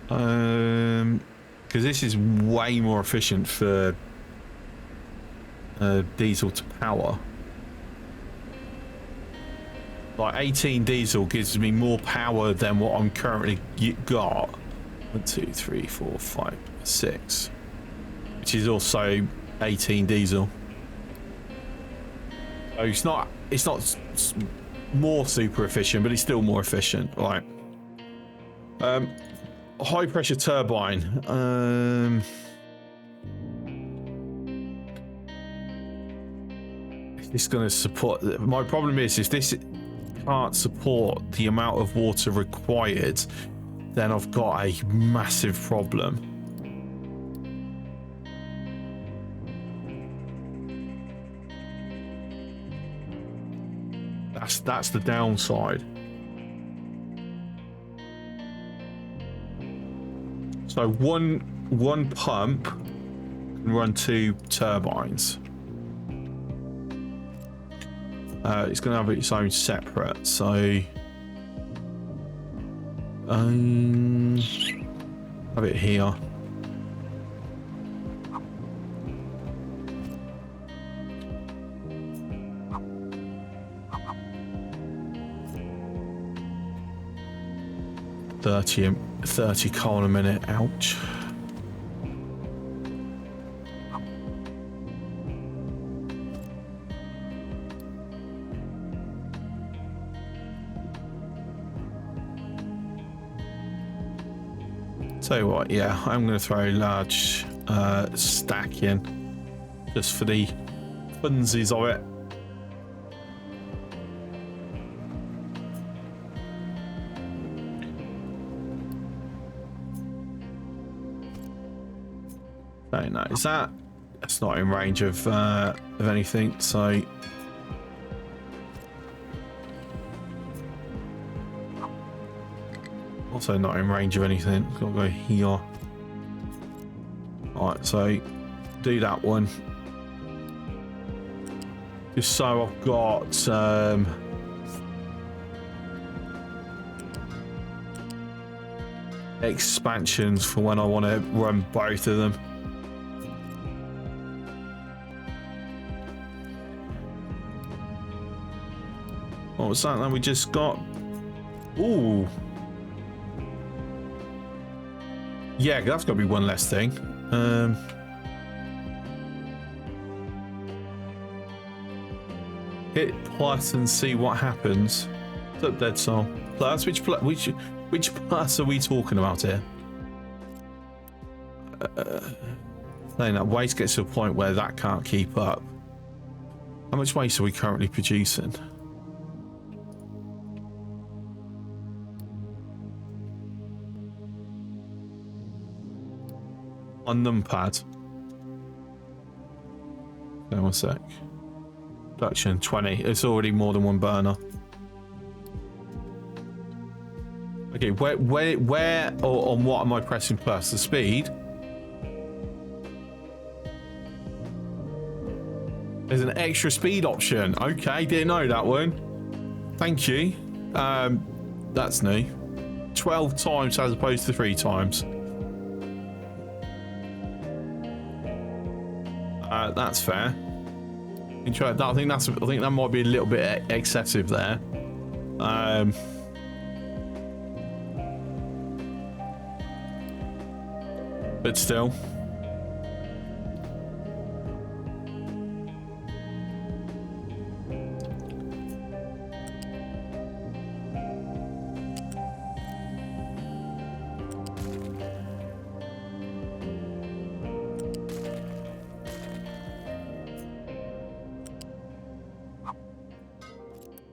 Because this is way more efficient for diesel to power. Like 18 diesel gives me more power than what I'm currently got. 1, 2, 3, 4, 5, 6, which is also 18 diesel. So it's not more super efficient, but it's still more efficient. Right. High pressure turbine. Is this going to support? My problem is if this can't support the amount of water required, then I've got a massive problem. That's the downside. So one pump can run 2 turbines. It's going to have its own separate. So have it here. $30 coal a minute. Ouch. Tell you what, yeah, I'm going to throw a large stack in just for the funsies of it. Very nice. That's not in range of anything, so also not in range of anything. Gotta go here. Alright, so do that one. Just so I've got expansions for when I want to run both of them. What was that we just got? Ooh. Yeah, that's got to be one less thing. Hit plus and see what happens. What's up, Dead Soul? Plus, which plus are we talking about here? Saying that waste gets to a point where that can't keep up. How much waste are we currently producing? On numpad. Hang on a sec. Production 20. It's already more than one burner. Okay, where or on what am I pressing plus? The speed? There's an extra speed option. Okay, didn't know that one. Thank you. That's new. 12 times as opposed to 3 times. That's fair. I think that might be a little bit excessive there. But still.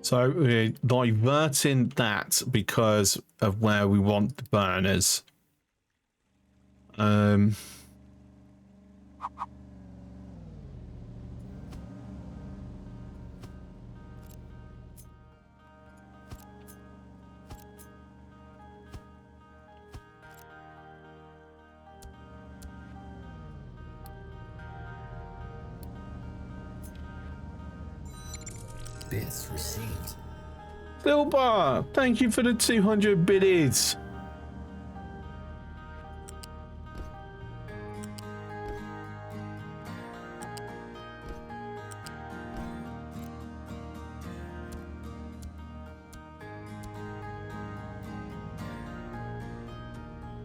So we're diverting that because of where we want the burners. Bits received. Silver, thank you for the 200 biddies.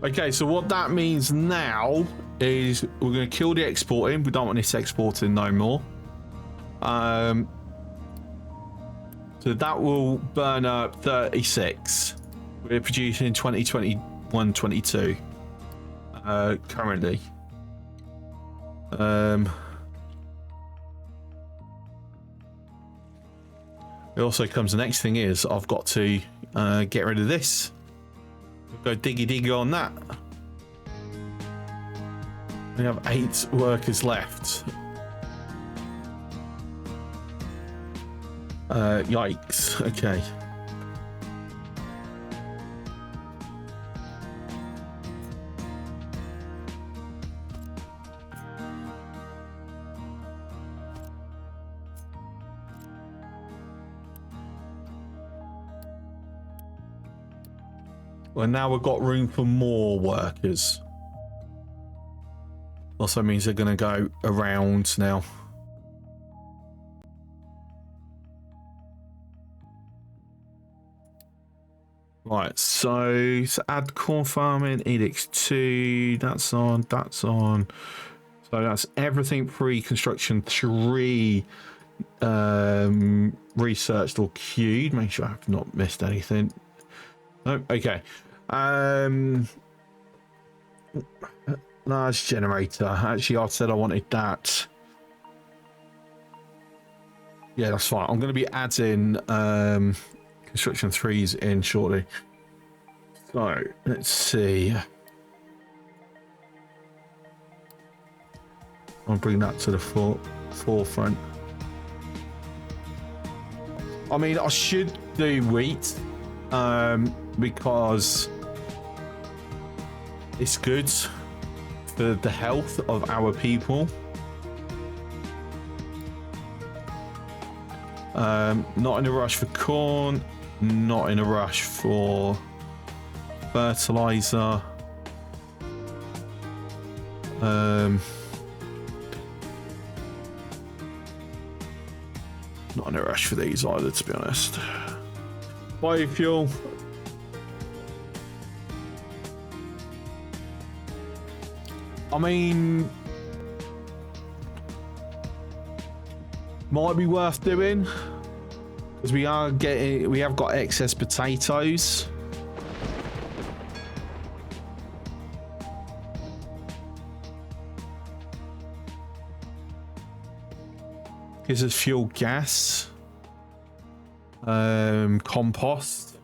Okay, so what that means now is we're going to kill the exporting. We don't want this exporting no more. So that will burn up 36. We're producing 2021-22 currently. It also comes, the next thing is I've got to get rid of this. Go diggy on that. We have 8 workers left. Yikes. Okay. Well, now we've got room for more workers. Also means they're going to go around now. Right, so add corn farming, edicts 2, that's on. So that's everything pre-construction 3 researched or queued. Make sure I've not missed anything. Oh, okay. Large generator. Actually, I said I wanted that. Yeah, that's fine. I'm going to be adding construction 3s in shortly. So let's see. I'll bring that to the forefront. I mean, I should do wheat because it's good for the health of our people. Not in a rush for corn, not in a rush for fertilizer. Not in a rush for these either, to be honest. Biofuel. I mean, might be worth doing because we have got excess potatoes. Gives us fuel gas, compost.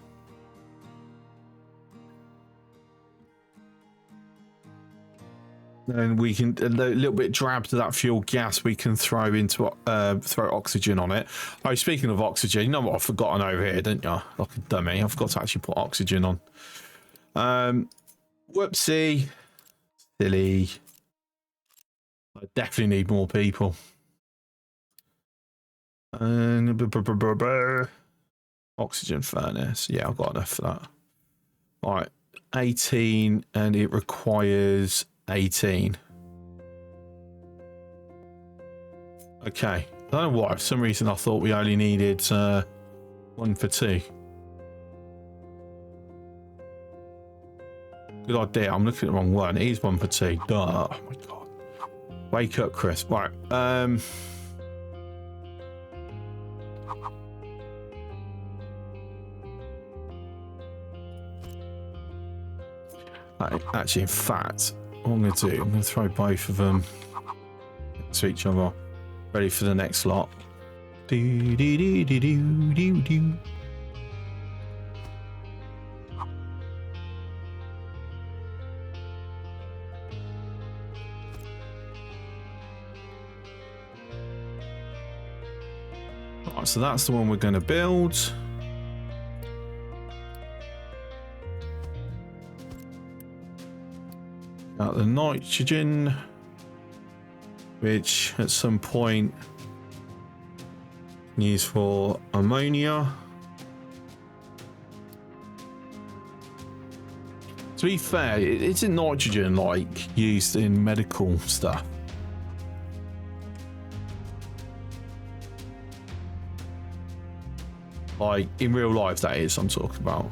And we can a little bit drab to that fuel gas we can throw into throw oxygen on it. Oh, speaking of oxygen, you know what I've forgotten over here, didn't you? Like a dummy, I forgot to actually put oxygen on. Whoopsie, silly. I definitely need more people. And oxygen furnace. Yeah, I've got enough for that. All right, 18, and it requires 18. Okay. I don't know why. For some reason, I thought we only needed 1 for 2. Good idea. I'm looking at the wrong one. It is 1 for 2. Duh. Oh my god. Wake up, Chris. Right. Actually, in fact, what I'm going to do, I'm going to throw both of them to each other. Ready for the next lot. Do, do, do, do, do, do, do. Right, so that's the one we're going to build. Got the nitrogen, which at some point use for ammonia. To be fair, isn't nitrogen like used in medical stuff? Like in real life, that is, I'm talking about.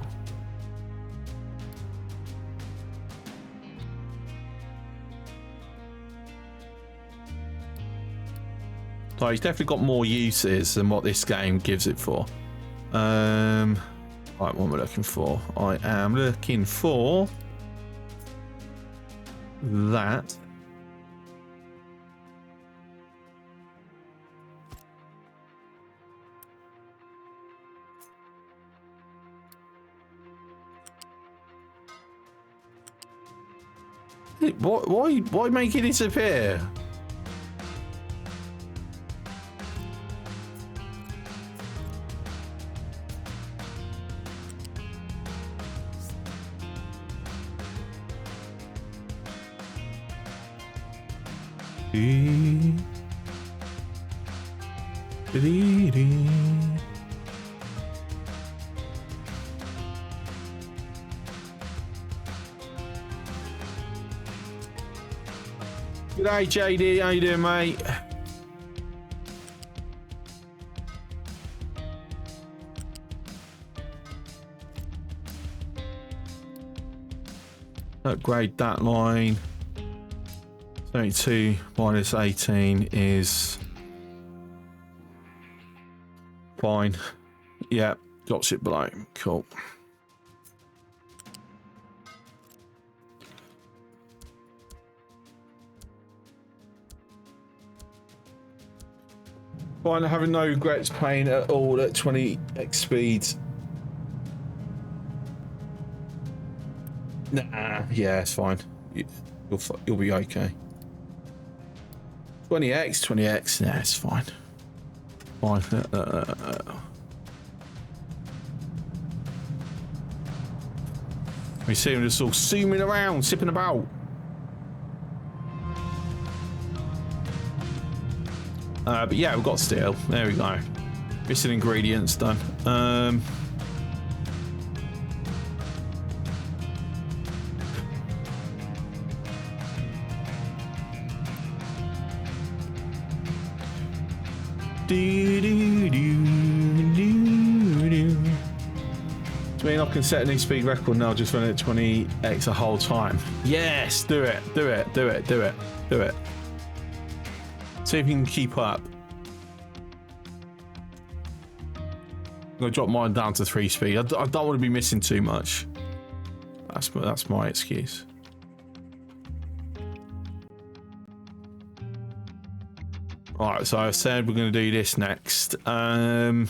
So he's definitely got more uses than what this game gives it for. Right, what am I looking for? I am looking for that. Why make it disappear? G'day JD, how you doing, mate? Upgrade that line. 32 minus 18 is fine. Yeah, got it below. Cool. Fine, having no regrets playing at all at 20x speeds. Nah, yeah, it's fine. You'll be okay. 20x, yeah, it's fine. Fine. We see him just all zooming around, sipping about. But yeah, we've got steel. There we go. Missing ingredients done. I mean, I can set a new speed record now, just run it at 20x the whole time. Yes, do it. See if you can keep up. I'm gonna drop mine down to 3 speed. I don't want to be missing too much. That's my excuse. Alright, so I said we're gonna do this next. Okay,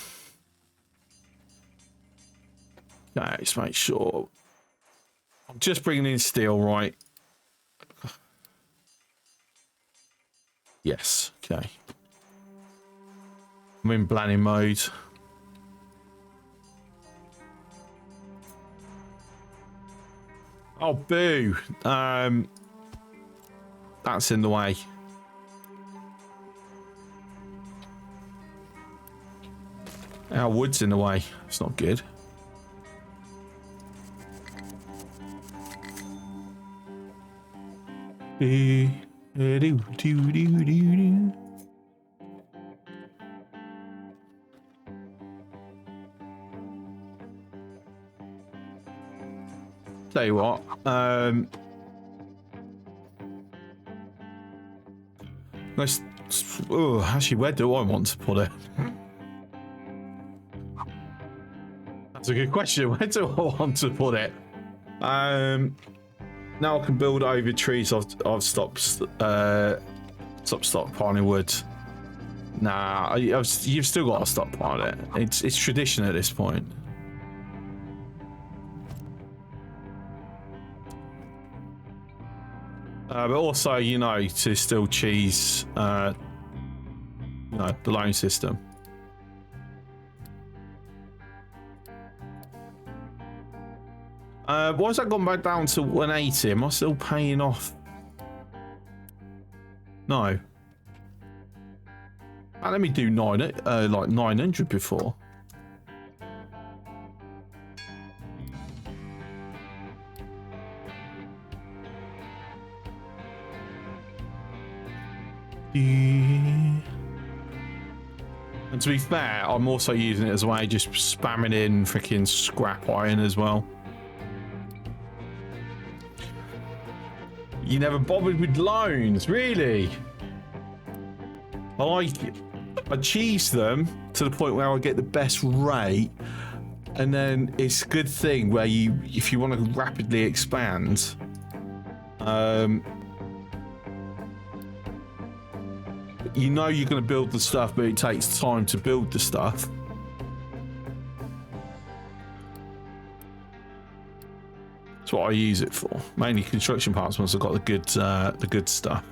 let's make sure. I'm just bringing in steel, right? Yes, okay. I'm in planning mode. Oh, boo. That's in the way. Our wood's in the way. It's not good. Tell you what, let's. Oh, actually, where do I want to put it? That's a good question. Where do I want to put it? Now I can build over trees. I've stopped stockpiling wood. Nah, you've still got to stockpile it. It's tradition at this point. But also, you know, to still cheese, you know, the loan system. Why has that gone back down to 180? Am I still paying off? No. Let me do like 900 before. And to be fair, I'm also using it as a way, just spamming in freaking scrap iron as well. You never bothered with loans, really? I cheese them to the point where I get the best rate, and then it's a good thing where if you want to rapidly expand, you know you're going to build the stuff, but it takes time to build the stuff. That's what I use it for. Mainly construction parts once I've got the good stuff.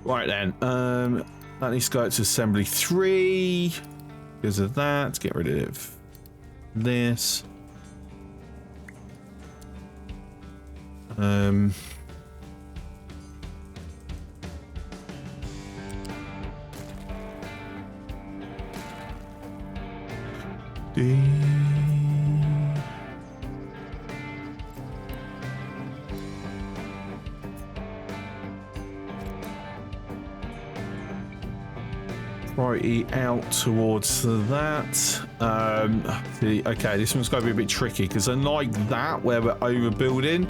Right then, that needs to go to assembly 3 because of that. Get rid of this. Priority out towards that. Okay, this one's going to be a bit tricky because unlike that where we're overbuilding,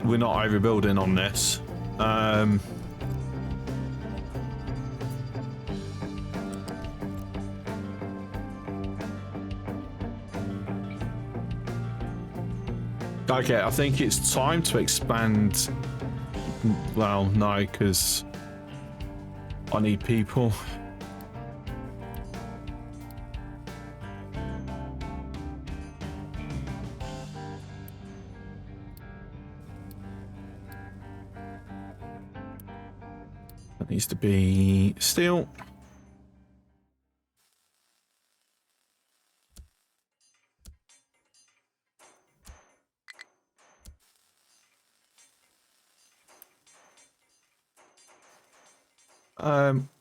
we're not overbuilding on this. Okay, I think it's time to expand. Well, no, because I need people. That needs to be steel.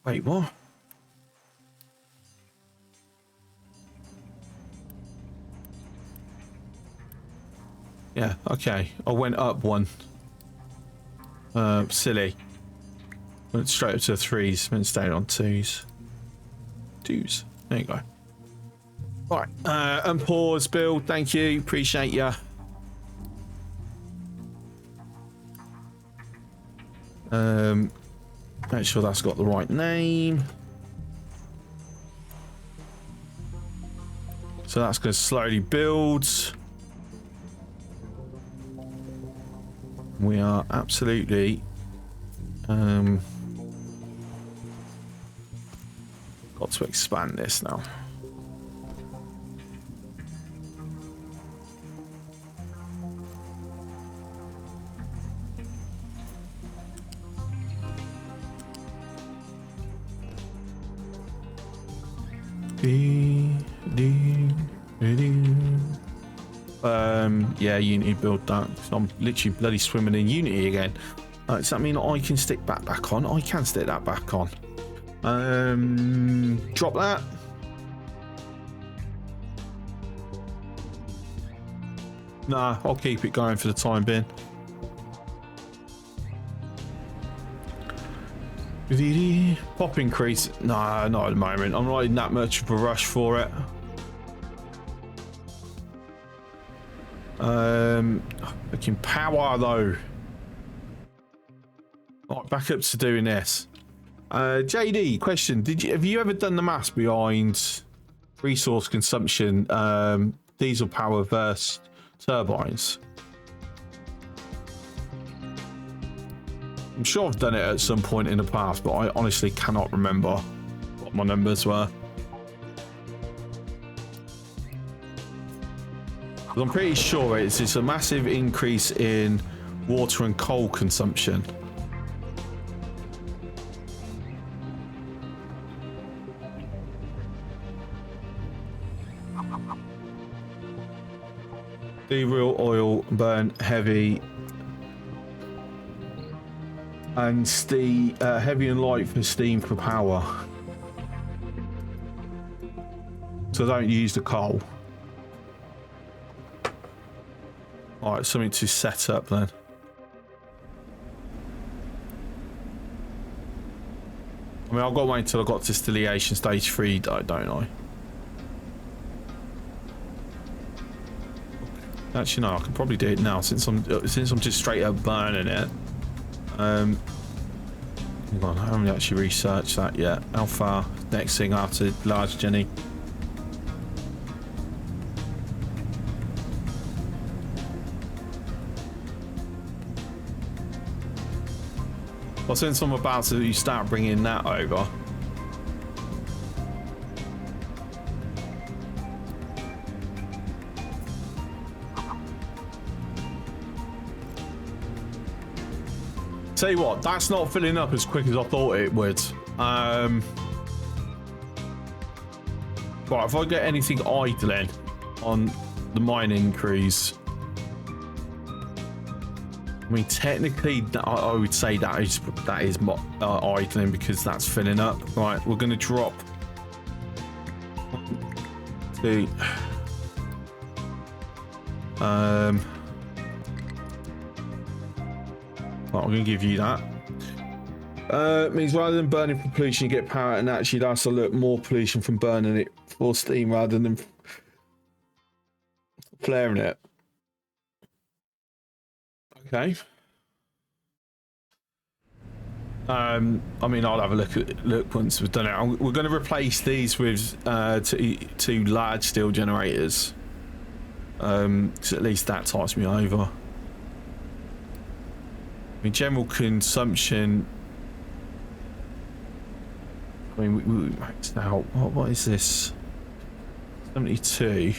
Wait, what? Yeah, okay. I went up one. Silly. Went straight up to 3s, then stayed on 2s. 2s. There you go. Right. And pause, Bill. Thank you. Appreciate ya. Make sure that's got the right name. So that's going to slowly build. We are absolutely got to expand this now. Yeah, Unity build that. I'm literally bloody swimming in Unity again. Does that mean I can stick that back on? I can stick that back on. Drop that. Nah, I'll keep it going for the time being. Pop increase. Nah, not at the moment. I'm not in that much of a rush for it. Looking power though. Right, back up to doing this. JD, question: have you ever done the maths behind resource consumption, diesel power versus turbines? I'm sure I've done it at some point in the past, but I honestly cannot remember what my numbers were. I'm pretty sure it's a massive increase in water and coal consumption. Diesel oil burn heavy and heavy and light for steam for power. So don't use the coal. Alright, something to set up then. I mean, I've got to wait until I got to distillation stage 3, don't I? Actually, no, I can probably do it now since I'm just straight up burning it. Hang on, I haven't actually researched that yet. How far? Next thing after large Jenny. Well, since I'm about to start bringing that over. Tell you what, that's not filling up as quick as I thought it would. Right, if I get anything idling on the mining crews, I mean, technically, I would say that is idling because that's filling up. Right, we're going to drop the right, I'm going to give you that. Means rather than burning for pollution, you get power, and actually that's a lot more pollution from burning it for steam rather than flaring it. Okay. I mean, I'll have a look once we've done it. We're going to replace these with two large steel generators. So at least that ties me over. I mean, general consumption. I mean, we maxed out. What is this? 72.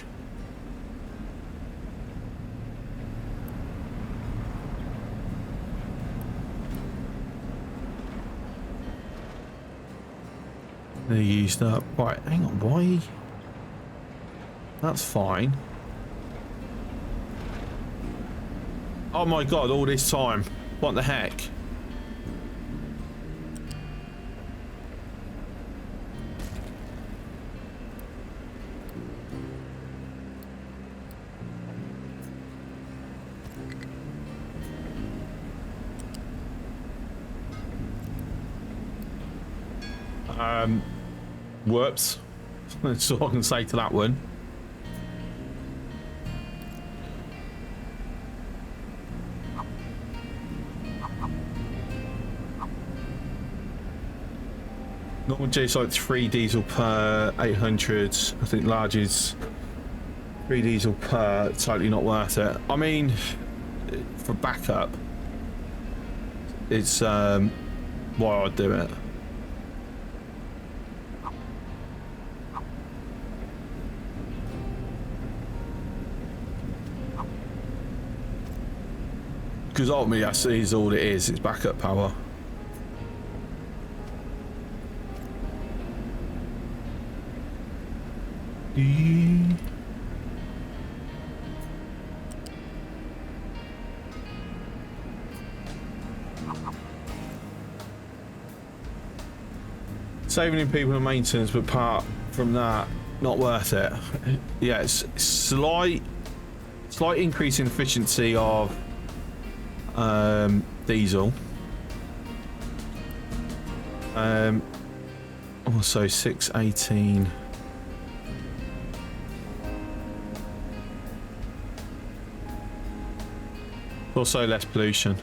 They used up. Right, hang on, why? That's fine. Oh my god, all this time. What the heck? Whoops. That's all I can say to that one. Normal J site 3 diesel per 800. I think large is 3 diesel per. Totally not worth it. I mean, for backup, it's why I'd do it. Because ultimately, that is all it is. It's backup power. saving in people and maintenance, but apart from that, not worth it. Yeah, it's slight increase in efficiency of diesel. Also 618. Also less pollution.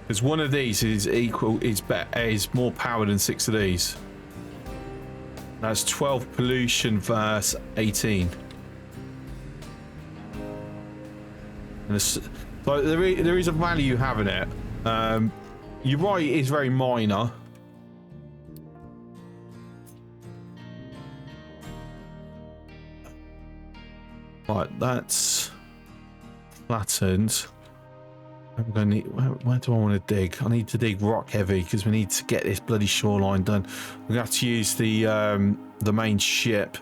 Because one of these is more power than 6 of these. That's 12 pollution versus 18. And so there is a value having it. You're right, it is very minor. Right, that's flattened. I'm going to need, where do I want to dig? I need to dig rock heavy because we need to get this bloody shoreline done. We're going to have to use the main ship.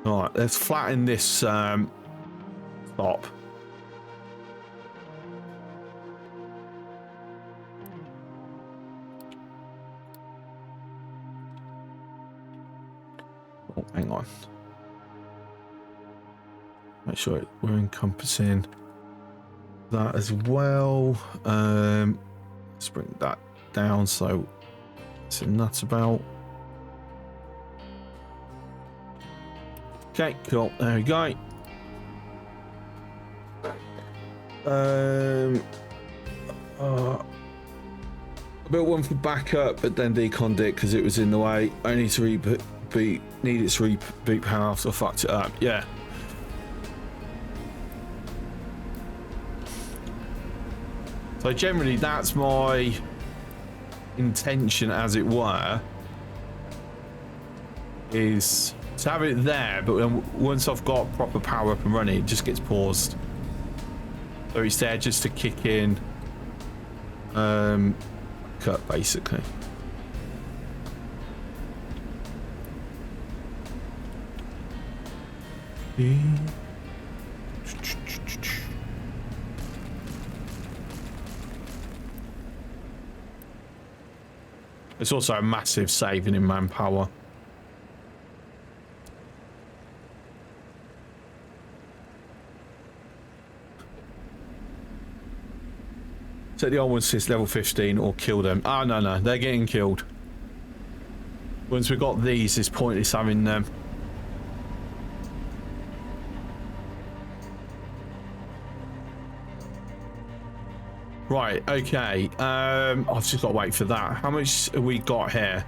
All right, let's flatten this stop. Oh, hang on. Make sure we're encompassing that as well. Let's bring that down so it's a nut about. Okay, cool. There we go. I built one for backup, but then deconned it because it was in the way. I need to needed to reboot power after I fucked it up. Yeah. So generally, that's my intention, as it were, is to have it there, but once I've got proper power up and running, it just gets paused. So it's there just to kick in cut, basically. It's also a massive saving in manpower. Set the old ones to level 15 or kill them. Oh, no, they're getting killed. Once we've got these, it's pointless having them. Right, okay. I've just got to wait for that. How much have we got here?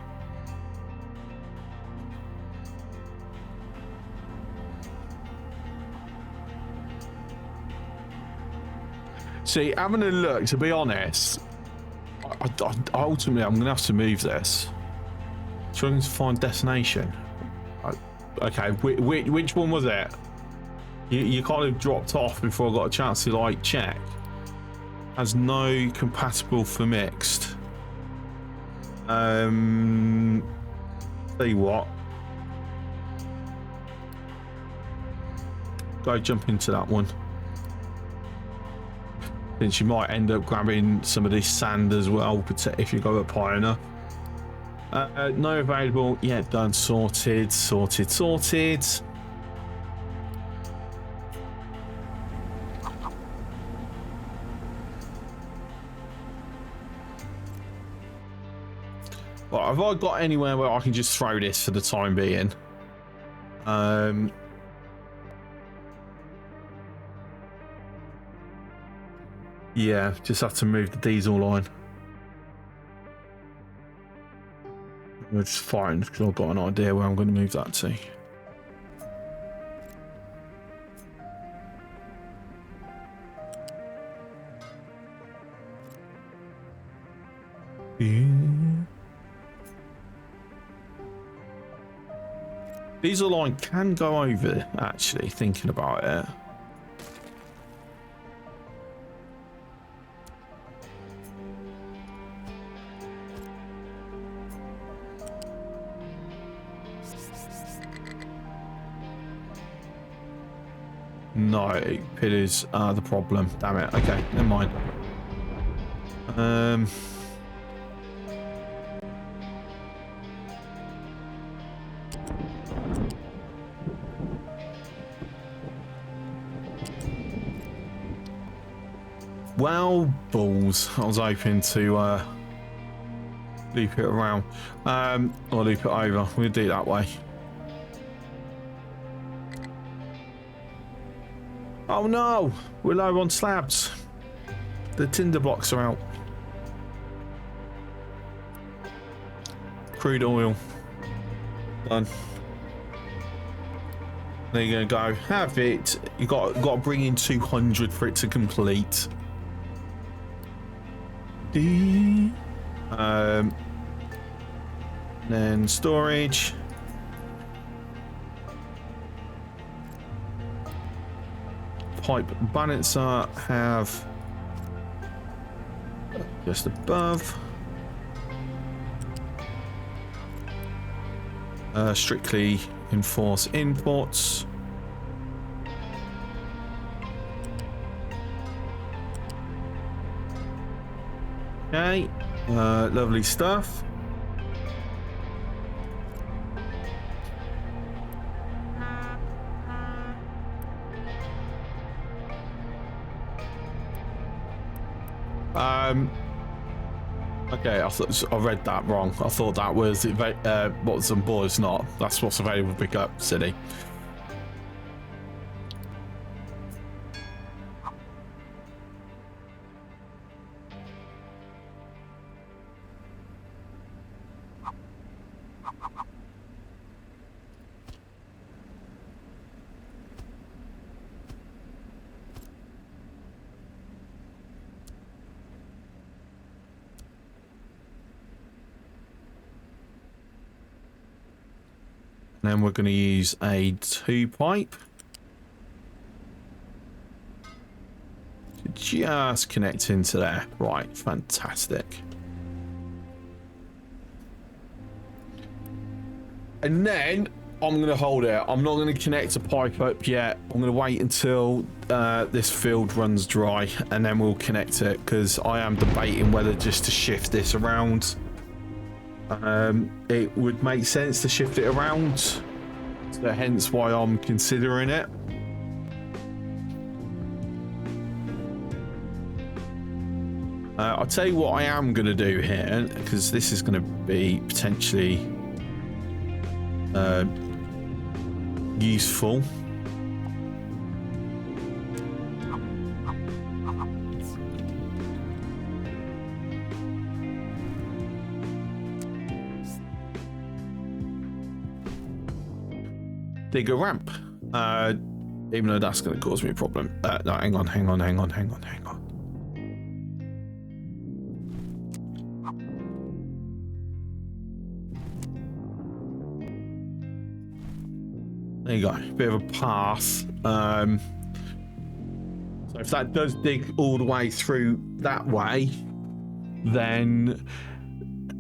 See, having a look, to be honest, ultimately I'm going to have to move this. Trying to find destination. Okay, which one was it? You kind of dropped off before I got a chance to, like, check. Has no compatible for mixed. Tell you what. Go jump into that one. Then you might end up grabbing some of this sand as well, if you go up high enough. No available. Yeah, done. Sorted. Right, have I got anywhere where I can just throw this for the time being? Yeah, just have to move the diesel line. Which is fine, because I've got an idea where I'm going to move that to. Diesel line can go over, actually, thinking about it. No, pillars are the problem. Damn it. Okay, never mind. Well, balls. I was hoping to loop it around. Or loop it over. We'll do it that way. Oh no! We're low on slabs. The tinder blocks are out. Crude oil. Done. There you go. Have it. You got to bring in 200 for it to complete. Then storage. Pipe balancer have just above. Strictly enforce imports. Okay, lovely stuff. Okay, I read that wrong. I thought that was what's on board. It's not. That's what's available to pick up, silly. Then we're going to use a 2 pipe to just connect into there. Right, fantastic. And then I'm going to hold it. I'm not going to connect a pipe up yet. I'm going to wait until this field runs dry and then we'll connect it, because I am debating whether just to shift this around. It would make sense to shift it around, so hence why I'm considering it. I'll tell you what I am going to do here, because this is going to be potentially useful. Dig a ramp, even though that's going to cause me a problem. No, hang on. There you go, bit of a path. So if that does dig all the way through that way, then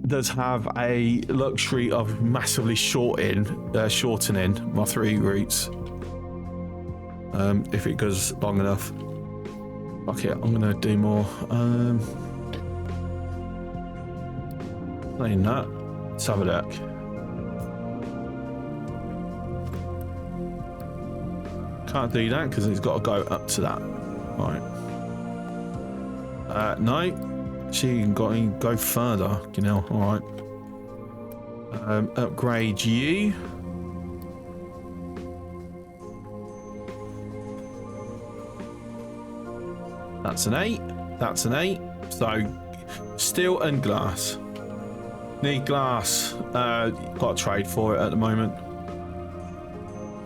does have a luxury of massively shortening my 3 routes if it goes long enough. Okay, I'm gonna do more. Playing that. Let's have a look. Can't do that because it's got to go up to that. Right. No. She can go further, you know. All right. Upgrade you. That's an 8. That's an 8. So, steel and glass. Need glass. Got a trade for it at the moment.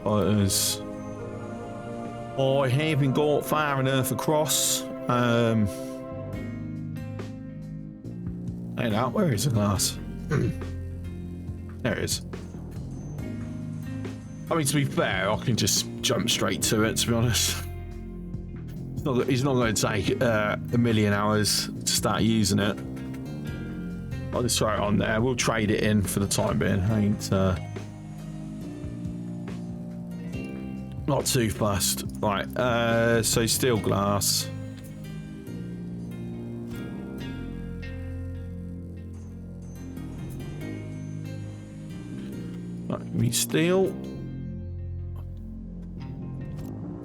Fighters. I haven't got fire and earth across. Hey now, where is the glass? There it is. I mean, to be fair, I can just jump straight to it, to be honest. It's not going to take a million hours to start using it. I'll just throw it on there. We'll trade it in for the time being. I ain't Not too fast. Right, so steel glass. Right, we need steel.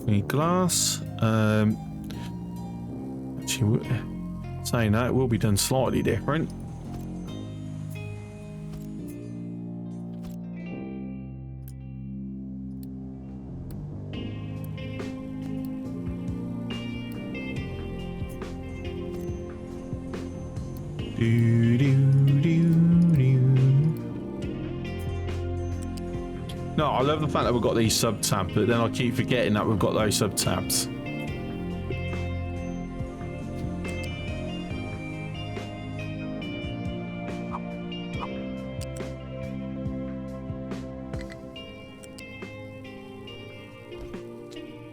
We need glass. Actually, saying that, it will be done slightly different. No, I love the fact that we've got these sub tabs, but then I keep forgetting that we've got those sub tabs.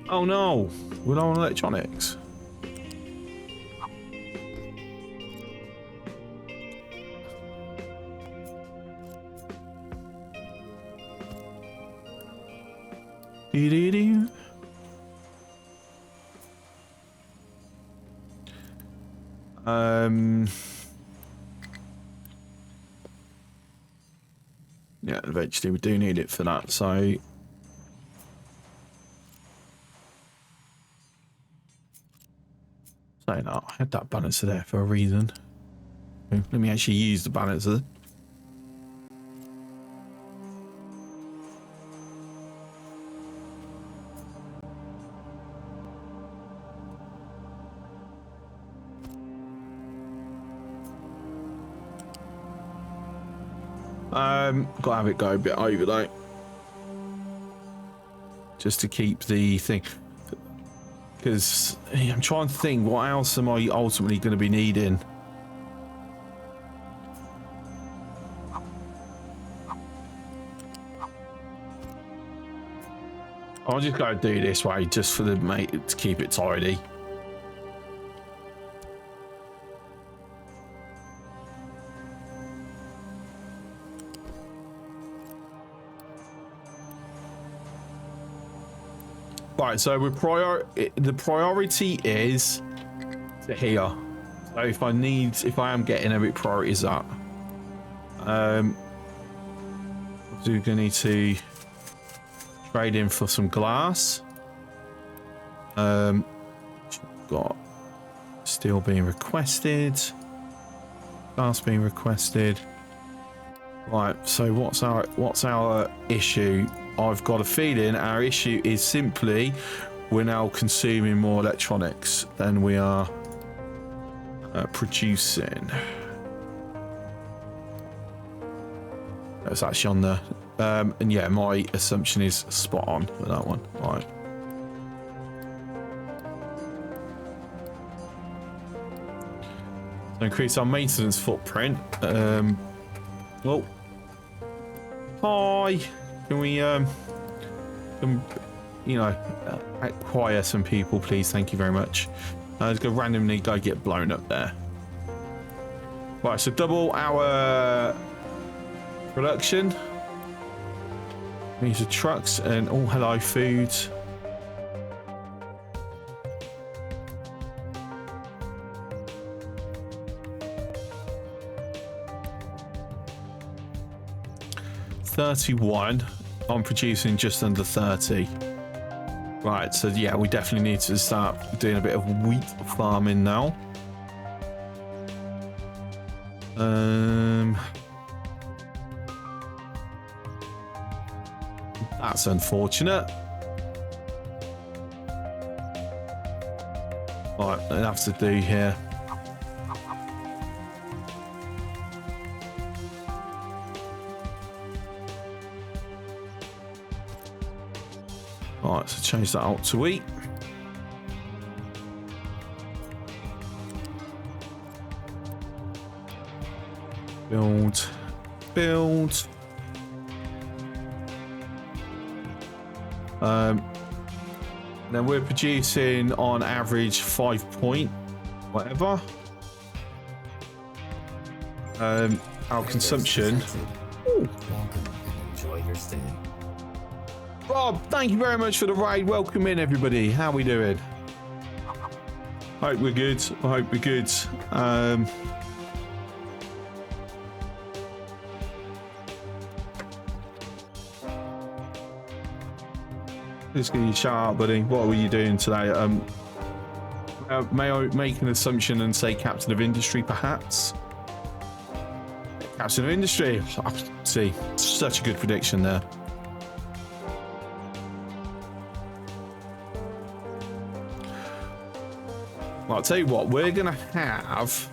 Oh no, we're not on electronics. Do-do-do. Yeah, eventually we do need it for that, so saying that, I had that balancer there for a reason. Let me actually use the balancer. Got to have it go a bit over though, just to keep the thing. Because I'm trying to think, what else am I ultimately going to be needing? I'll just go do this way, just for the mate to keep it tidy. Right, so the priority is to here. So if I am getting a bit priorities up, we're gonna need to trade in for some glass. Got steel being requested, glass being requested. Right, so what's our issue? I've got a feeling our issue is simply we're now consuming more electronics than we are producing. That's actually on the and yeah, my assumption is spot on with that one. Right. So increase our maintenance footprint. Well, hi. Can we, acquire some people, please? Thank you very much. Let's go randomly go get blown up there. Right, so double our production. These are trucks and oh, hello, food. $31. I'm producing just under 30. Right, so yeah, we definitely need to start doing a bit of wheat farming now. That's unfortunate. Right, what I have to do here. Right, so change that out to wheat. Build. Then we're producing on average 5 point whatever. Our consumption. Welcome and enjoy your stay. Rob, thank you very much for the raid. Welcome in, everybody. How are we doing? Hope we're good. I hope we're good. Let's get you shout out, buddy. What were you doing today? May I make an assumption and say Captain of Industry, perhaps? Captain of Industry. See, such a good prediction there. Well, I'll tell you what, we're gonna have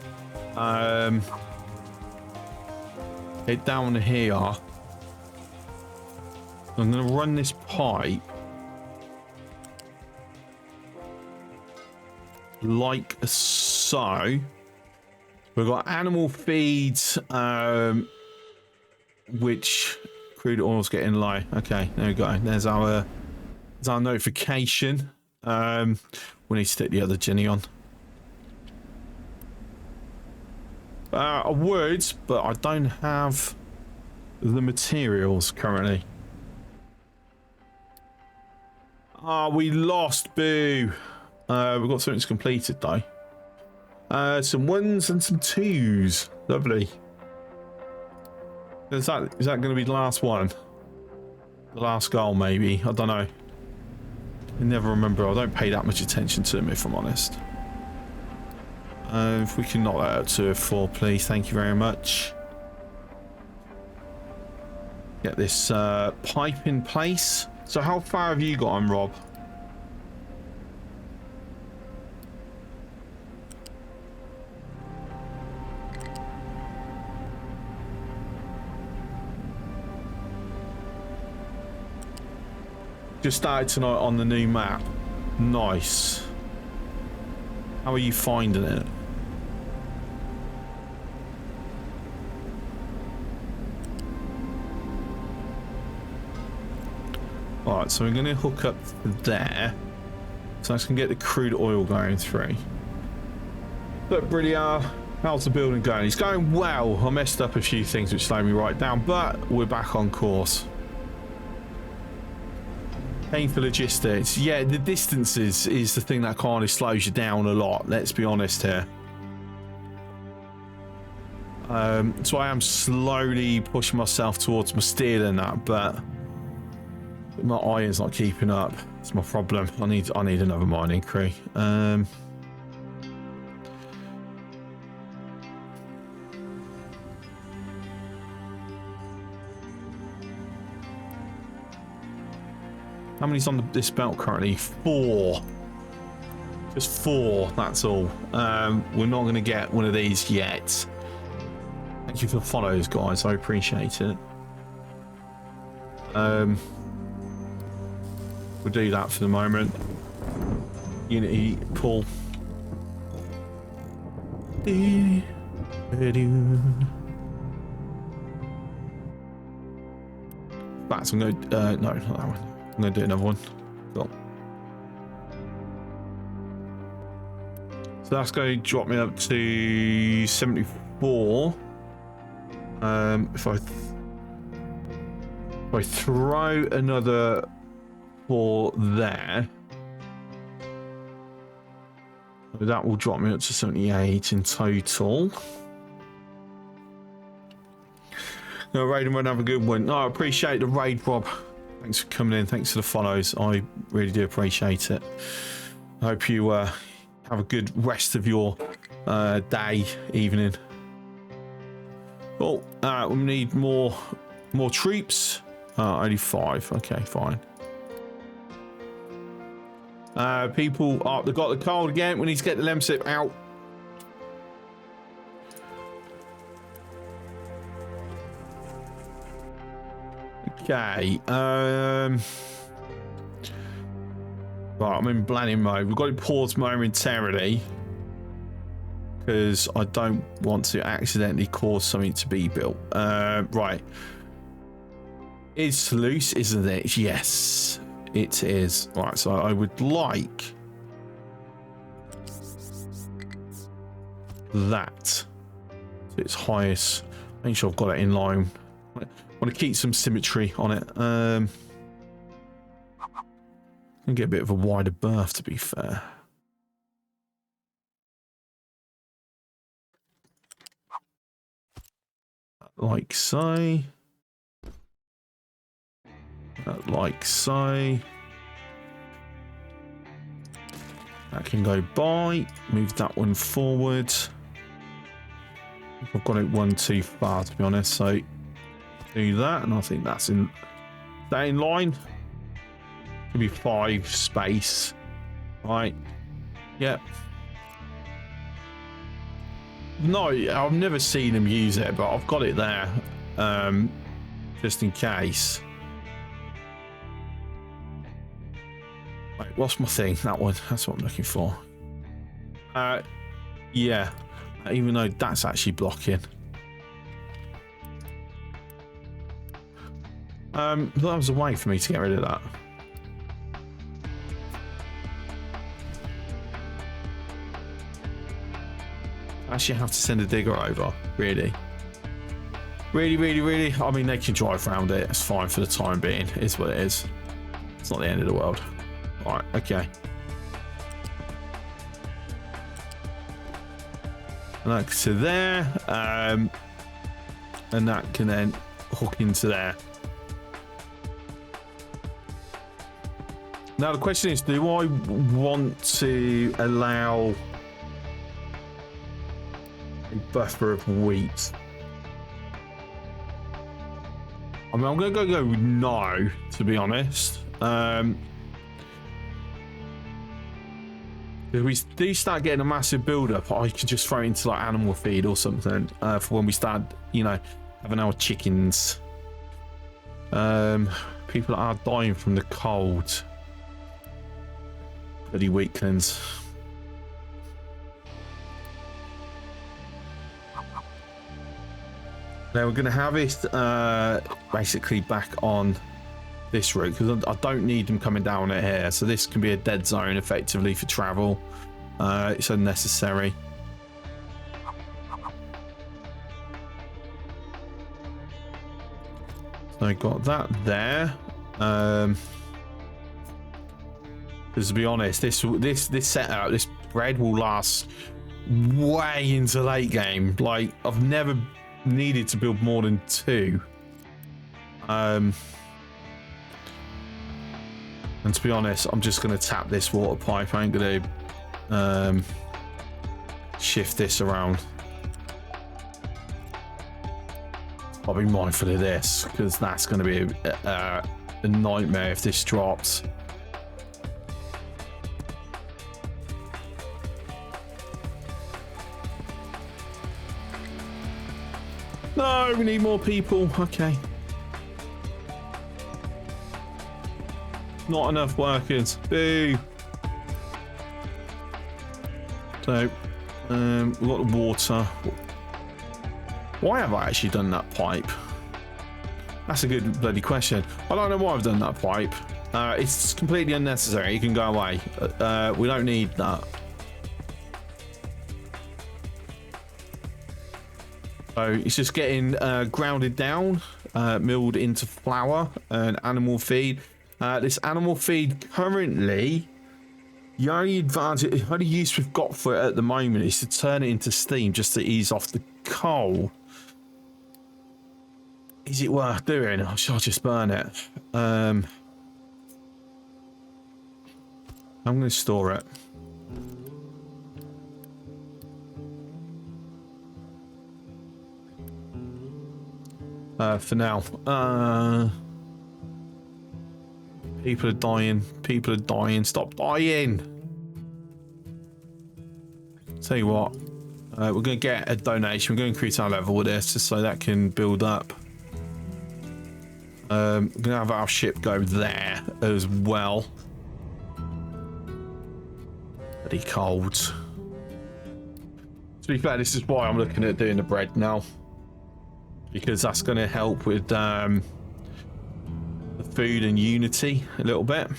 it down here. I'm gonna run this pipe like so. We've got animal feeds, which crude oil's getting low. Okay, there we go. There's our notification. We need to stick the other Jenny on. I would, but I don't have the materials currently. Ah, we lost. Boo. We've got something completed though. Some ones and some twos. Lovely. Is that going to be the last one? The last goal, maybe. I don't know. I never remember. I don't pay that much attention to them, if I'm honest. If we can knock that out to a 4, please. Thank you very much. Get this pipe in place. So how far have you got on, Rob? Just started tonight on the new map. Nice. How are you finding it? Alright, so we're going to hook up there. So I can get the crude oil going through. Look, Brilliant, how's the building going? It's going well. I messed up a few things which slowed me right down, but we're back on course. Painful logistics. Yeah, the distances is the thing that kind of slows you down a lot. Let's be honest here. So I am slowly pushing myself towards my steel and that, but my iron's not keeping up. It's my problem. I need another mining crew. How many's on this belt currently? 4. Just 4, that's all. We're not going to get one of these yet. Thank you for the follows, guys. I appreciate it. We'll do that for the moment. Unity pull. That's I'm going to no, not that one. I'm going to do another one. Cool. So that's going to drop me up to 74. If I throw another 4 there, that will drop me up to 78 in total. No, raid and run, have a good one. No, I appreciate the raid, Rob. Thanks for coming in. Thanks for the follows. I really do appreciate it. I hope you have a good rest of your day, evening. Oh, we need more troops. Only 5. Okay, fine. People, they've got the cold again. We need to get the lemsip out. Okay. Right, I'm in planning mode. We've got to pause momentarily because I don't want to accidentally cause something to be built. Right. It's loose, isn't it? Yes, it is. Right, so I would like that to its highest. Make sure I've got it in line. I want to keep some symmetry on it. And get a bit of a wider berth, to be fair. Like so. Like so. That can go by. Move that one forward. I've got it one too far, to be honest. So do that, and I think that's in line. Could be 5 space. Right. Yep. No, I've never seen them use it, but I've got it there. Just in case. Wait, what's my thing? That one. That's what I'm looking for. Yeah. Even though that's actually blocking. That was a way for me to get rid of that. Actually have to send a digger over. Really? Really? I mean, they can drive around it. It's fine for the time being. It is what it is. It's not the end of the world. All right, okay. And that's to there. And that can then hook into there. Now the question is, do I want to allow a buffer of wheat? I mean, I'm going to go with no, to be honest. If we do start getting a massive build-up, I could just throw it into like animal feed or something for when we start, you know, having our chickens. People are dying from the cold. Bloody weaklings. Now we're going to have it basically back on this route because I don't need them coming down it here. So this can be a dead zone effectively for travel. It's unnecessary. So I got that there. Because to be honest, this setup, this bread will last way into late game. Like I've never needed to build more than 2. And to be honest, I'm just going to tap this water pipe. I ain't going to shift this around. I'll be mindful of this because that's going to be a nightmare if this drops. No, we need more people. Okay. Not enough workers. Boo. So, we've got the water. Why have I actually done that pipe? That's a good bloody question. I don't know why I've done that pipe. It's completely unnecessary. You can go away. We don't need that. So it's just getting grounded down, milled into flour and animal feed. This animal feed currently, the only use we've got for it at the moment is to turn it into steam just to ease off the coal. Is it worth doing? Or shall I just burn it? I'm going to store it. For now. People are dying. People are dying. Stop dying. Tell you what. We're going to get a donation. We're going to increase our level with this just so that can build up. We're going to have our ship go there as well. Bloody cold. To be fair, this is why I'm looking at doing the bread now. Because that's going to help with the food and unity a little bit.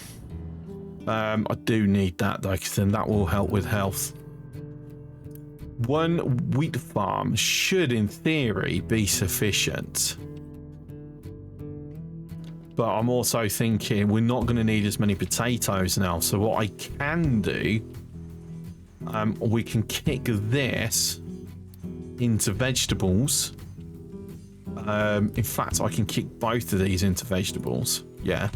I do need that though, because then that will help with health. 1 wheat farm should, in theory, be sufficient. But I'm also thinking we're not going to need as many potatoes now. So what I can do, we can kick this into vegetables. In fact, I can kick both of these into vegetables. Yeah.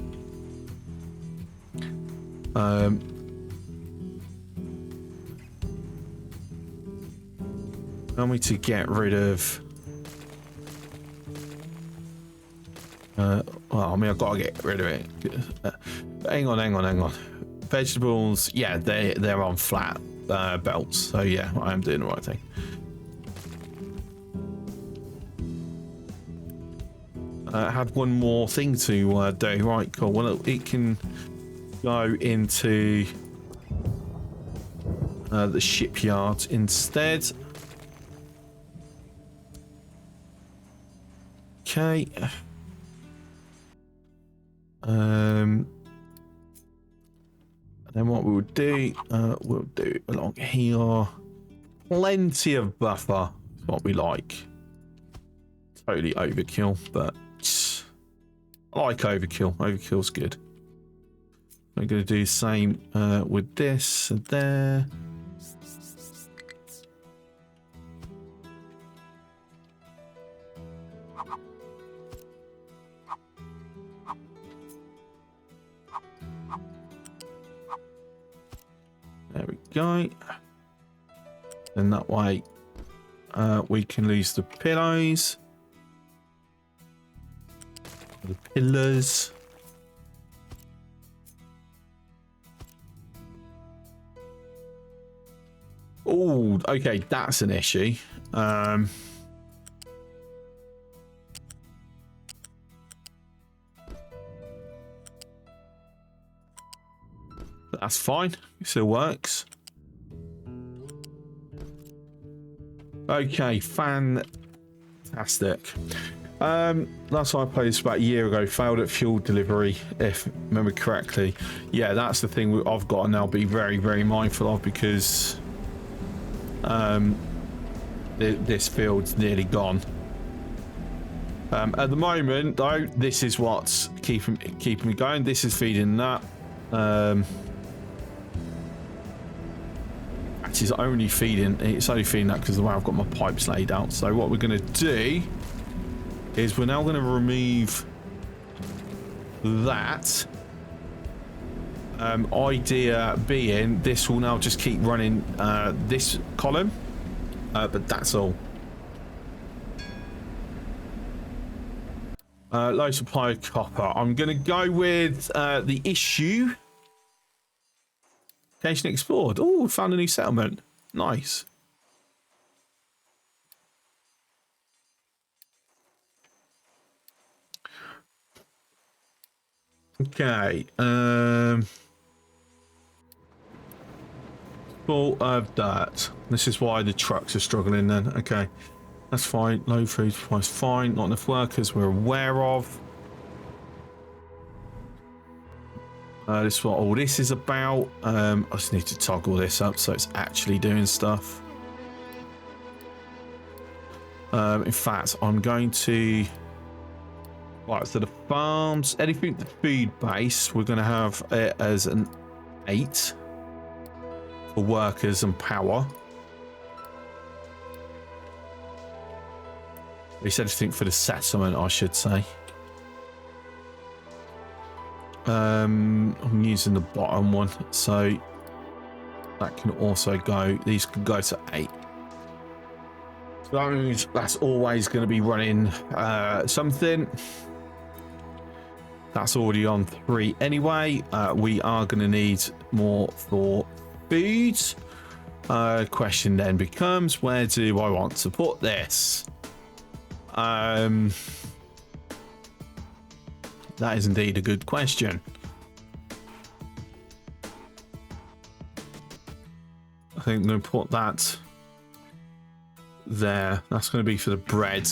Allow me to get rid of... well, I mean, I've got to get rid of it. Hang on. Vegetables, yeah, they're on flat belts. So yeah, I am doing the right thing. I had one more thing to do. Right, cool. Well, it can go into the shipyard instead. Okay. And then what we'll do along here. Plenty of buffer is what we like. Totally overkill, but I like overkill. Overkill's good. I'm going to do the same with this and there. There we go. And that way we can lose the pillows. The pillars. Oh, okay, that's an issue. That's fine. It still works. Okay, fantastic. Last time I played this about a year ago, failed at fuel delivery, if I remember correctly. Yeah, that's the thing I've got to now be very, very mindful of, because this field's nearly gone. At the moment, though, this is what's keeping me going. This is feeding that. It's only feeding that because of the way I've got my pipes laid out. So what we're going to do is we're now going to remove that. Idea being this will now just keep running this column, but that's all. Low supply of copper. I'm going to go with the issue. Location explored. Oh, found a new settlement. Nice. Okay. Full of dirt. This is why the trucks are struggling then. Okay. That's fine. Low food price. Fine. Not enough workers we're aware of. This is what all this is about. I just need to toggle this up so it's actually doing stuff. In fact, I'm going to... Right, so the farms, anything the food base, we're going to have it as an 8 for workers and power. At least everything for the settlement, I should say. I'm using the bottom one, so that can also go. These can go to 8. So that means that's always going to be running something. That's already on 3 anyway. We are going to need more for food. Question then becomes, where do I want to put this? That is indeed a good question. I think I'm going to put that there. That's going to be for the bread.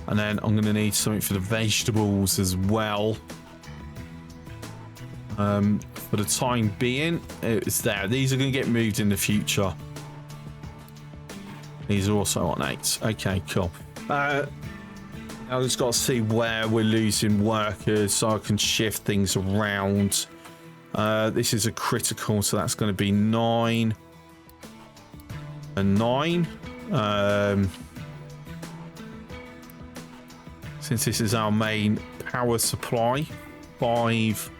And then I'm going to need something for the vegetables as well. For the time being, it's there. These are going to get moved in the future. These are also on 8. Okay, cool. Now I just got to see where we're losing workers so I can shift things around. This is a critical, so that's going to be 9 and 9. Since this is our main power supply, 5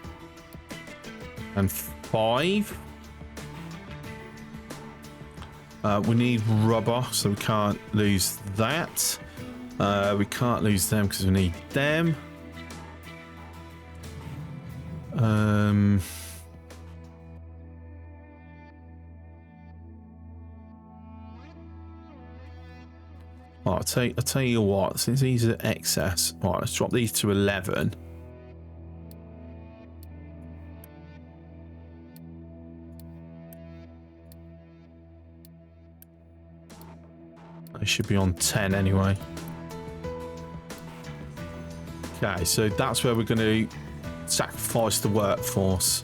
and 5. We need rubber, so we can't lose that. We can't lose them because we need them. Right, I'll tell you what, since these are excess, right, let's drop these to 11. They should be on 10 anyway. Okay, so that's where we're going to sacrifice the workforce.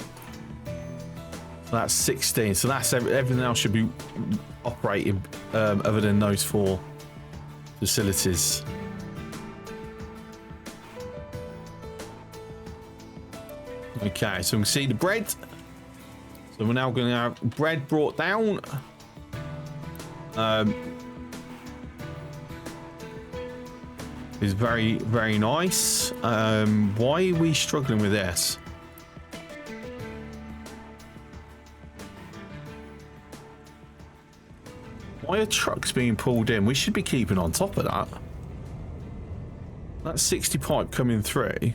So that's 16. So that's everything else should be operating other than those 4 facilities. Okay, so we can see the bread. So we're now going to have bread brought down. Is very, very nice. Why are we struggling with this? Why are trucks being pulled in? We should be keeping on top of that. That's 60 pipe coming through.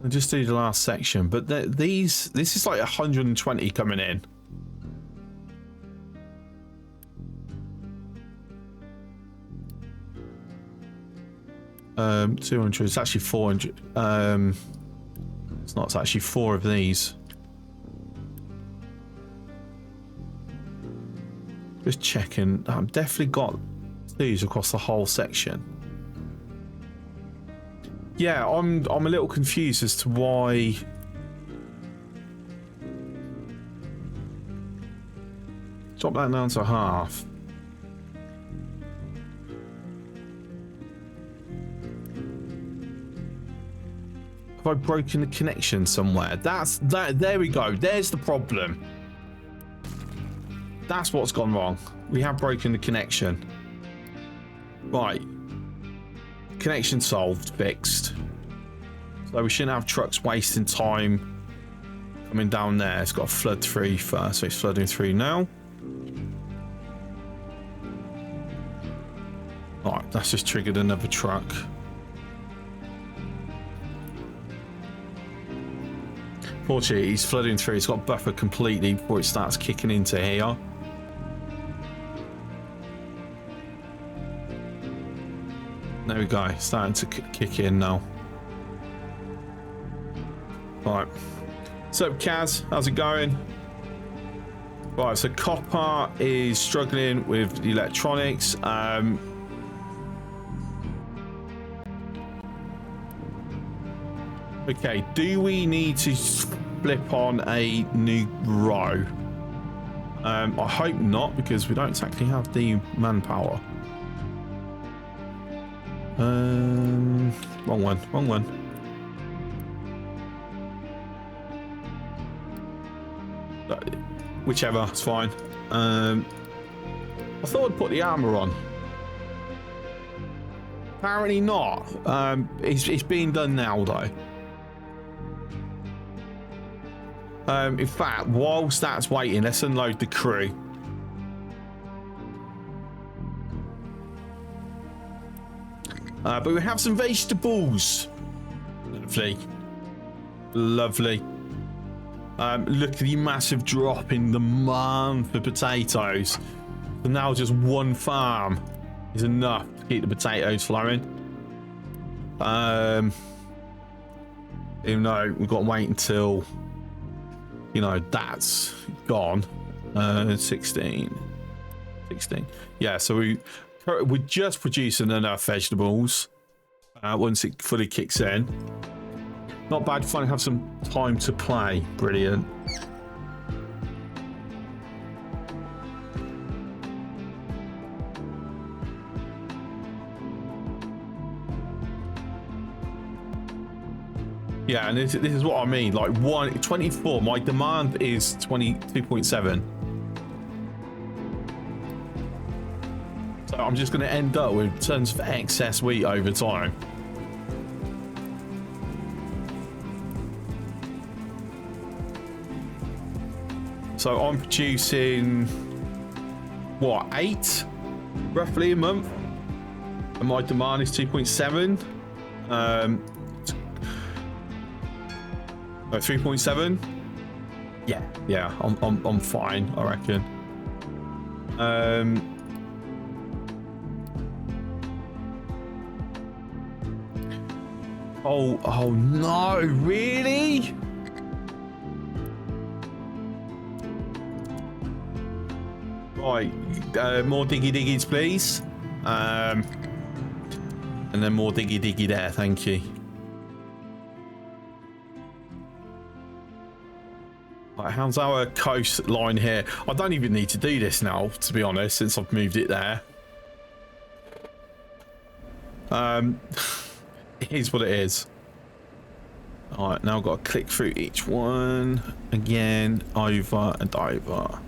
I'll just do the last section, but this is like 120 coming in. Um, 200. It's actually 400. It's not. It's actually 4 of these. Just checking. I've definitely got these across the whole section. Yeah, I'm a little confused as to why. Drop that down to half. Have I broken the connection somewhere? There we go. There's the problem. That's what's gone wrong. We have broken the connection. Right. Connection solved, fixed. So we shouldn't have trucks wasting time coming down there. It's got to flood through first, so it's flooding through now. Right, that's just triggered another truck. Fortunately, he's flooding through. It's got buffer completely before it starts kicking into here. There we go, starting to kick in now. Right. So, Kaz, how's it going? Right, so Copper is struggling with the electronics. Okay, do we need to flip on a new row? I hope not, because we don't exactly have the manpower. Wrong one. Whichever, it's fine. I thought I'd put the armor on. Apparently not. It's being done now though. In fact, whilst that's waiting, let's unload the crew. But we have some vegetables. Lovely. Look at the massive drop in demand for potatoes. So now just one farm is enough to keep the potatoes flowing. Even though we've got to wait until, you know, that's gone. 16. Yeah, so we're just producing enough vegetables once it fully kicks in. Not bad, finally have some time to play. Brilliant. Yeah, and this is what I mean. Like 24, my demand is 22.7. So I'm just going to end up with tons of excess wheat over time. So I'm producing, what, 8 roughly a month? And my demand is 2.7. 3.7. Yeah, I'm fine, I reckon. Oh no, really? Right, more diggies, please. And then more diggy there, thank you. Right, how's our coastline here? I don't even need to do this now, to be honest, since I've moved it there. It is what it is. All right, now I've got to click through each one again, over and over.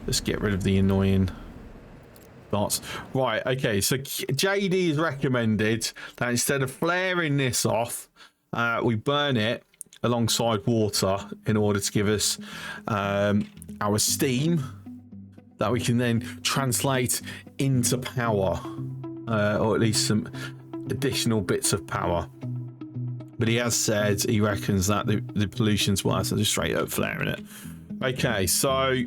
Let's get rid of the annoying dots. Right, okay, so JD has recommended that instead of flaring this off, we burn it alongside water in order to give us our steam that we can then translate into power, or at least some additional bits of power. But he has said he reckons that the pollution's worse than just straight up flaring it. Okay, so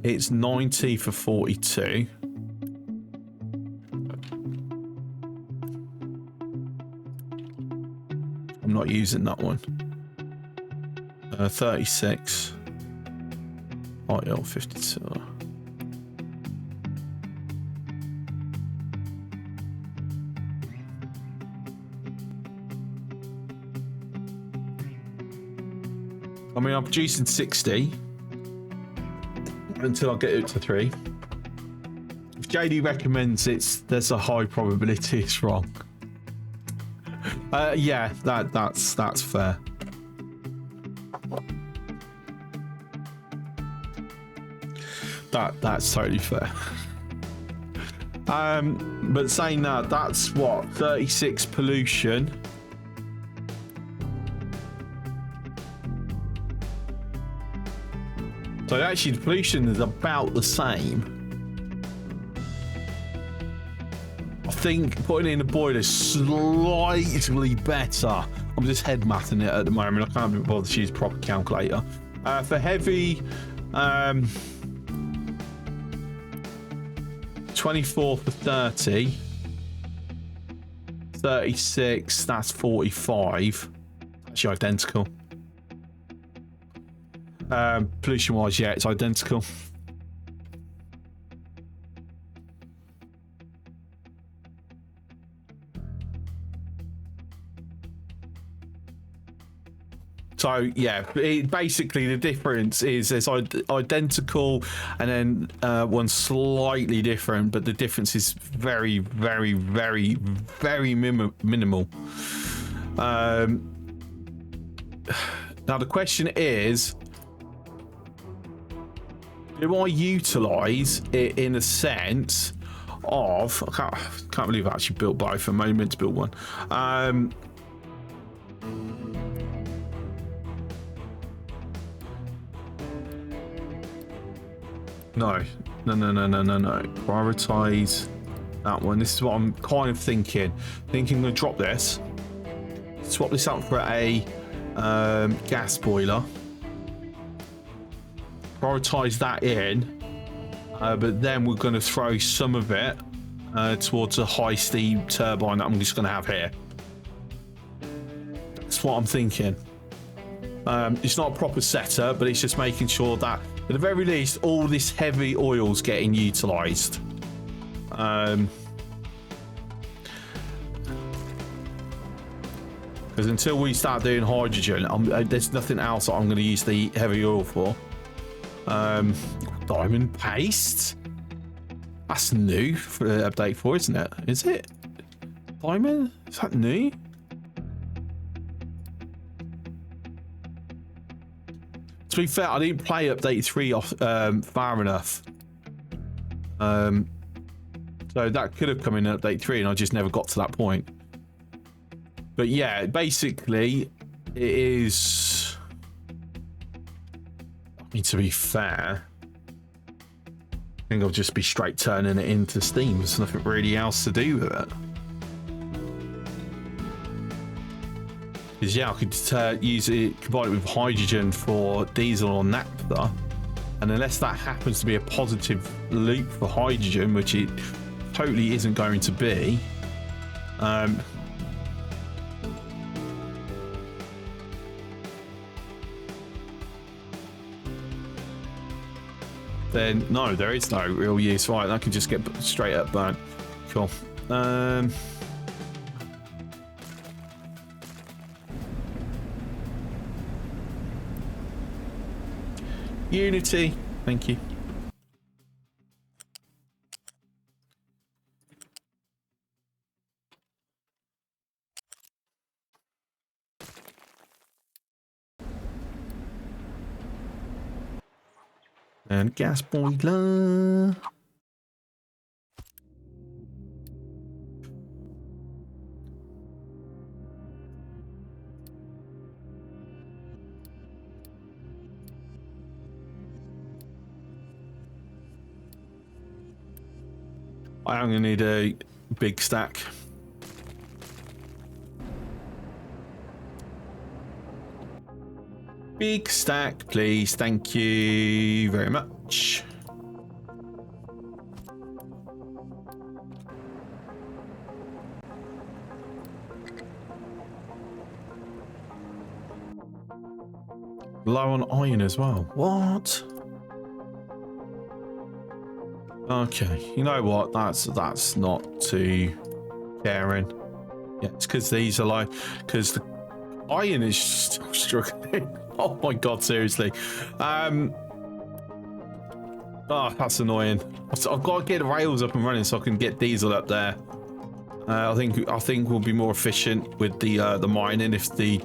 it's 90 for 42. I'm not using that one. 36. Oh, yeah, 52. I mean, I'm producing 60 until I get it to 3. If JD recommends there's a high probability it's wrong. Yeah, that's fair. That's totally fair. But saying that, that's what, 36 pollution. So actually the pollution is about the same. I think putting it in the boiler is slightly better. I'm just head mathing it at the moment. I can't be bothered to use a proper calculator. For heavy, 24 for 30. 36, that's 45. Actually identical. Pollution wise, yeah, it's identical. So yeah, basically the difference is it's identical, and then one's slightly different, but the difference is very, very, very, very minimal. Now the question is, do I utilise it in a sense of... I can't believe I actually built both. A moment to build one. No. Prioritise that one. This is what I'm kind of thinking. I'm going to drop this. Swap this out for a gas boiler. Prioritize that in, but then we're going to throw some of it towards a high steam turbine that I'm just going to have here. That's what I'm thinking. It's not a proper setup, but it's just making sure that at the very least all this heavy oil's getting utilized. Because until we start doing hydrogen, there's nothing else that I'm going to use the heavy oil for. Diamond paste? That's new for update 4, isn't it? Is it? Diamond? Is that new? To be fair, I didn't play update 3 off far enough. So that could have come in update 3 and I just never got to that point. But yeah, basically, it is... I mean, to be fair, I think I'll just be straight turning it into steam. There's nothing really else to do with it. Because yeah, I could use it, combine it with hydrogen for diesel or naphtha. And unless that happens to be a positive loop for hydrogen, which it totally isn't going to be, then no, there is no real use. Right, I can just get straight up burnt. Cool. Unity, thank you. And gas boiler. I'm gonna need a big stack. Big stack, please. Thank you very much. Low on iron as well. What? Okay, you know what? That's not too caring. Yeah, it's because these are like, because the iron is still struggling. Oh my god, seriously. Oh, that's annoying. I've got to get the rails up and running so I can get diesel up there. I think we'll be more efficient with the mining if the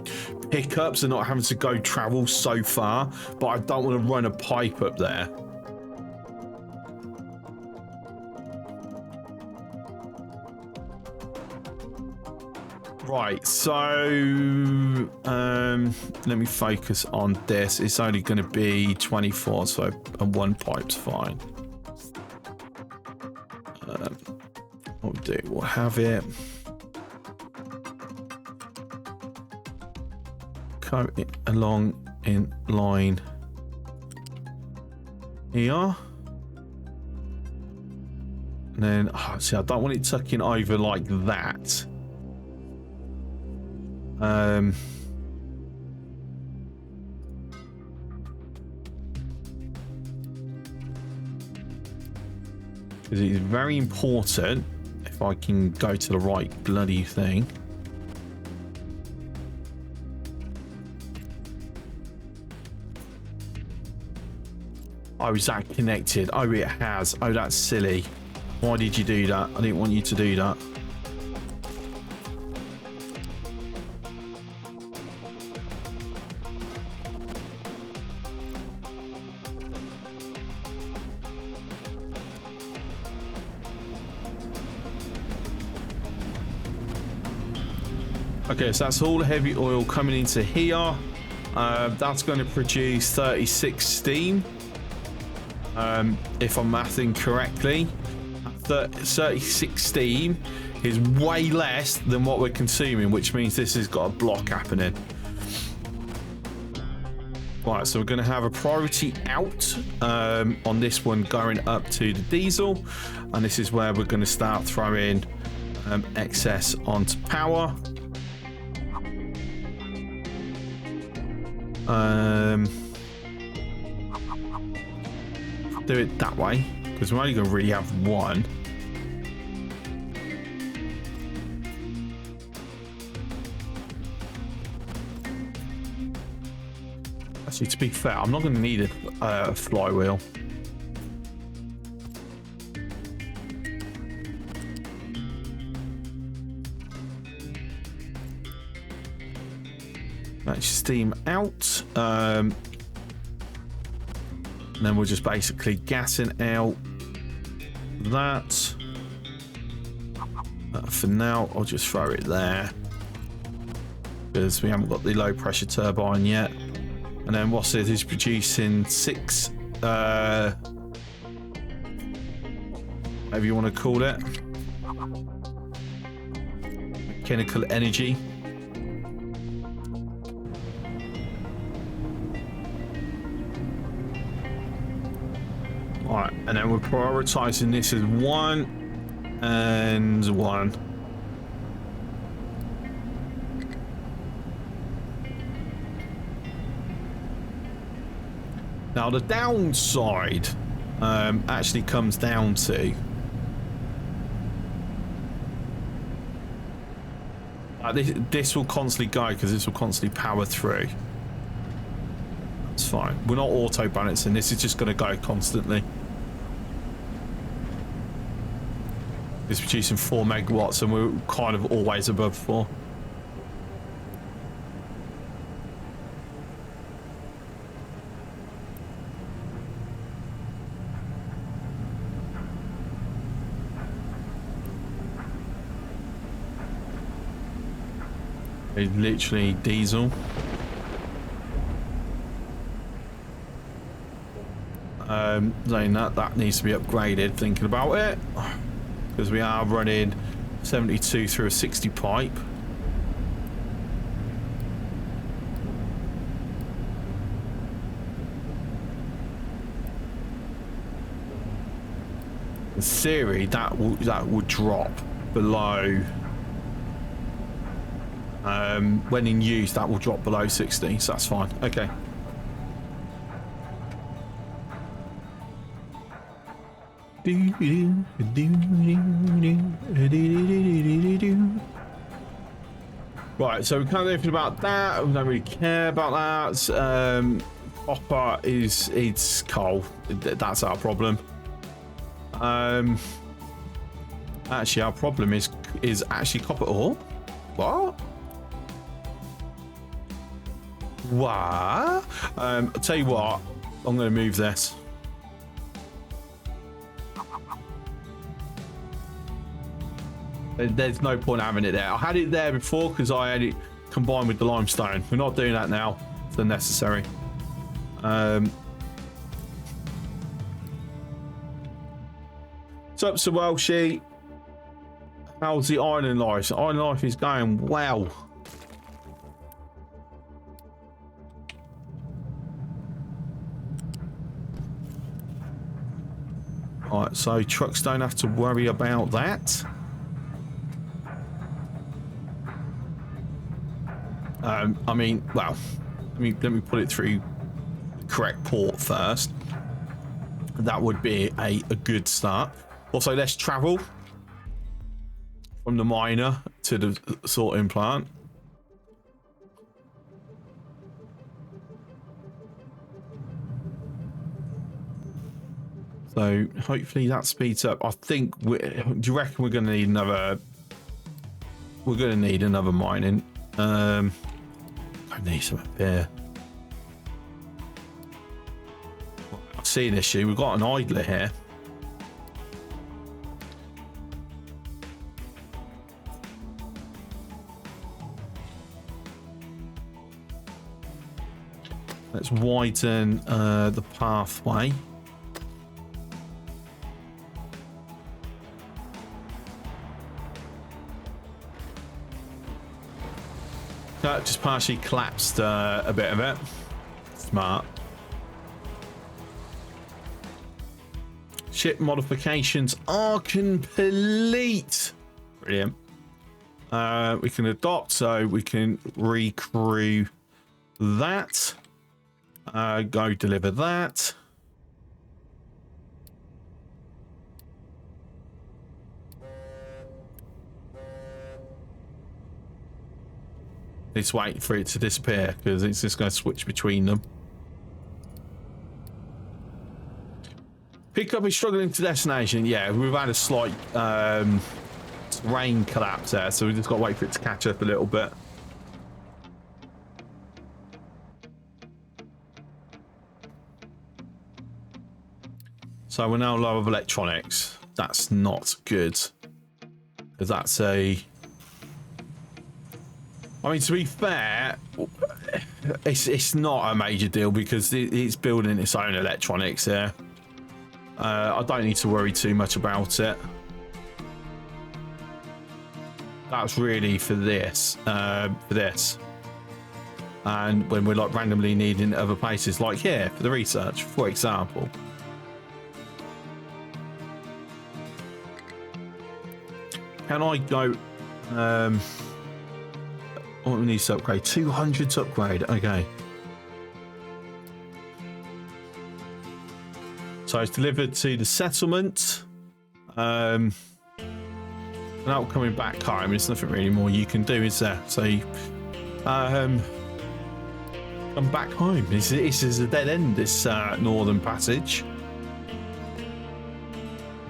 pickups are not having to go travel so far. But I don't want to run a pipe up there. Right, so let me focus on this. It's only going to be 24, so one pipe's fine. What we'll do, we'll have it. Go it along in line here. And then, see, I don't want it tucking over like that. Because it's very important if I can go to the right bloody thing. Oh, is that connected? Oh, it has. Oh, that's silly. Why did you do that? I didn't want you to do that. Okay, so that's all the heavy oil coming into here. That's going to produce 36 steam. If I'm mathing correctly, 36 steam is way less than what we're consuming, which means this has got a block happening. Right, so we're going to have a priority out on this one going up to the diesel, and this is where we're going to start throwing excess onto power. Do it that way because we're only going to really have one. Actually, to be fair, I'm not going to need a flywheel. That's steam out. And then we're just basically gassing out that. For now, I'll just throw it there because we haven't got the low pressure turbine yet. And then what's it is producing 6 whatever you want to call it, mechanical energy. All right, and then we're prioritizing this as 1 and 1. Now the downside actually comes down to this will constantly go because this will constantly power through. It's fine. We're not auto balancing. This is just going to go constantly. It's producing 4 megawatts and we're kind of always above 4. It's literally diesel. Saying that needs to be upgraded, thinking about it. Because we are running 72 through a 60 pipe. In theory, that would drop below. When in use, that will drop below 60, so that's fine. Okay. Right, so we can't do anything about that. We don't really care about that. Copper it's coal. That's our problem. Actually, our problem is actually copper ore. What? What? I'll tell you what. I'm going to move this. There's no point having it there. I had it there before because I had it combined with the limestone. We're not doing that now. It's unnecessary. What's up, Sir Welshie? How's the island life? The island life is going well. Alright, so trucks don't have to worry about that. I mean, well, let me put it through the correct port first. That would be a good start. Also, let's travel from the miner to the sorting plant. So hopefully that speeds up. I think do you reckon we're going to need another? We're going to need another mining. I need some up here. I see an issue. We've got an idler here. Let's widen the pathway. That just partially collapsed a bit of it. Smart. Ship modifications are complete. Brilliant. We can adopt, so we can recrew that. Go deliver that. Let's wait for it to disappear because it's just going to switch between them. Pickup is struggling to destination. Yeah, we've had a slight rain collapse there, so we've just got to wait for it to catch up a little bit. So we're now low of electronics. That's not good. Because that's a... I mean, to be fair, it's not a major deal because it's building its own electronics here. I don't need to worry too much about it. That's really for this, and when we're like randomly needing other places, like here for the research, for example. Can I go? What we need to upgrade? 200 to upgrade. Okay. So it's delivered to the settlement. Now coming back home, there's nothing really more you can do, is there? So, come back home. This is a dead end, this northern passage.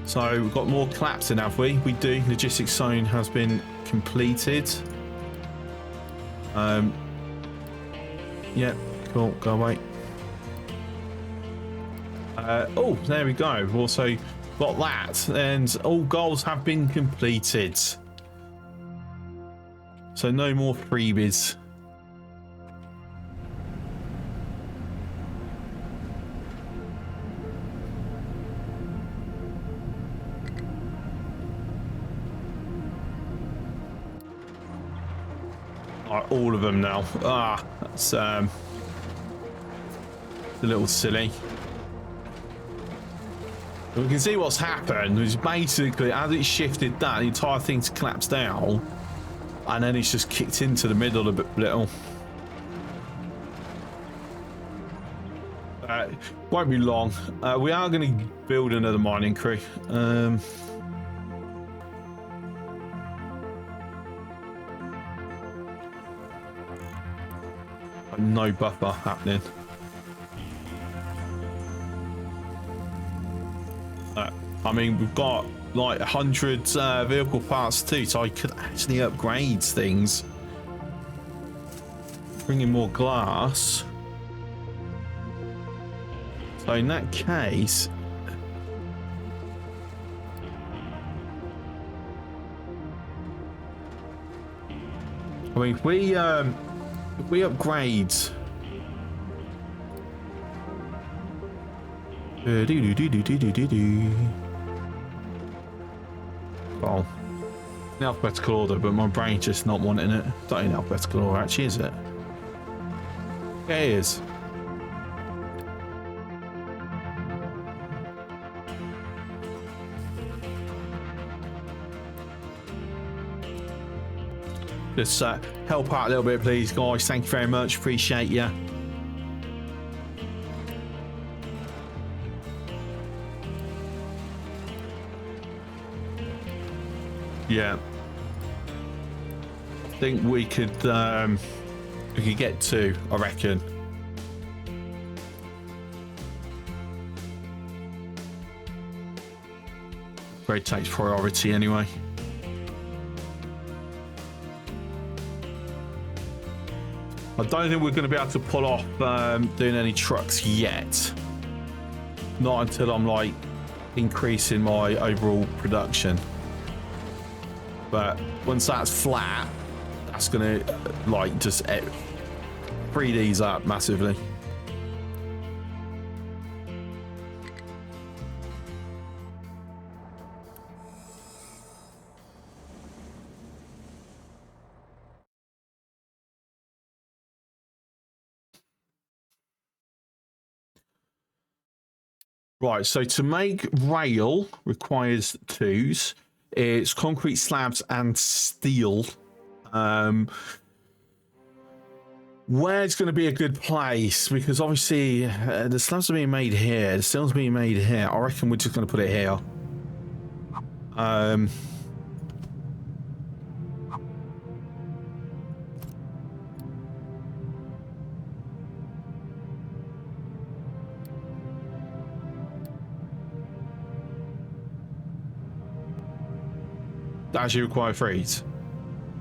So we've got more collapsing, have we? We do. Logistics zone has been completed. Yeah, cool. Go away. Oh, there we go. We've also got that, and all goals have been completed. So no more freebies. All of them now. Ah, that's a little silly. We can see what's happened. It's basically, as it shifted that, the entire thing's collapsed down, and then it's just kicked into the middle a bit little. Won't be long. We are going to build another mining crew. No buffer happening. I mean, we've got like 100 vehicle parts too, so I could actually upgrade things. Bring in more glass. So in that case, I mean, if we upgrade. Well, in alphabetical order, but my brain's just not wanting it. Not in alphabetical order, actually, is it? Yeah, it is. Just help out a little bit, please, guys. Thank you very much. Appreciate you. Yeah, I think we could get two, I reckon. Upgrade takes priority anyway. I don't think we're going to be able to pull off doing any trucks yet. Not until I'm like increasing my overall production. But once that's flat, that's gonna like just free these up massively. Right, so to make rail requires twos. It's concrete slabs and steel. Where's going to be a good place? Because obviously the slabs are being made here. The steel's being made here. I reckon we're just going to put it here. actually require freeze.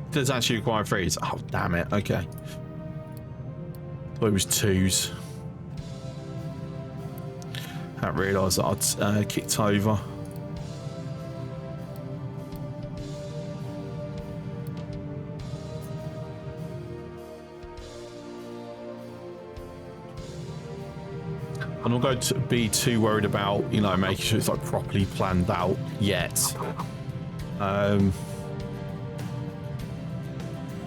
It does actually require freeze. Oh, damn it. Okay. Thought it was 2s. I didn't realise that I'd kicked over. I'm not going to be too worried about, you know, making sure it's like properly planned out yet. A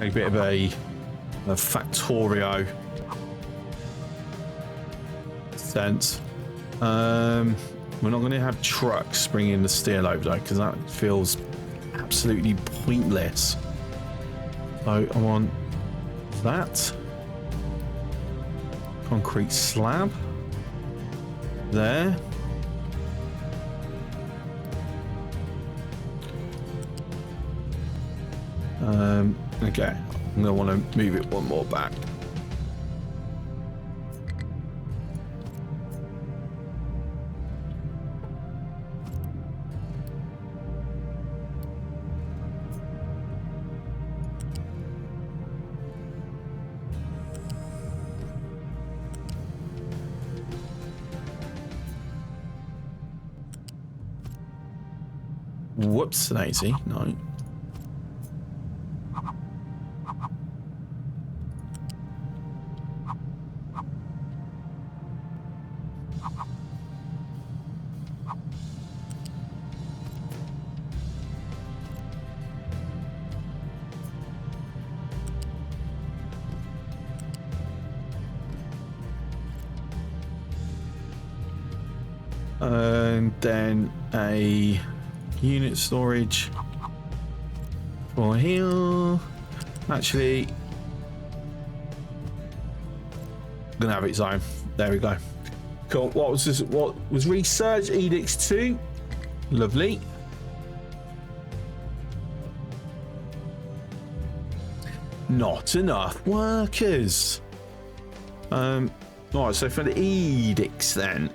bit of a Factorio sense. We're not going to have trucks bringing the steel over though, because that feels absolutely pointless. So I want that concrete slab there. Okay, I'm gonna want to move it one more back. Whoops, daisy, no. And then a unit storage for here. Actually, I'm gonna have its own. There we go. Cool. What was this? What was research edicts 2? Lovely. Not enough workers. Right, so for the edicts then.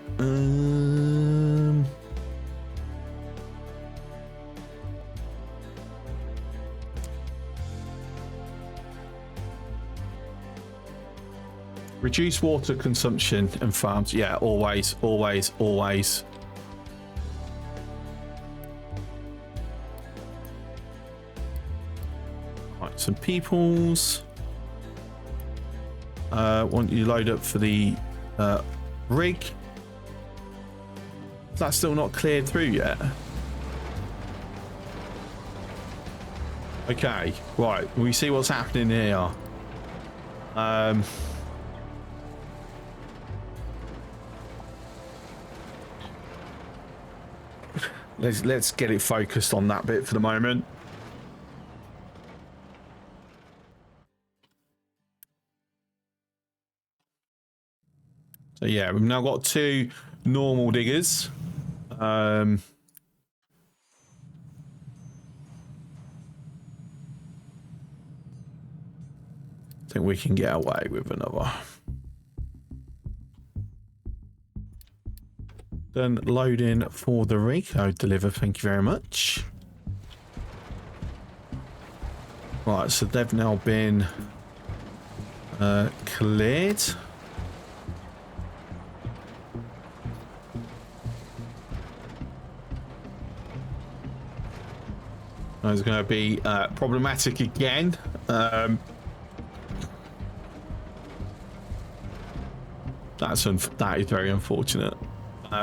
Reduce water consumption and farms. Yeah, always, always, always. Right, some peoples. Want you load up for the rig. That's still not cleared through yet. Okay, right. We see what's happening here. Let's get it focused on that bit for the moment. So yeah, we've now got 2 normal diggers. I think we can get away with another. Then load in for the rig. Oh, deliver. Thank you very much. Right, so they've now been cleared. It's going to be problematic again. That is very unfortunate.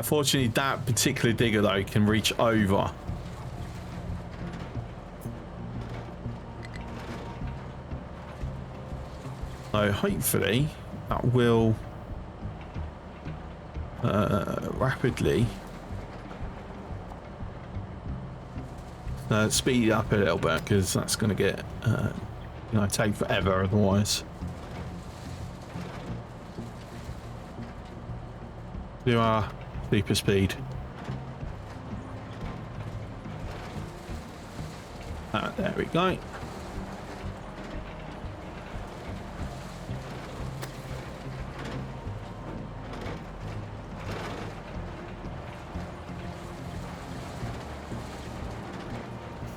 Fortunately, that particular digger though can reach over. So hopefully that will rapidly speed it up a little bit, because that's going to get you know, take forever otherwise. Do our super speed. There we go.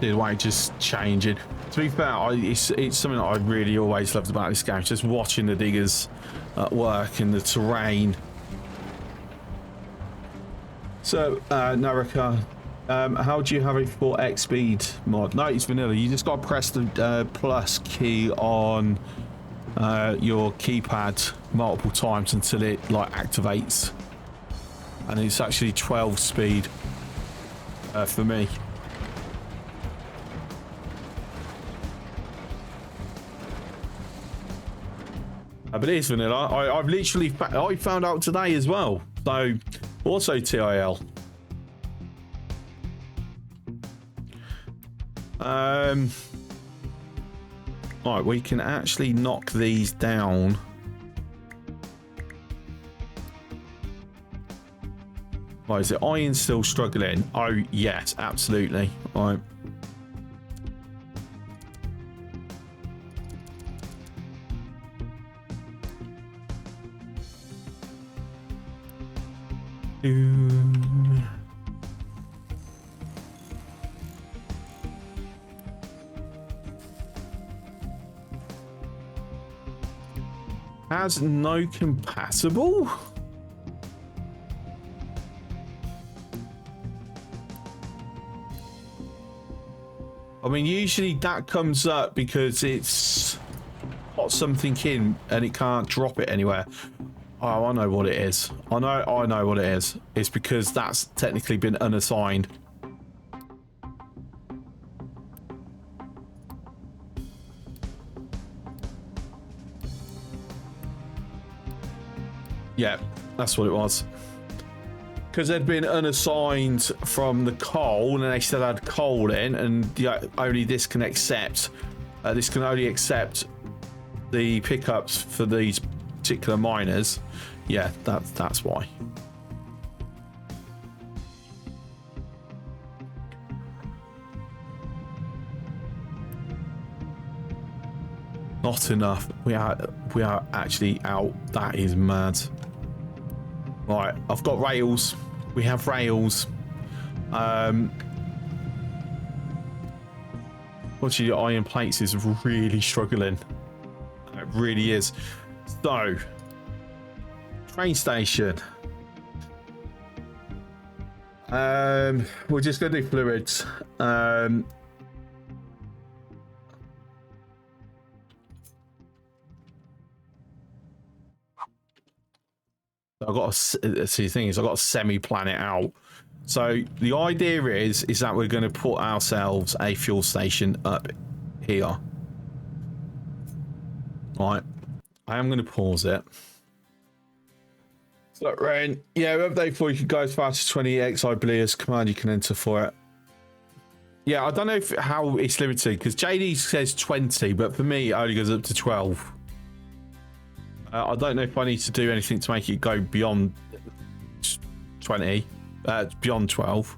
the way just changing. To be fair, it's something that I really always loved about this game, just watching the diggers at work in the terrain. So, Naraka, how do you have a 4x speed mod? No, it's vanilla. You just got to press the plus key on your keypad multiple times until it like activates, and it's actually 12 speed for me. But it is vanilla. I've literally I found out today as well. So also TIL. Right, we can actually knock these down. Right, is it iron still struggling? Oh yes, absolutely. Right. Has no compatible? I mean, usually that comes up because it's got something in and it can't drop it anywhere. Oh, I know what it is. I know what it is. It's because that's technically been unassigned. Yeah, that's what it was. Because they'd been unassigned from the coal, and they still had coal in, and only this can accept. This can only accept the pickups for these particular miners. Yeah, that's why. Not enough. We are actually out. That is mad. Right, I've got rails. We have rails. Watching your iron plates is really struggling. It really is. So, train station. We're just gonna do fluids. I've got a see. The thing is, I've got to semi-plan it out. So the idea is that we're going to put ourselves a fuel station up here. Right. I am going to pause it. So, Rain, yeah, update for you can go as fast as 20 XI Blias command you can enter for it. Yeah, I don't know how it's limited because JD says 20, but for me, it only goes up to 12. I don't know if I need to do anything to make it go beyond 20, beyond 12.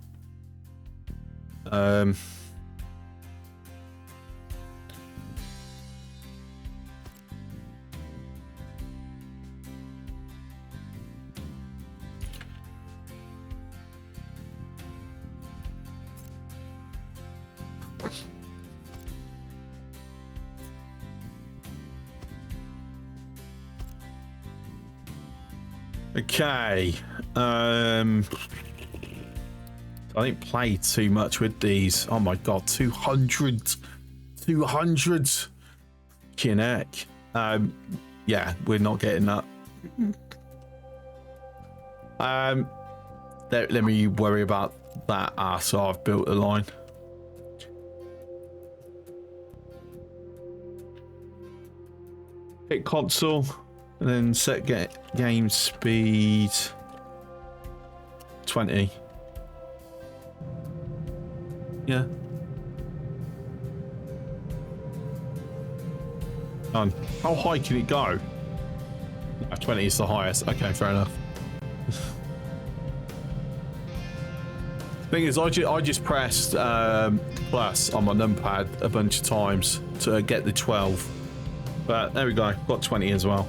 Okay. I didn't play too much with these. Oh my god, 200. Kinect. Yeah, we're not getting that. Let me worry about that after I've built a line. Hit console. And then set game speed 20. Yeah. Done. How high can it go? 20 is the highest. Okay, fair enough. Thing is, I just pressed plus on my numpad a bunch of times to get the 12. But there we go. Got 20 as well.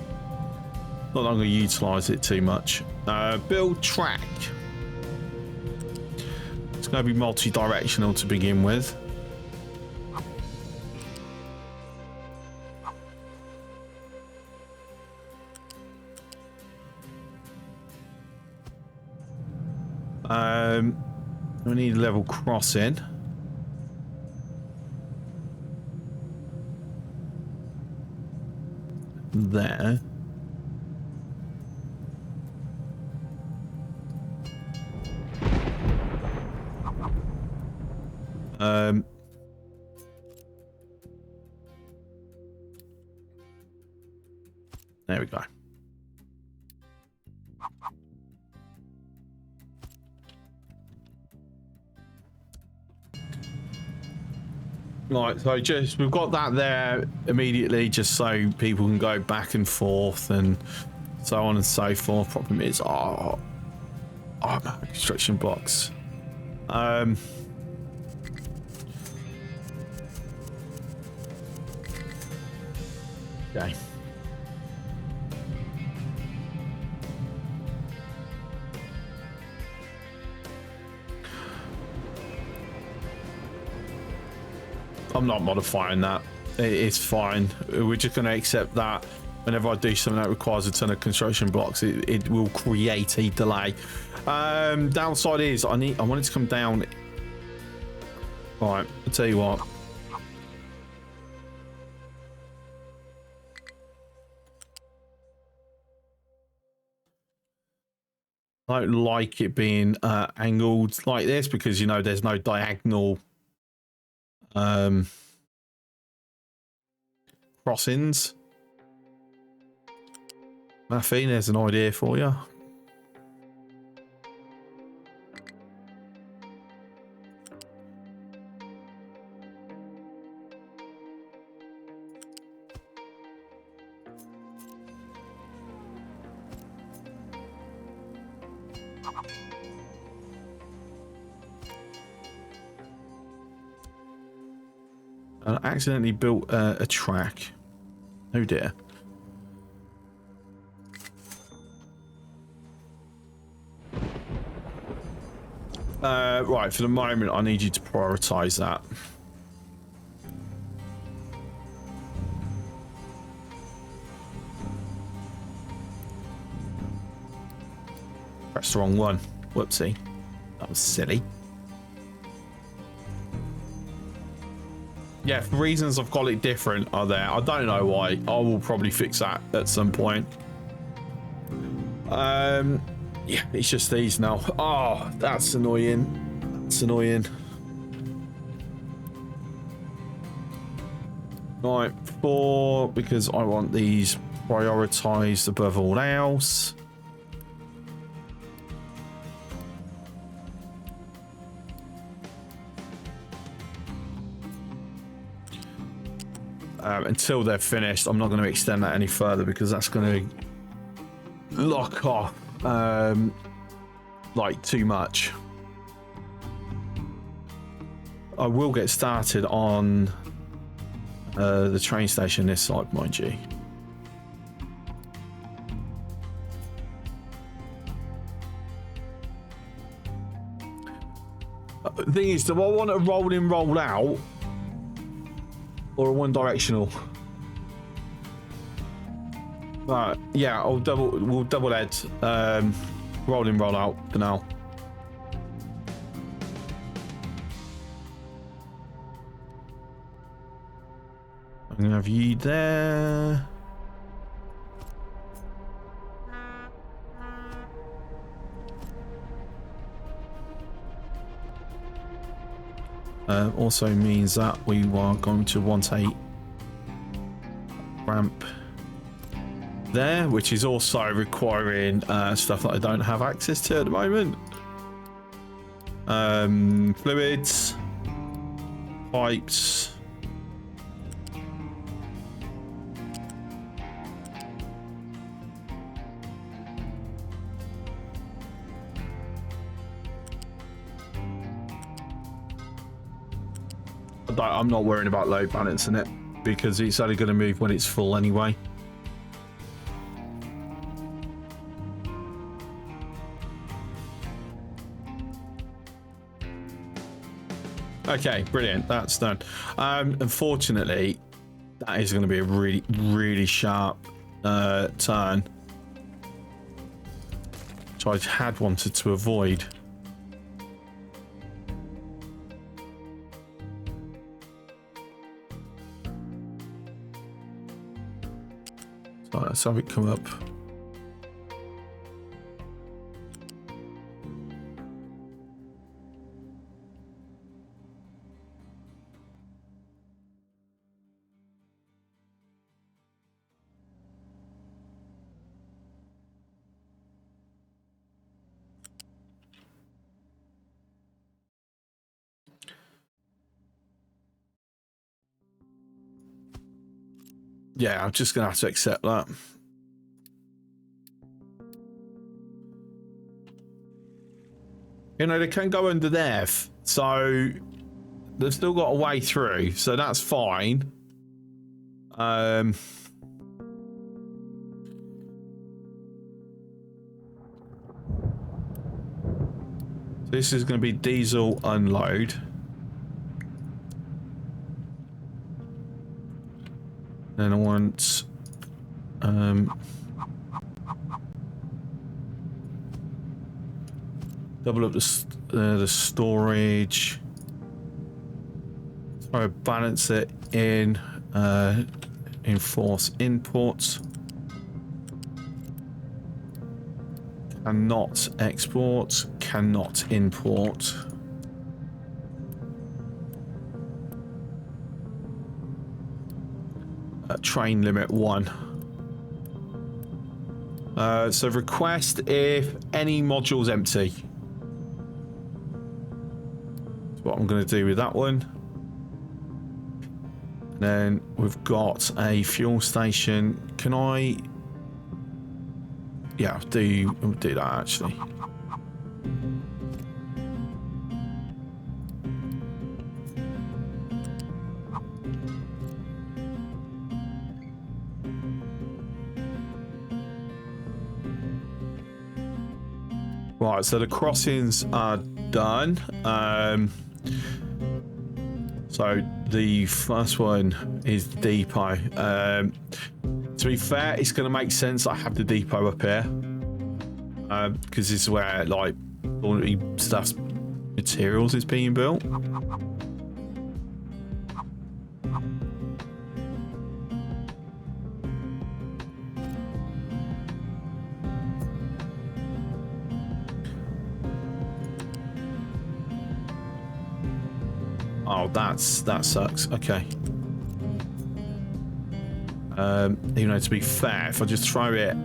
Not going to utilise it too much. Build track. It's going to be multi-directional to begin with. We need a level crossing. There. There we go. Right, so just we've got that there immediately, just so people can go back and forth and so on and so forth. Problem is, oh construction blocks. Okay. I'm not modifying that. It's fine. We're just going to accept that whenever I do something that requires a ton of construction blocks, it will create a delay. Downside is I want it to come down. All right, I'll tell you what. I don't like it being angled like this because, you know, there's no diagonal crossings. Matthew, there's an idea for you. I accidentally built a track. Oh dear. Right, for the moment, I need you to prioritize that. Pressed the wrong one. Whoopsie. That was silly. Yeah, for reasons I've got it different are there. I don't know why. I will probably fix that at some point. Yeah, it's just these now. Oh, that's annoying. That's annoying. Right, 4, because I want these prioritized above all else. Until they're finished, I'm not going to extend that any further because that's going to lock off like too much. I will get started on the train station this side, mind you. The thing is, do I want a roll in, roll out, or a one directional? Right, yeah, we'll double head, roll in, roll out for now. I'm gonna have you there. Also means that we are going to want a ramp there, which is also requiring stuff that I don't have access to at the moment. Fluids, pipes. I'm not worrying about load balancing it because it's only going to move when it's full anyway. Okay, brilliant. That's done. Unfortunately, that is going to be a really, really sharp turn, which I had wanted to avoid. Right, let's have it come up. Yeah, I'm just gonna have to accept that. You know, they can go under there, so they've still got a way through, so that's fine. This is going to be diesel unload. Then I want double up the storage. Try to balance it in. Enforce imports. Cannot export. Cannot import. Train limit 1. So request if any module's empty. That's what I'm going to do with that one. Then we've got a fuel station. Can I? Yeah, I'll do that actually. Right, so the crossings are done. So the first one is the depot. To be fair, it's going to make sense I have the depot up here. Because this is where, like, all the stuff's materials is being built. Oh, that sucks. Okay. Even though, to be fair, if I just throw it,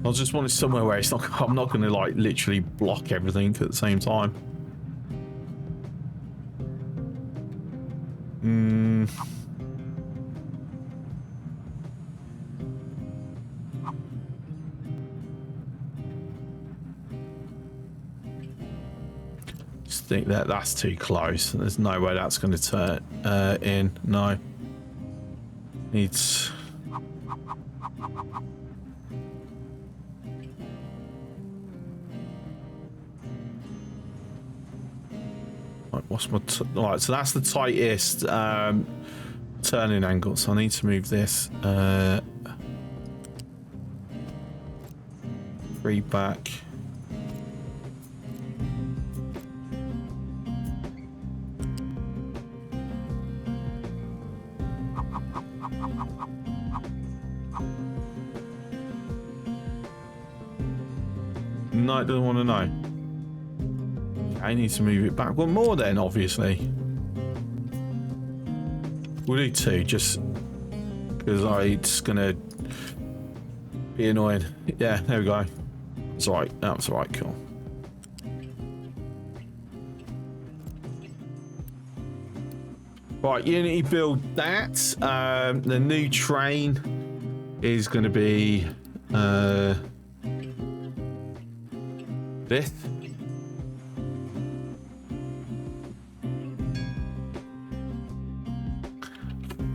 I just want it somewhere where it's not. I'm not going to like literally block everything at the same time. Just think that's too close. There's no way that's going to turn in. No. Needs. What's my right? So that's the tightest turning angle. So I need to move this 3 back. No, it doesn't want to know. I need to move it back one more then, obviously. We'll do 2, just because it's gonna be annoying. Yeah, there we go. That's right. That's right. Cool. Right, Unity build that. The new train is going to be this.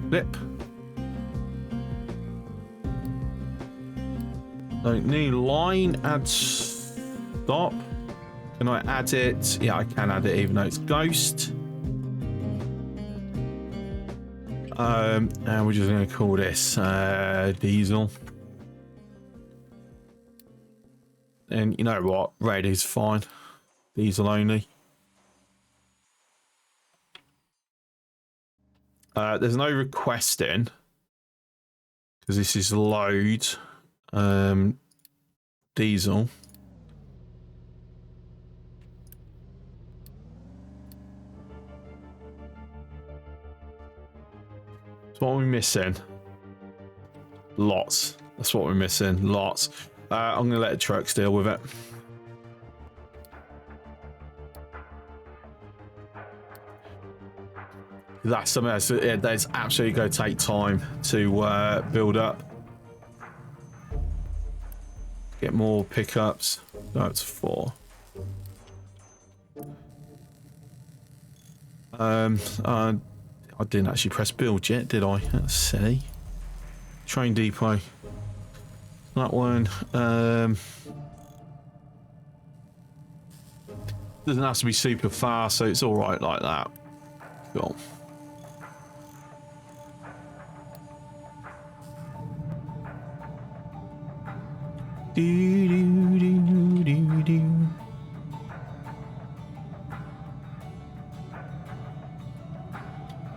Flip. So new line, add stop. Can I add it? Yeah, I can add it even though it's ghost. And we're just going to call this diesel. And you know what? Red is fine. Diesel only. There's no requesting. because this is load diesel. So what are we missing? Lots. That's what we're missing. Lots. I'm gonna let the trucks deal with it. That's something that's absolutely going to take time to build up. Get more pickups. No, it's 4. I didn't actually press build yet, did I? That's silly. Train depot. That one. Doesn't have to be super fast, so it's all right like that. Cool. Do, do, do, do, do.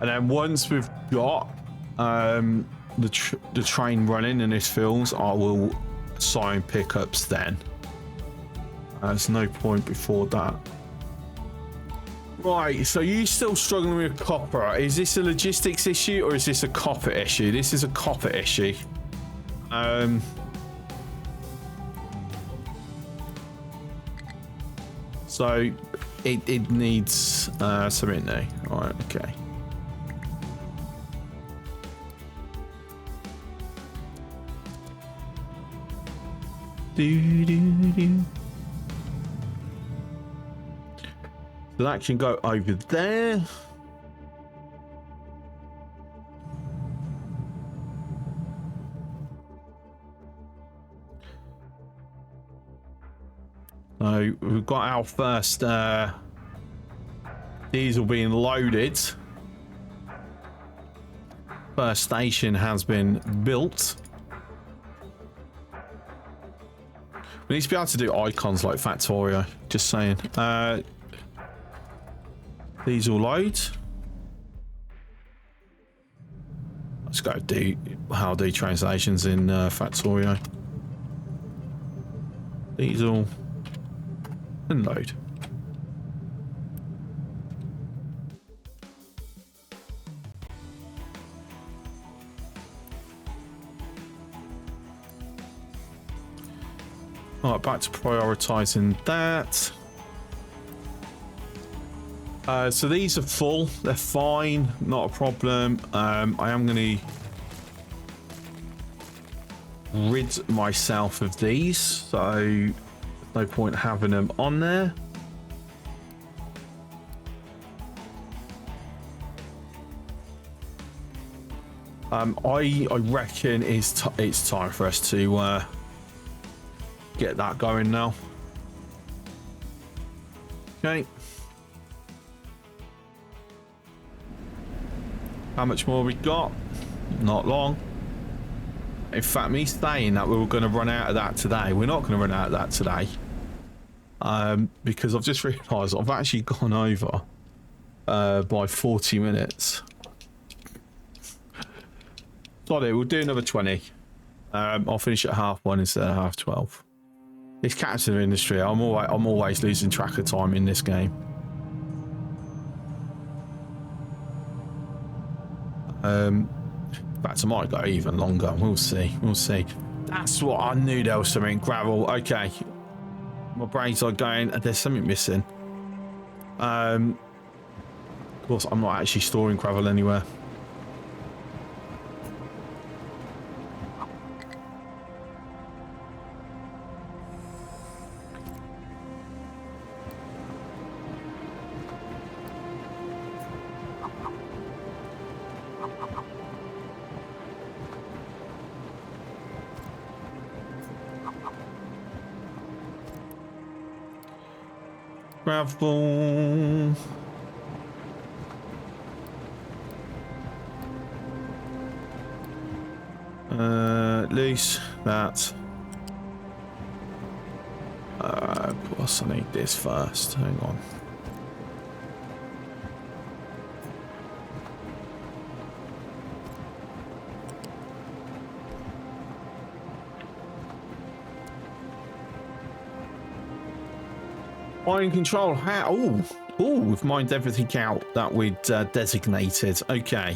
And then once we've got the train running in this fields, I will assign pickups then. There's no point before that. Right, so you still struggling with copper. Is this a logistics issue or is this a copper issue? This is a copper issue. So it needs something new. All right, okay. Do, do, do. So that can go over there. So we've got our first diesel being loaded. First station has been built. We need to be able to do icons like Factorio. Just saying. Diesel load. Let's go do how do translations in Factorio. Diesel. And load. All right, back to prioritizing that. So these are full. They're fine. Not a problem. I am going to rid myself of these. So no point having them on there. I reckon it's time for us to get that going now. Okay. How much more we got? Not long. In fact, me saying that we were going to run out of that today, we're not going to run out of that today. Because I've just realised I've actually gone over by 40 minutes. Sorry, we'll do another 20. I'll finish at 1:30 instead of 12:30. It's captain of industry. I'm always losing track of time in this game. In fact, I might go even longer. We'll see. We'll see. That's what I knew. There was something. Gravel. Okay. My brains are going. There's something missing. Of course, I'm not actually storing gravel anywhere. Gravel. Loose that. Of course, I need this first. Hang on. Mind control. How? Oh, we've mined everything out that we'd designated. Okay.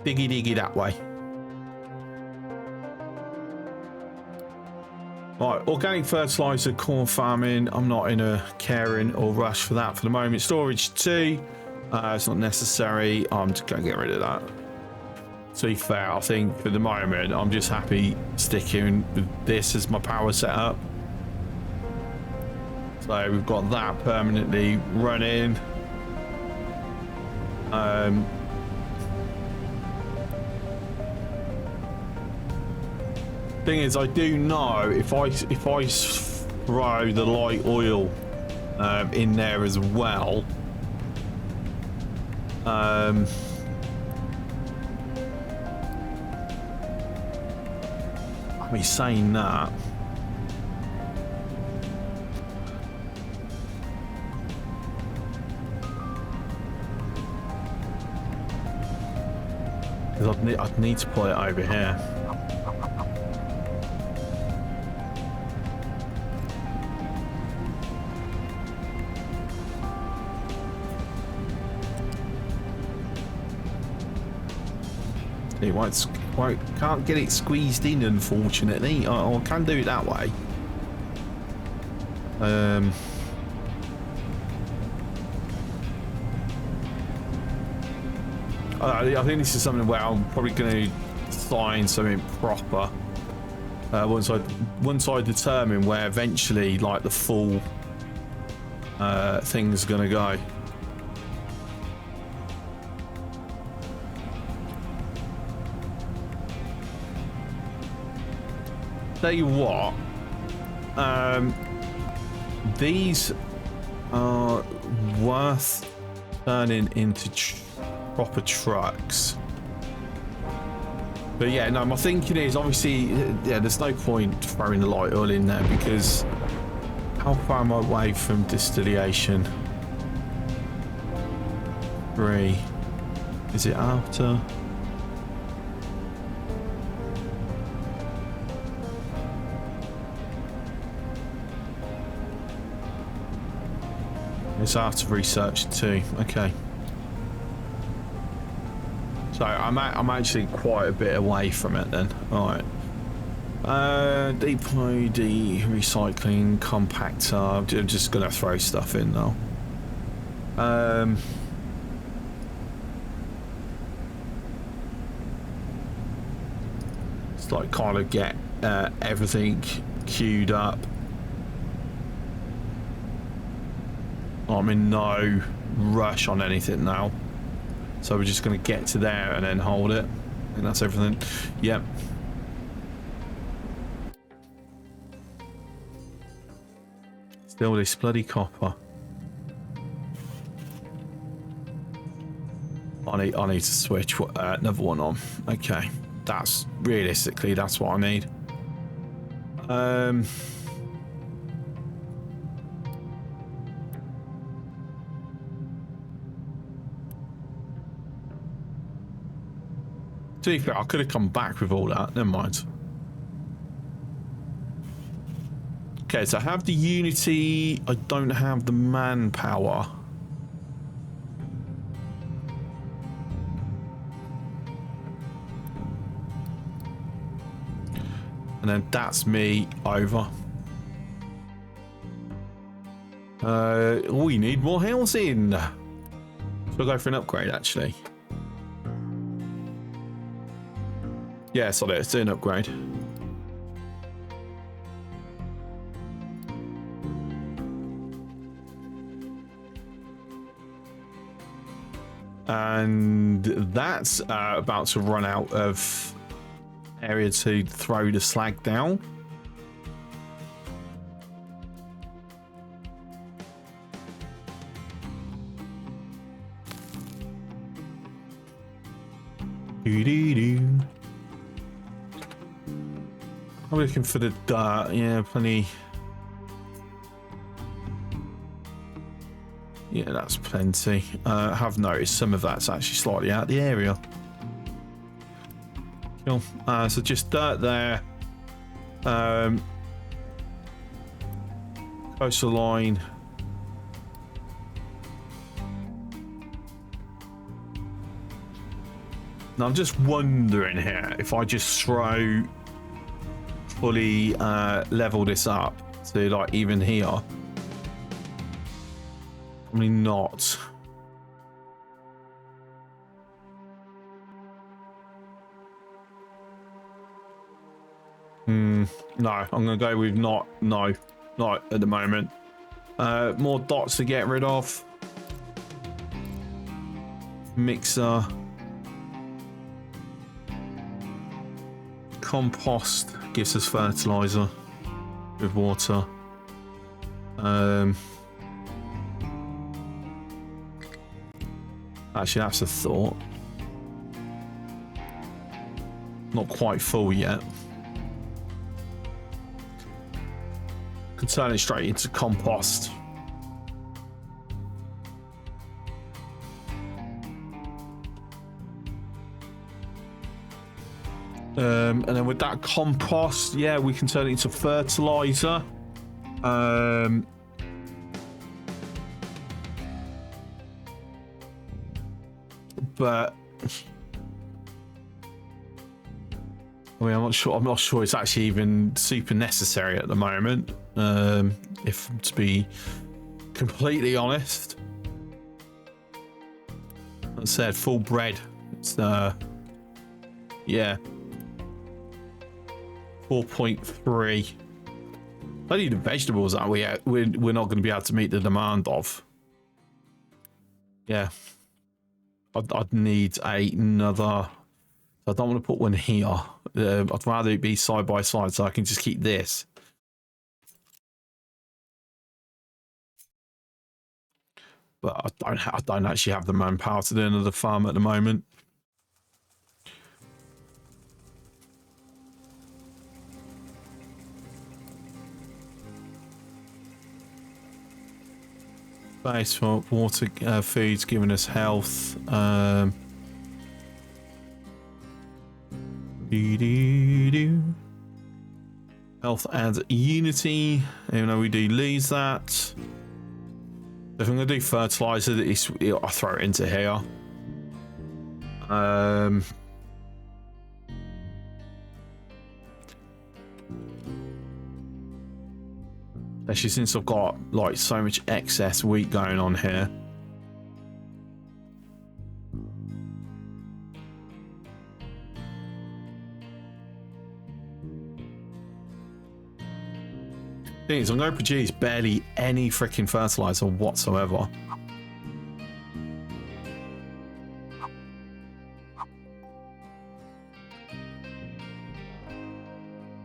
Diggy that way. Right, organic fertilizer, corn farming. I'm not in a caring or rush for that for the moment. Storage 2. It's not necessary. I'm just going to get rid of that. To be fair, I think for the moment, I'm just happy sticking with this as my power setup. So we've got that permanently running. Thing is, I do know if I throw the light oil in there as well, I mean, saying that, because I'd need to put it over here. It can't get it squeezed in, unfortunately. I can do it that way. I think this is something where I'm probably going to sign something proper once I determine where eventually, like, the full thing's going to go. Tell you what, these are worth turning into proper trucks. But yeah, no, my thinking is obviously, yeah, there's no point throwing the light oil in there because how far am I away from distillation? 3. Is it after? It's after research too. Okay. So I'm actually quite a bit away from it then. All right. Depot, recycling, compactor. I'm just gonna throw stuff in now. It's like kind of get everything queued up. I'm in no rush on anything now, so we're just going to get to there and then hold it, and that's everything. Yep. Still this bloody copper. I need to switch another one on. Okay, that's realistically that's what I need. To be fair, I could have come back with all that. Never mind. Okay, so I have the Unity. I don't have the manpower. And then that's me over. We need more housing. So I'll go for an upgrade, actually. Yeah, so let's do an upgrade. And that's about to run out of area to throw the slag down. Doo-doo-doo. I'm looking for the dirt. Yeah, plenty. Yeah, that's plenty. I have noticed some of that's actually slightly out of the area. Cool. So just dirt there. Coastal line. Now I'm just wondering here if I just throw fully level this up to like even here. Probably not. No, I'm gonna go with not at the moment. More dots to get rid of. Mixer. Compost gives us fertilizer with water. Actually, that's a thought. Not quite full yet. Could turn it straight into compost. And then with that compost, yeah, we can turn it into fertilizer. But I mean, I'm not sure it's actually even super necessary at the moment. If to be completely honest, I said full bread. It's yeah, 4.3. Only the vegetables that we're not going to be able to meet the demand of. Yeah, I'd need another. I don't want to put one here. I'd rather it be side by side so I can just keep this. But I don't actually have the manpower to do another farm at the moment. Base for water, food's giving us health. Health and unity, even though we do lose that. If I'm going to do fertilizer, I'll throw it into here. Especially since I've got like so much excess wheat going on here. Thing is, I'm going to produce barely any freaking fertilizer whatsoever.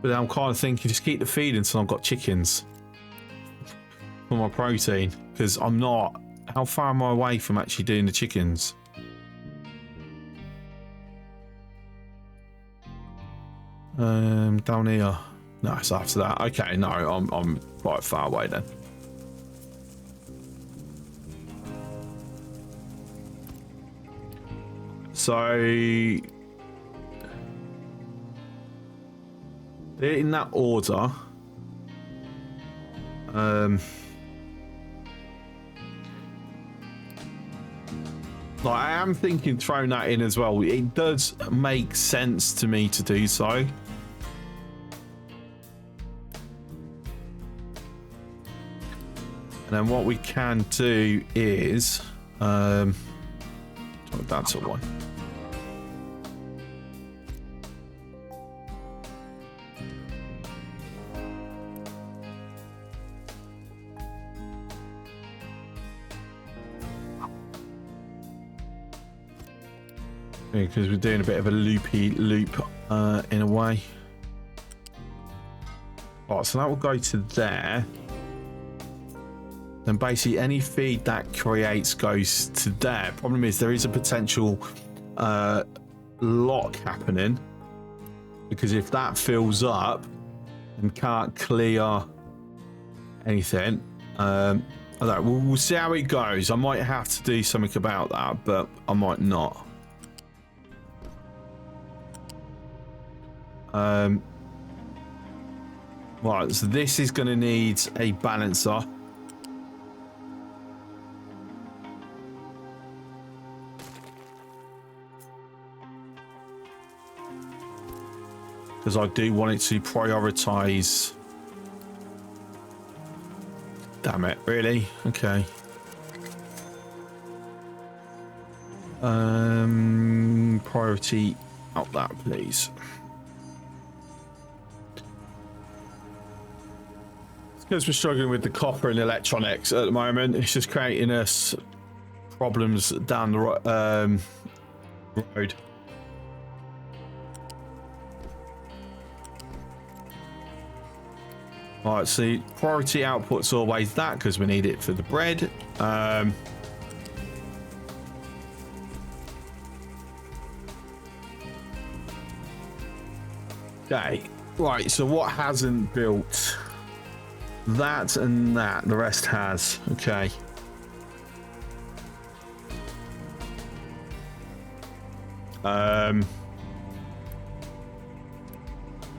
But I'm kind of thinking, just keep the feed until I've got chickens for my protein, because I'm not. How far am I away from actually doing the chickens? Down here. No, it's after that. Okay, no, I'm quite far away then. So in that order. Like, I am thinking throwing that in as well. It does make sense to me to do so. And then what we can do is that's a one. Because we're doing a bit of a loopy loop in a way. Right, so that will go to there. Then basically any feed that creates goes to there. Problem is there is a potential lock happening, because if that fills up and can't clear anything, I don't know, we'll see how it goes. I might have to do something about that, but I might not. Right, so this is going to need a balancer. Because I do want it to prioritize. Damn it, really? Okay. Priority out that, please. Because we're struggling with the copper and electronics at the moment, it's just creating us problems down the road. All right, so priority output's always that because we need it for the bread. Okay, right, so what hasn't built? That and that, the rest has. Okay. And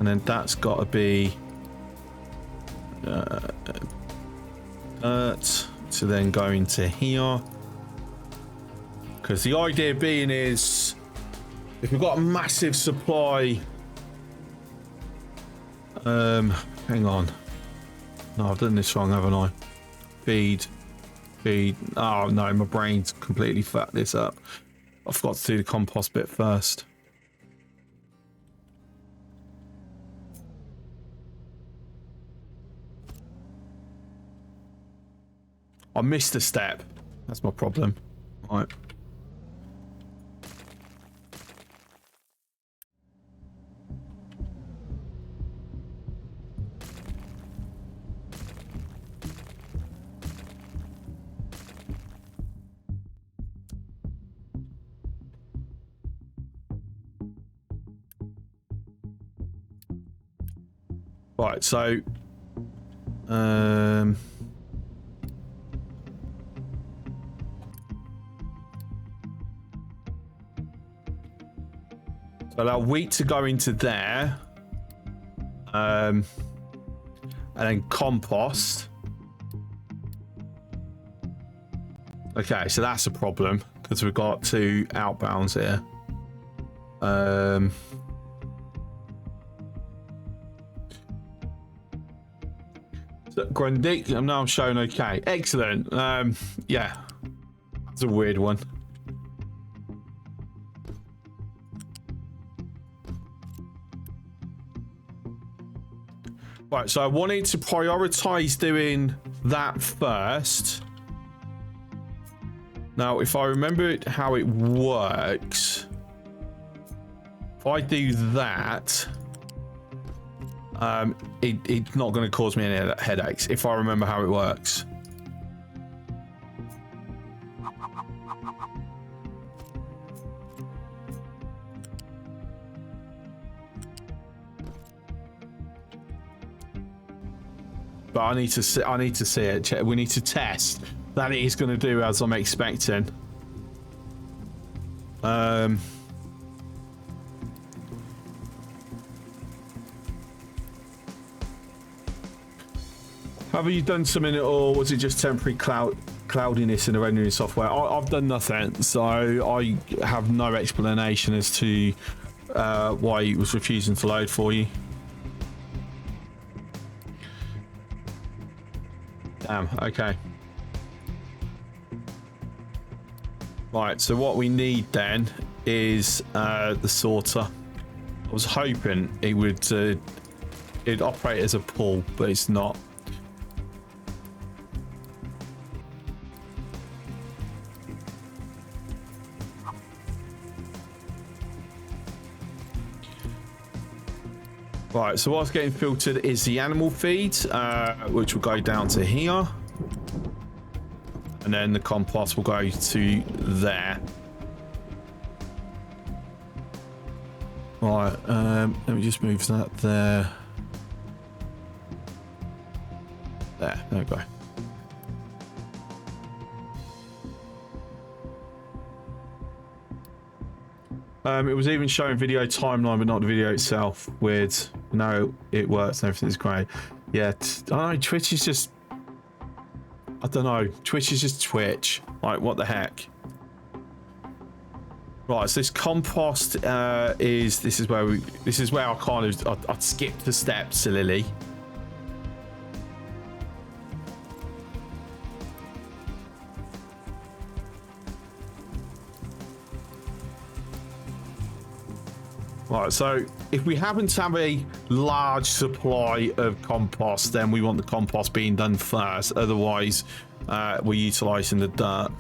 then that's got to be to then go into here, because the idea being is if we've got a massive supply. Hang on. No, I've done this wrong, haven't I? Feed. Oh no, my brain's completely fucked this up. I forgot to do the compost bit first. I missed a step. That's my problem. All right. Right, so allow wheat to go into there, and then compost. Okay, so that's a problem because we've got two outbounds here. Grundy, I'm now showing okay. Excellent. Yeah, that's a weird one. Right, so I wanted to prioritize doing that first. Now, if I remember how it works, if I do that, it's not going to cause me any headaches if I remember how it works. But I need to see it. We need to test that it is going to do as I'm expecting. Have you done something at all? Was it just temporary cloudiness in the rendering software? I've done nothing, so I have no explanation as to why it was refusing to load for you. Damn, okay. Right, so what we need then is the sorter. I was hoping it would it'd operate as a pull, but it's not. Right, so what's getting filtered is the animal feed, which will go down to here. And then the compost will go to there. Right, let me just move that there. There we go. It was even showing video timeline, but not the video itself. Weird. No, it works and everything's great. Yeah, I don't know. Twitch is just... I don't know. Twitch is just Twitch. Like, what the heck? Right, so this compost is... This is where I kind of... I skipped the steps silly. Right, so if we happen to have a large supply of compost, then we want the compost being done first. Otherwise, we're utilising the dirt.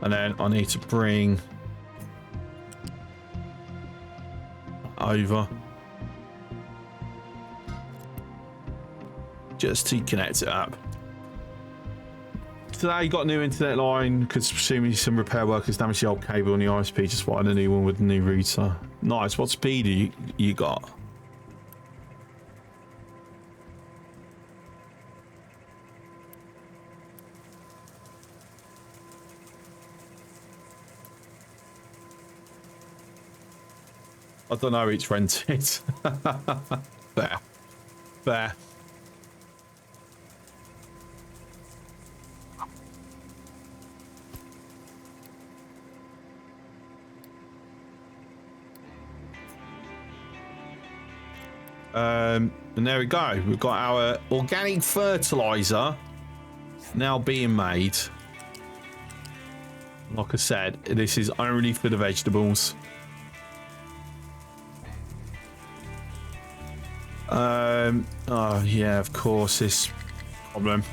And then I need to bring over. Just to connect it up. Today got a new internet line because presumably some repair workers damaged the old cable on the ISP. Just wanted a new one with the new router. Nice. What speed you got? I don't know. It's rented. Fair. Fair. And there we go. We've got our organic fertilizer now being made. Like I said, this is only for the vegetables. Oh yeah, of course, this problem.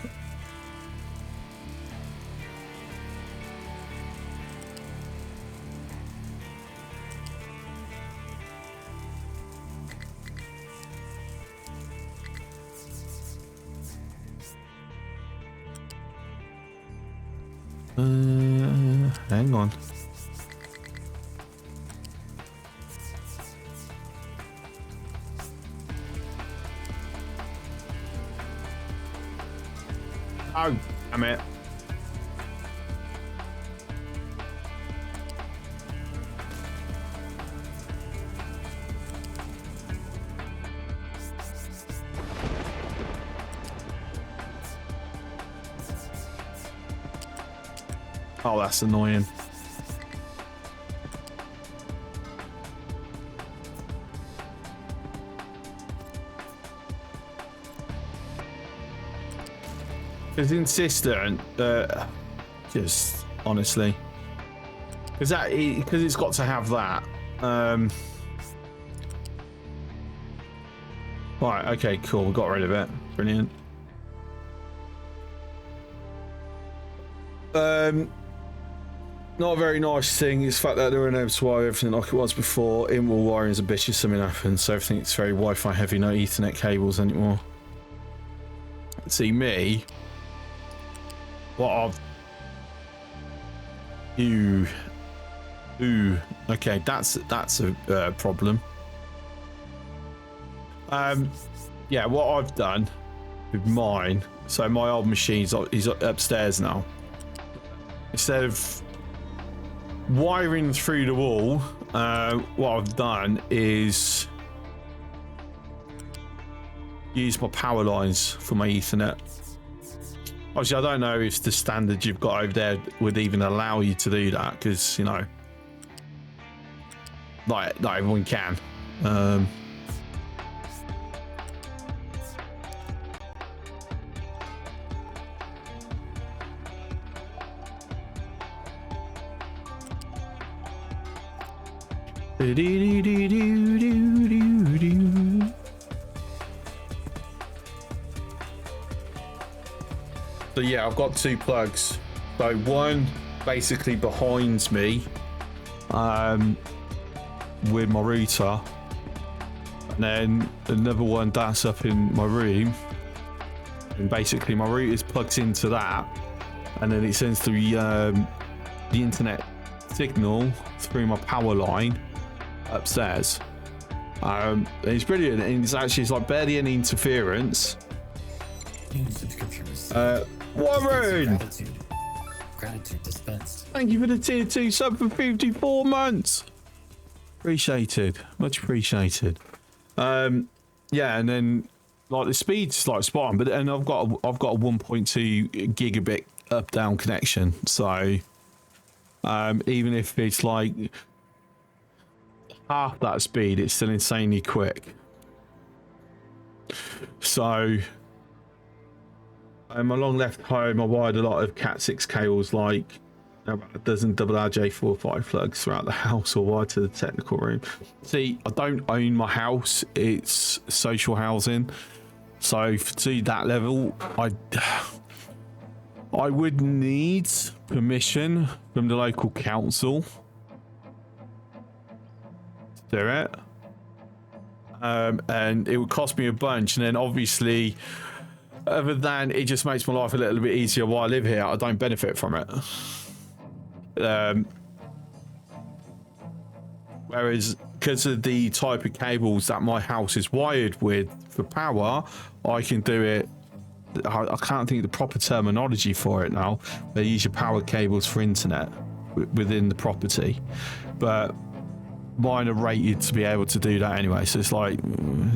Hang on. Oh, damn it. Oh, that's annoying. It's insistent, just honestly, because it's got to have that. Right, okay, cool. We got rid of it. Brilliant. Not a very nice thing is the fact that they were unable to wire everything like it was before. In-wall wiring is a bitch if something happens, so everything's very Wi-Fi heavy, no Ethernet cables anymore. See me. What I've... Ooh. Okay, that's a problem. Yeah, what I've done with mine, so my old machine's upstairs now. Instead of wiring through the wall, what I've done is use my power lines for my Ethernet. Obviously, I don't know if the standard you've got over there would even allow you to do that, because, you know, not everyone can. So yeah, I've got two plugs. So one basically behind me with my router, and then another one that's up in my room, and basically my router is plugged into that, and then it sends the internet signal through my power line upstairs. It's brilliant, and it's like barely any interference. Warren! Gratitude dispensed. Thank you for the tier 2 sub for 54 months. Appreciated. Much appreciated. Yeah, and then like the speed's like spot on, but and I've got a 1.2 gigabit up down connection, so even if it's like half that speed, it's still insanely quick. So along left home I wired a lot of cat 6 cables, like about a dozen double RJ45 plugs throughout the house, or wired to the technical room. See, I don't own my house, it's social housing, so to that level I would need permission from the local council to do it, and it would cost me a bunch, and then obviously other than it just makes my life a little bit easier while I live here, I don't benefit from it. Whereas because of the type of cables that my house is wired with for power, I can do it. I can't think of the proper terminology for it now. They use your power cables for internet within the property, but mine are rated to be able to do that anyway. So it's like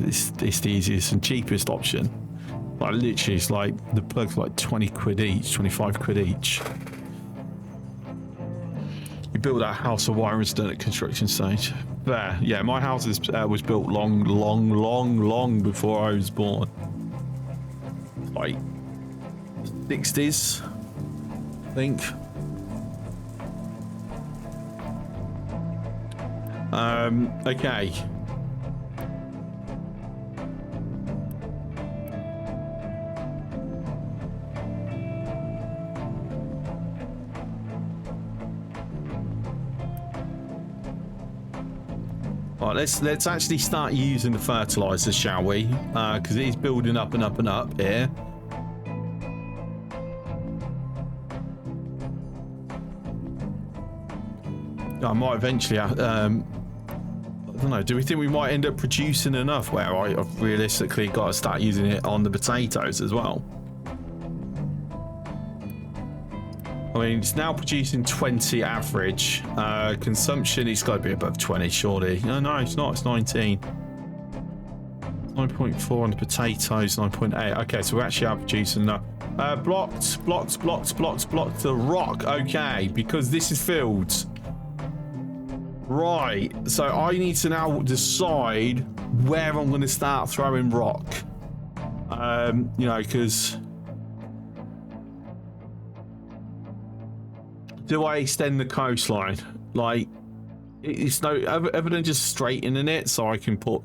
it's the easiest and cheapest option. Like literally, it's like the plug's like 20 quid each, 25 quid each. You built that house or wiring was done at construction stage. There, yeah, my house was built long before I was born. Like 60s, I think. Okay. Right, let's actually start using the fertilizers, shall we? Because it is building up and up and up here. I might eventually, I don't know, do we think we might end up producing enough where I've realistically got to start using it on the potatoes as well? I mean, it's now producing 20 average. Consumption is got to be above 20, surely. No, it's not. It's 19. 9.4 on the potatoes, 9.8. Okay, so we actually are producing enough. Blocked the rock. Okay, because this is fields. Right, so I need to now decide where I'm going to start throwing rock. You know, because do I extend the coastline? Like, it's no other than just straightening it so I can put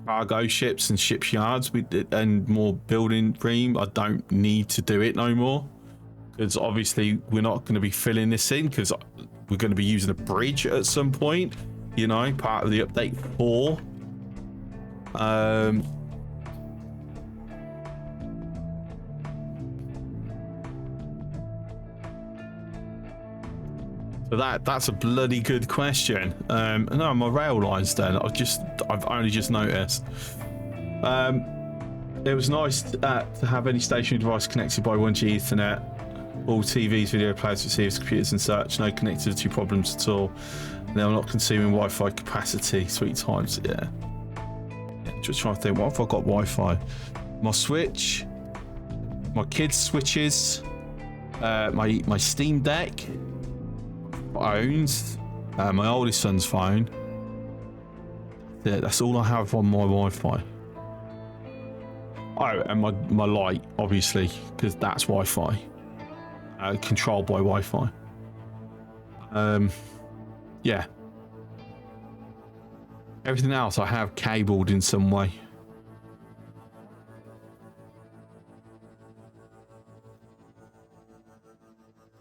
cargo ships and shipyards with it and more building room. I don't need to do it no more, because obviously we're not going to be filling this in because we're going to be using a bridge at some point, you know, part of the update 4. So that's a bloody good question. No, my rail line's done. I've only just noticed. It was nice to have any stationary device connected by 1G Ethernet. All TVs, video players, receivers, computers and such. No connectivity problems at all. They're not consuming Wi-Fi capacity. Sweet times, yeah. Just trying to think, what have I got Wi-Fi? My Switch, my kids' switches, my Steam Deck, phones, my oldest son's phone. Yeah, that's all I have on my Wi-Fi. Oh, and my light, obviously, because that's Wi-Fi. Controlled by Wi-Fi. Yeah. Everything else I have cabled in some way.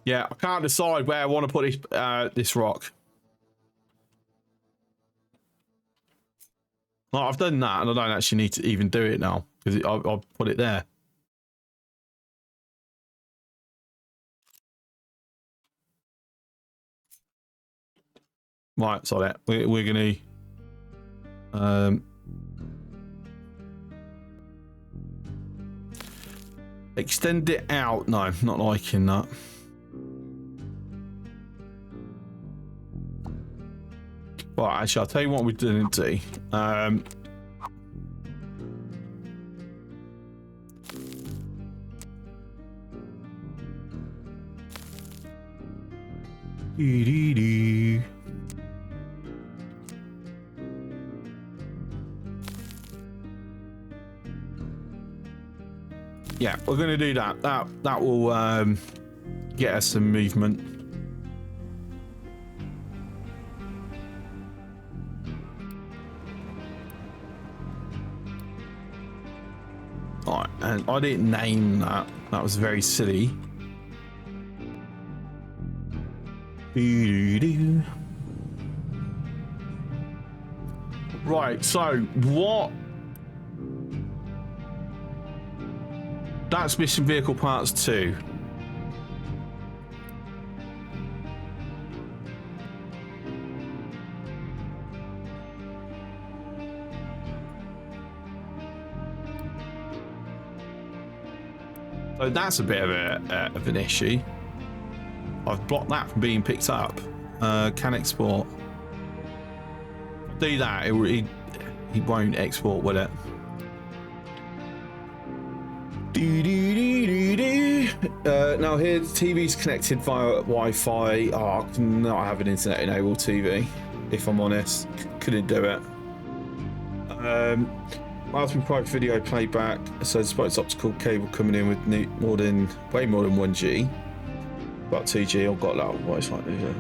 Yeah, I can't decide where I want to put this rock. Well, I've done that, and I don't actually need to even do it now because I'll put it there. Right, so that we're gonna. Extend it out. No, not liking that. Right, actually, I'll tell you what we didn't do. Yeah, we're gonna do that. That will get us some movement. Alright, and I didn't name that. That was very silly. Right, so what? That's Mission Vehicle Parts 2. So that's a bit of an issue. I've blocked that from being picked up. Can export. Do that. He won't export, will it? Now here the TV's connected via Wi-Fi. Oh, I cannot have an internet enabled TV. If I'm honest, couldn't do it. Raspberry Pi video playback. So despite its optical cable coming in with way more than 1G, about 2G. I've got that voice like this.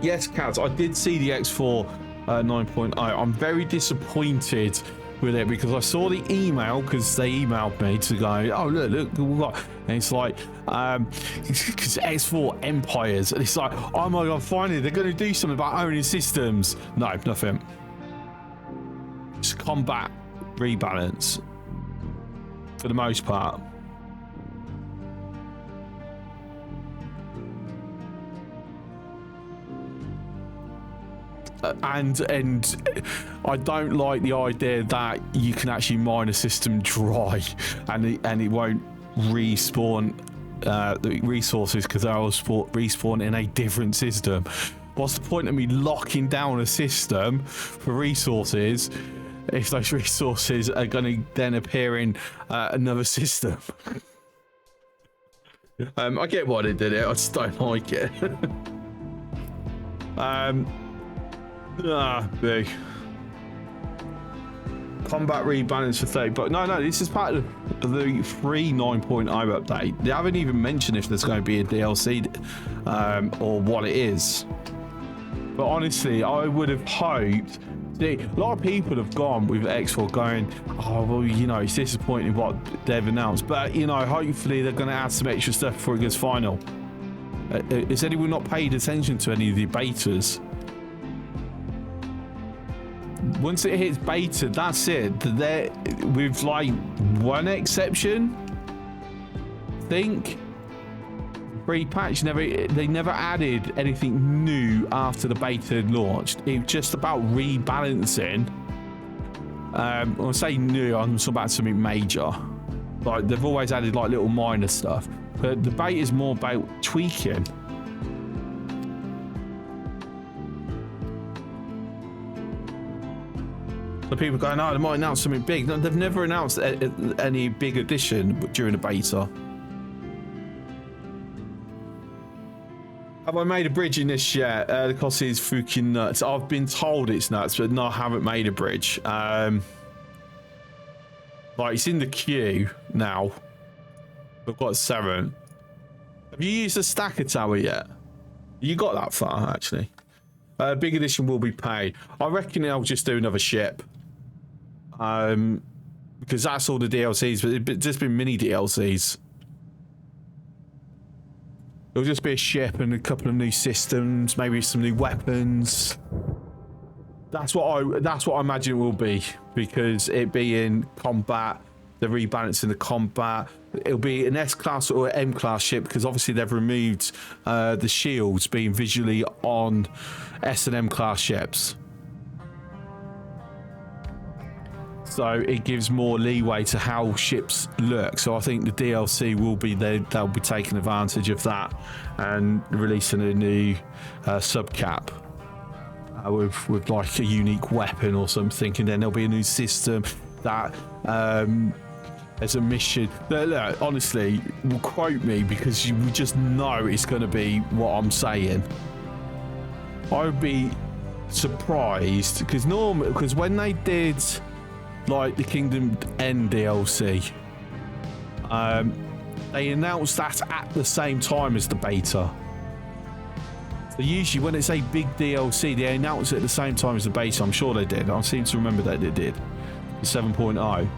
Yes, Kaz, I did see the X4 9.0. I'm very disappointed with it because I saw the email because they emailed me to go, oh look what, and it's like because X4 Empires, and it's like, oh my god, finally they're going to do something about owning systems. No, nothing. Just combat rebalance for the most part. And I don't like the idea that you can actually mine a system dry and it won't respawn the resources because they'll respawn in a different system. What's the point of me locking down a system for resources if those resources are going to then appear in another system? I get why they did it, I just don't like it. Big combat rebalance for 30, but no, this is part of the free 9.0 update. They haven't even mentioned if there's going to be a DLC or what it is. But honestly, I would have hoped. See, a lot of people have gone with X4 going, oh well, you know, it's disappointing what they've announced, but you know, hopefully they're going to add some extra stuff before it gets final. Has anyone not paid attention to any of the betas? Once it hits beta, that's it. They're, with like one exception, I think, pre-patch, they never added anything new after the beta had launched. It was just about rebalancing. When I say new, I'm talking about something major. Like they've always added like little minor stuff, but the beta is more about tweaking. So people go, no, they might announce something big. No, they've never announced any big addition during the beta. Have I made a bridge in this yet? The cost is freaking nuts. I've been told it's nuts, but no, I haven't made a bridge. Like, it's in the queue now. I've got 7. Have you used the stacker tower yet? You got that far, actually. Big edition will be paid. I reckon I'll just do another ship. Because that's all the DLCs, but it's just been mini DLCs. It'll just be a ship and a couple of new systems, maybe some new weapons. That's what I imagine it will be, because it being combat, they're rebalancing the combat. It'll be an S-class or M-class ship, because obviously they've removed the shields being visually on S and M-class ships. So it gives more leeway to how ships look. So I think the DLC will be there. They'll be taking advantage of that and releasing a new subcap with like a unique weapon or something. And then there'll be a new system that as a mission. Look, honestly, quote me because we just know it's going to be what I'm saying. I would be surprised because when they did like the Kingdom End DLC, they announced that at the same time as the beta. So usually when it's a big DLC, they announce it at the same time as the beta. I'm sure they did. I seem to remember that they did. The 7.0.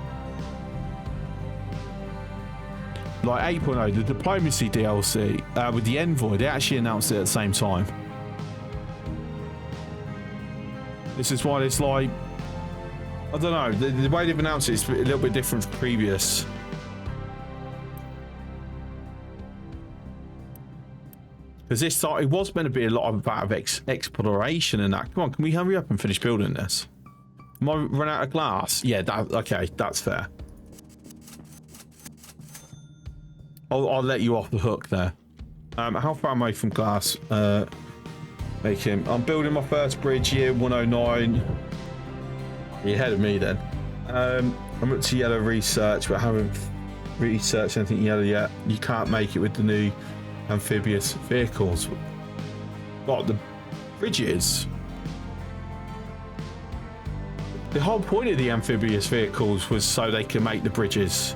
Like 8.0, the Diplomacy DLC with the Envoy, they actually announced it at the same time. This is why it's like, I don't know, the way they've announced it is a little bit different from previous. Because this time, it was meant to be a lot about exploration and that. Come on, can we hurry up and finish building this? Am I run out of glass? Yeah, okay, that's fair. I'll let you off the hook there. How far am I from glass? I'm building my first bridge here, 109. You're ahead of me then. I'm up to yellow research, but I haven't researched anything yellow yet. You can't make it with the new amphibious vehicles. What, the bridges? The whole point of the amphibious vehicles was so they can make the bridges.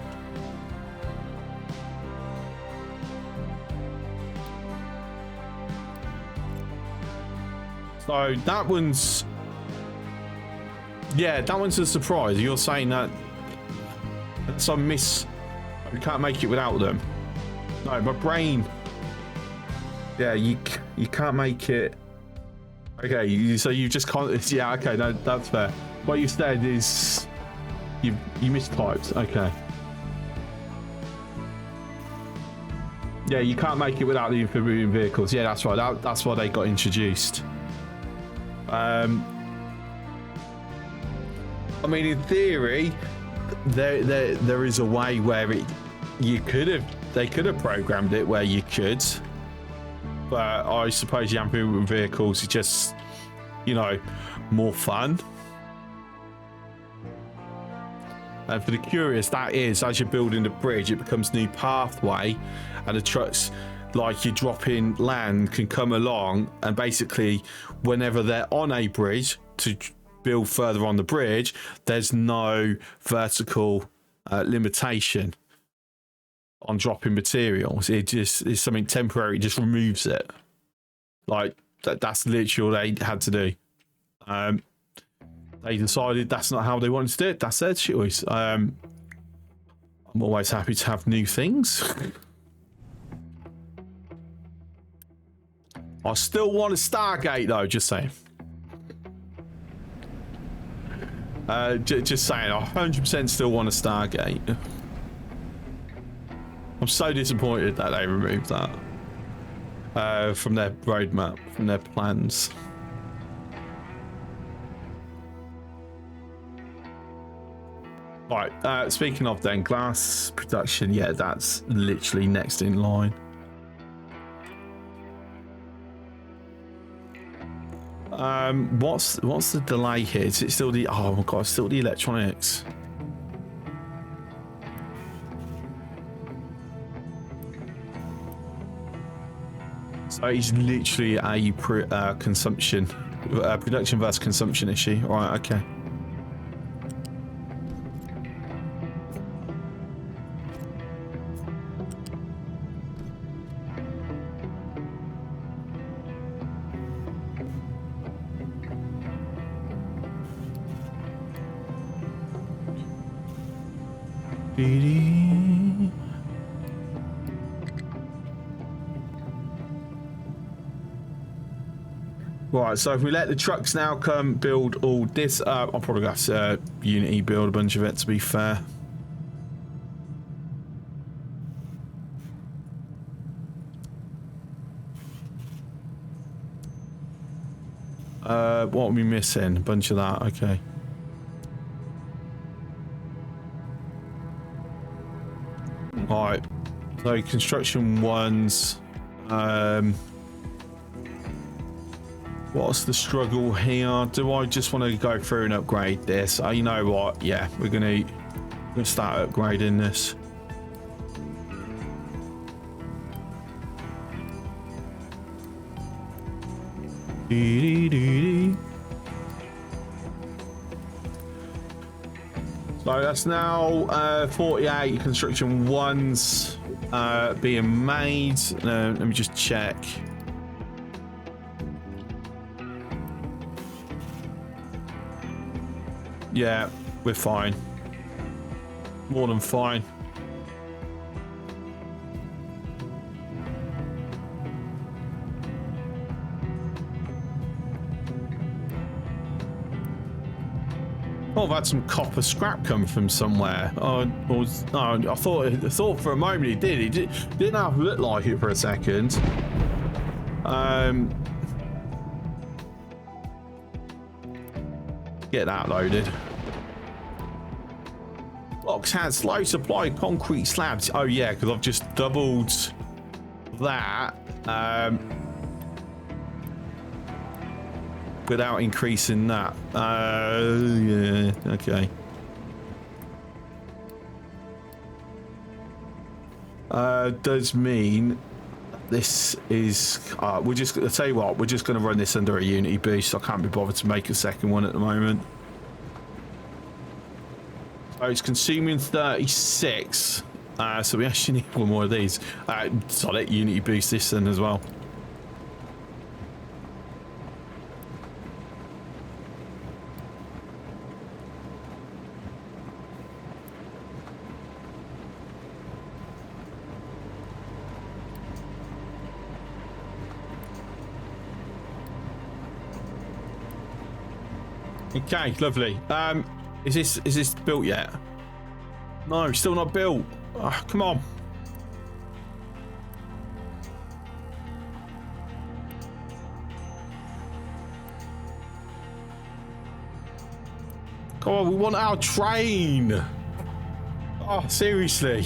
So that one's... Yeah, that one's a surprise. You're saying that some miss... We can't make it without them. No, my brain... Yeah, you can't make it... Okay, so you just can't... Yeah, okay, no, that's fair. What you said is... You mistyped. Okay. Yeah, you can't make it without the amphibian vehicles. Yeah, that's right. That's why they got introduced. I mean, in theory, there is a way where they could have programmed it where you could, but I suppose the amphibian vehicles are just, you know, more fun. And for the curious, that is, as you're building the bridge, it becomes new pathway, and the trucks, like you drop in land, can come along, and basically whenever they're on a bridge to build further on the bridge, there's no vertical limitation on dropping materials. It just is something temporary. It just removes it. Like that's literally all they had to do. They decided that's not how they wanted to do it. That's their choice. I'm always happy to have new things. I still want a Stargate though, just saying. Just saying, I 100% still want a Stargate. I'm so disappointed that they removed that from their roadmap, from their plans. Right, speaking of then, glass production, yeah, that's literally next in line. What's the delay here? Is it still the... Oh my god, it's still the electronics. So it's literally a consumption, production versus consumption issue. Right, okay. Right, so if we let the trucks now come build all this up, I'll probably have to Unity build a bunch of it, to be fair. What are we missing? A bunch of that, okay. So construction ones. What's the struggle here? Do I just want to go through and upgrade this? You know what? Yeah, we're gonna start upgrading this. So that's now 48 construction ones being made. Let me just check. Yeah, we're fine. More than fine. Oh, I've had some copper scrap come from somewhere. I thought for a moment it did. It didn't have to look like it for a second. Get that loaded. Blocks has low supply of concrete slabs. Oh yeah, because I've just doubled that without increasing that. Yeah, okay. Does mean this is we're just gonna tell you what, we're just going to run this under a Unity boost. I can't be bothered to make a second one at the moment. So it's consuming 36, so we actually need one more of these. So let Unity boost this then as well. Okay, lovely. Is this built yet? No, still not built. Oh, come on. Come on, we want our train. Oh, seriously.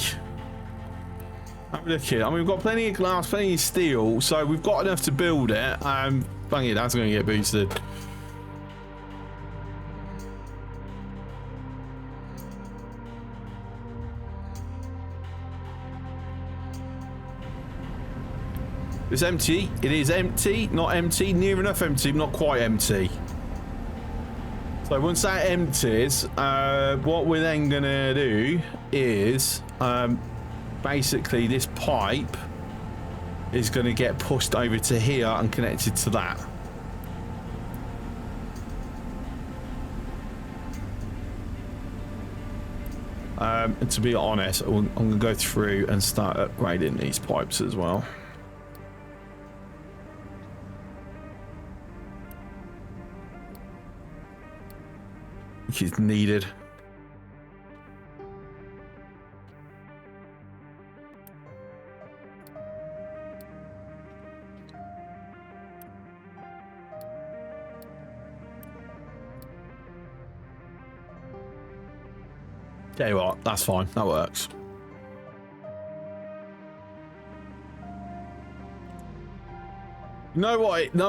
Have a look here. I mean, we've got plenty of glass, plenty of steel, so we've got enough to build it. Bang it, that's going to get boosted. It's empty. It is empty. Not empty. Near enough empty, but not quite empty. So once that empties, what we're then going to do is basically this pipe is going to get pushed over to here and connected to that. And to be honest, I'm going to go through and start upgrading these pipes as well. Is needed. Tell you what, that's fine. That works. You know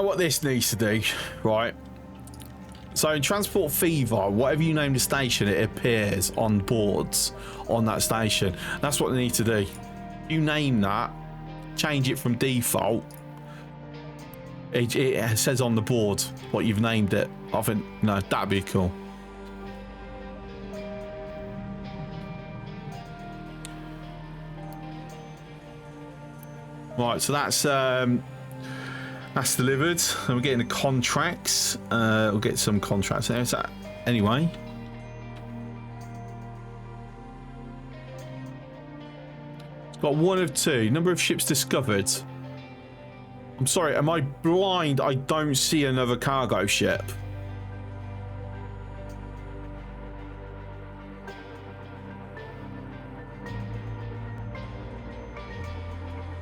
what this needs to do, right? So in Transport Fever, whatever you name the station, it appears on boards on that station. That's what they need to do. You name that, change it from default. It says on the board what you've named it. I think, no, that'd be cool. Right, so that's delivered, and we're getting the contracts. We'll get some contracts there. So anyway, it's got one of two. Number of ships discovered. I'm sorry, am I blind? I don't see another cargo ship.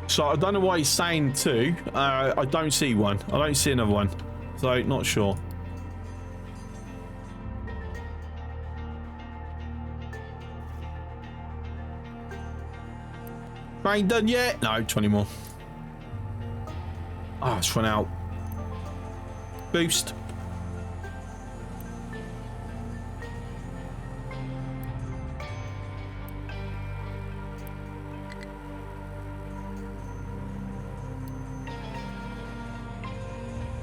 So I don't know why he's saying two. I don't see one. I don't see another one. So not sure. Train done yet? No, 20 more. Oh, it's run out. Boost.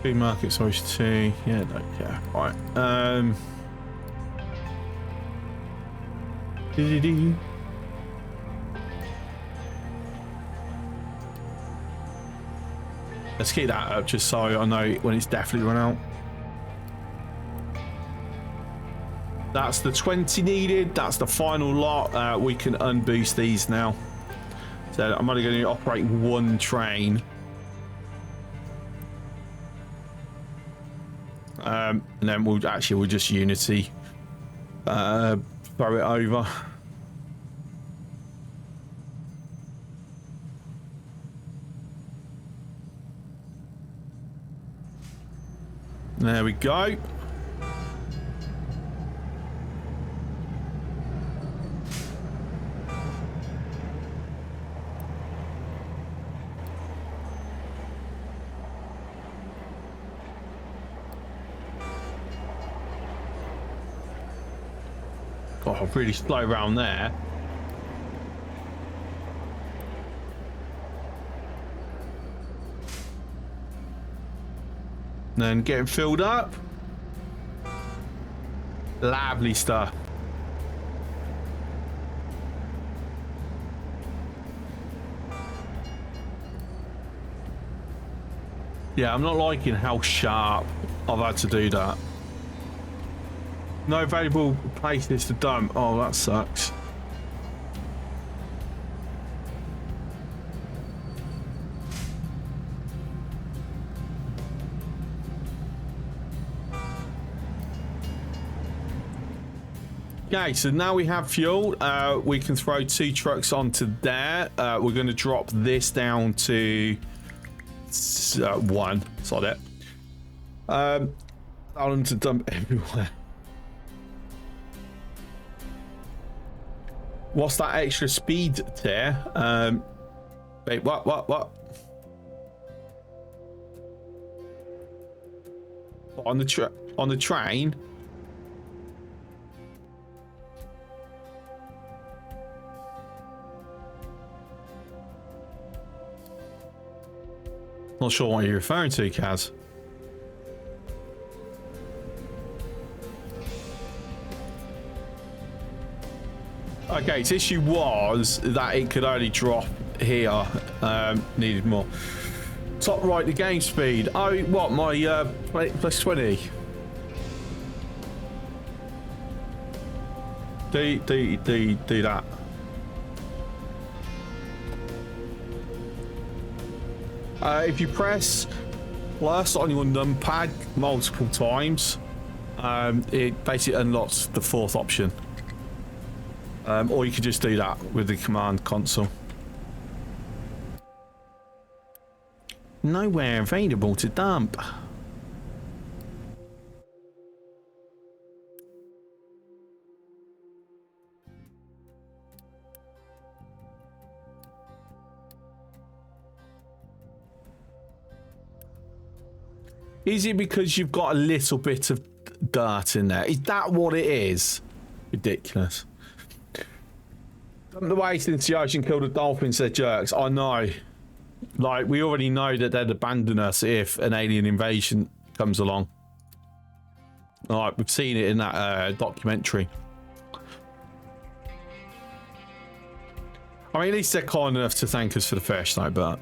Big market size 2. Yeah, don't care. Right. Let's keep that up just so I know when it's definitely run out. That's the 20 needed. That's the final lot. We can unboost these now. So I'm only going to operate one train. And then we'll just Unity throw it over. There we go. Oh, really slow around there. Then getting filled up. Lovely stuff. Yeah, I'm not liking how sharp I've had to do that. No valuable places to dump. Oh, that sucks. Okay, so now we have fuel. We can throw 2 trucks onto there. We're going to drop this down to 1. Sod it. Allow them to dump everywhere. What's that extra speed tier? Wait, what? On the train? Not sure what you're referring to, Kaz. Okay, its issue was that it could only drop here. Needed more. Top right, the game speed. Oh, what? My plus 20. Do that. If you press plus on your numpad multiple times, it basically unlocks the 4th option. Or you could just do that with the command console. Nowhere available to dump. Is it because you've got a little bit of dirt in there? Is that what it is? Ridiculous. The way since the ocean killed the dolphins, they're jerks. I know. Like, we already know that they'd abandon us if an alien invasion comes along. Like, we've seen it in that documentary. I mean, at least they're kind enough to thank us for the fish, though, but...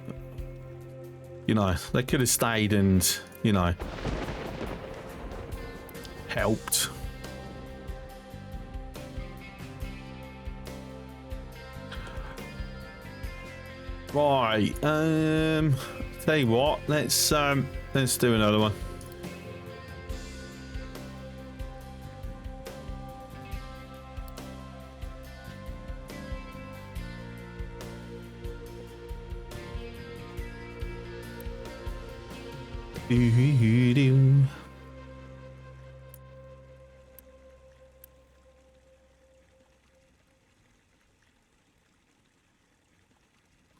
You know, they could have stayed and, you know... helped. Right, tell you what, let's do another one.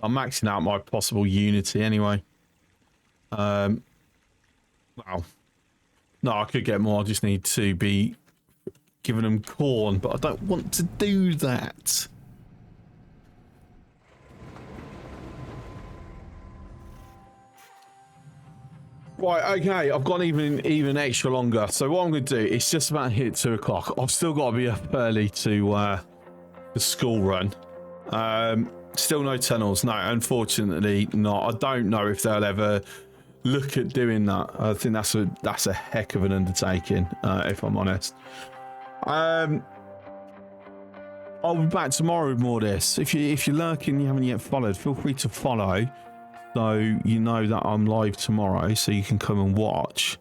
I'm maxing out my possible unity anyway. Well, no, I could get more. I just need to be giving them corn, but I don't want to do that. Right, okay, I've gone even extra longer. So what I'm going to do, it's just about hit 2 o'clock. I've still got to be up early to the school run. Still no tunnels. No, unfortunately not. I don't know if they'll ever look at doing that. I think that's a heck of an undertaking, if I'm honest. I'll be back tomorrow with more of this. If you're lurking and you haven't yet followed, feel free to follow, so you know that I'm live tomorrow, so you can come and watch.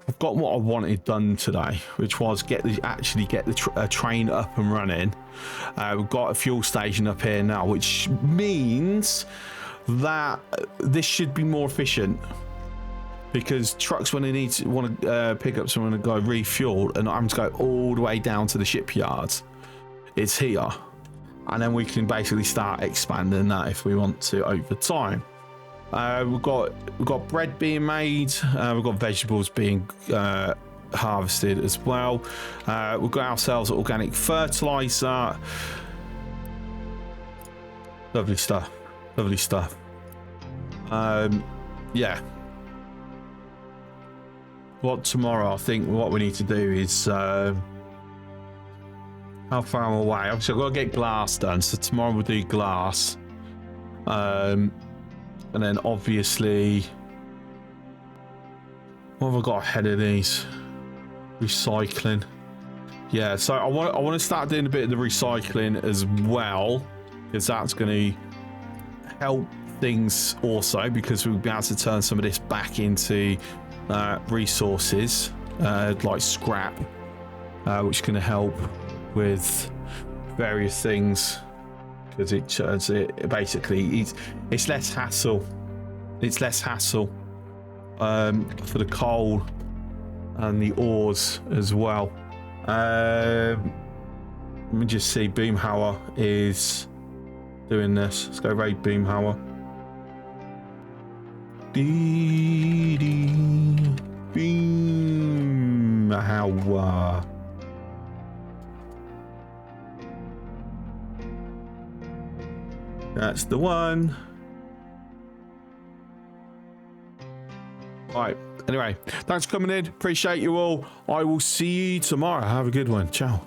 I've got what I wanted done today, which was actually get the train up and running. We've got a fuel station up here now, which means that this should be more efficient, because trucks, when they want to pick up someone and go refuel, and I'm to go all the way down to the shipyards, it's here, and then we can basically start expanding that if we want to over time. We've got bread being made. We've got vegetables being harvested as well. We've got ourselves organic fertilizer. Lovely stuff. Lovely stuff. Yeah. Tomorrow, I think what we need to do is how far am I away? Obviously, I've got to get glass done. So tomorrow we'll do glass. And then obviously, what have I got ahead of these? Recycling. Yeah, so I want to start doing a bit of the recycling as well, because that's going to help things also, because we'll be able to turn some of this back into resources, like scrap, which can help with various things. Because it turns it basically, it's less hassle. It's less hassle for the coal and the ores as well. Let me just see. Boomhauer is doing this. Let's go raid Boomhauer. Boomhauer. That's the one. Right. Anyway, thanks for coming in. Appreciate you all. I will see you tomorrow. Have a good one. Ciao.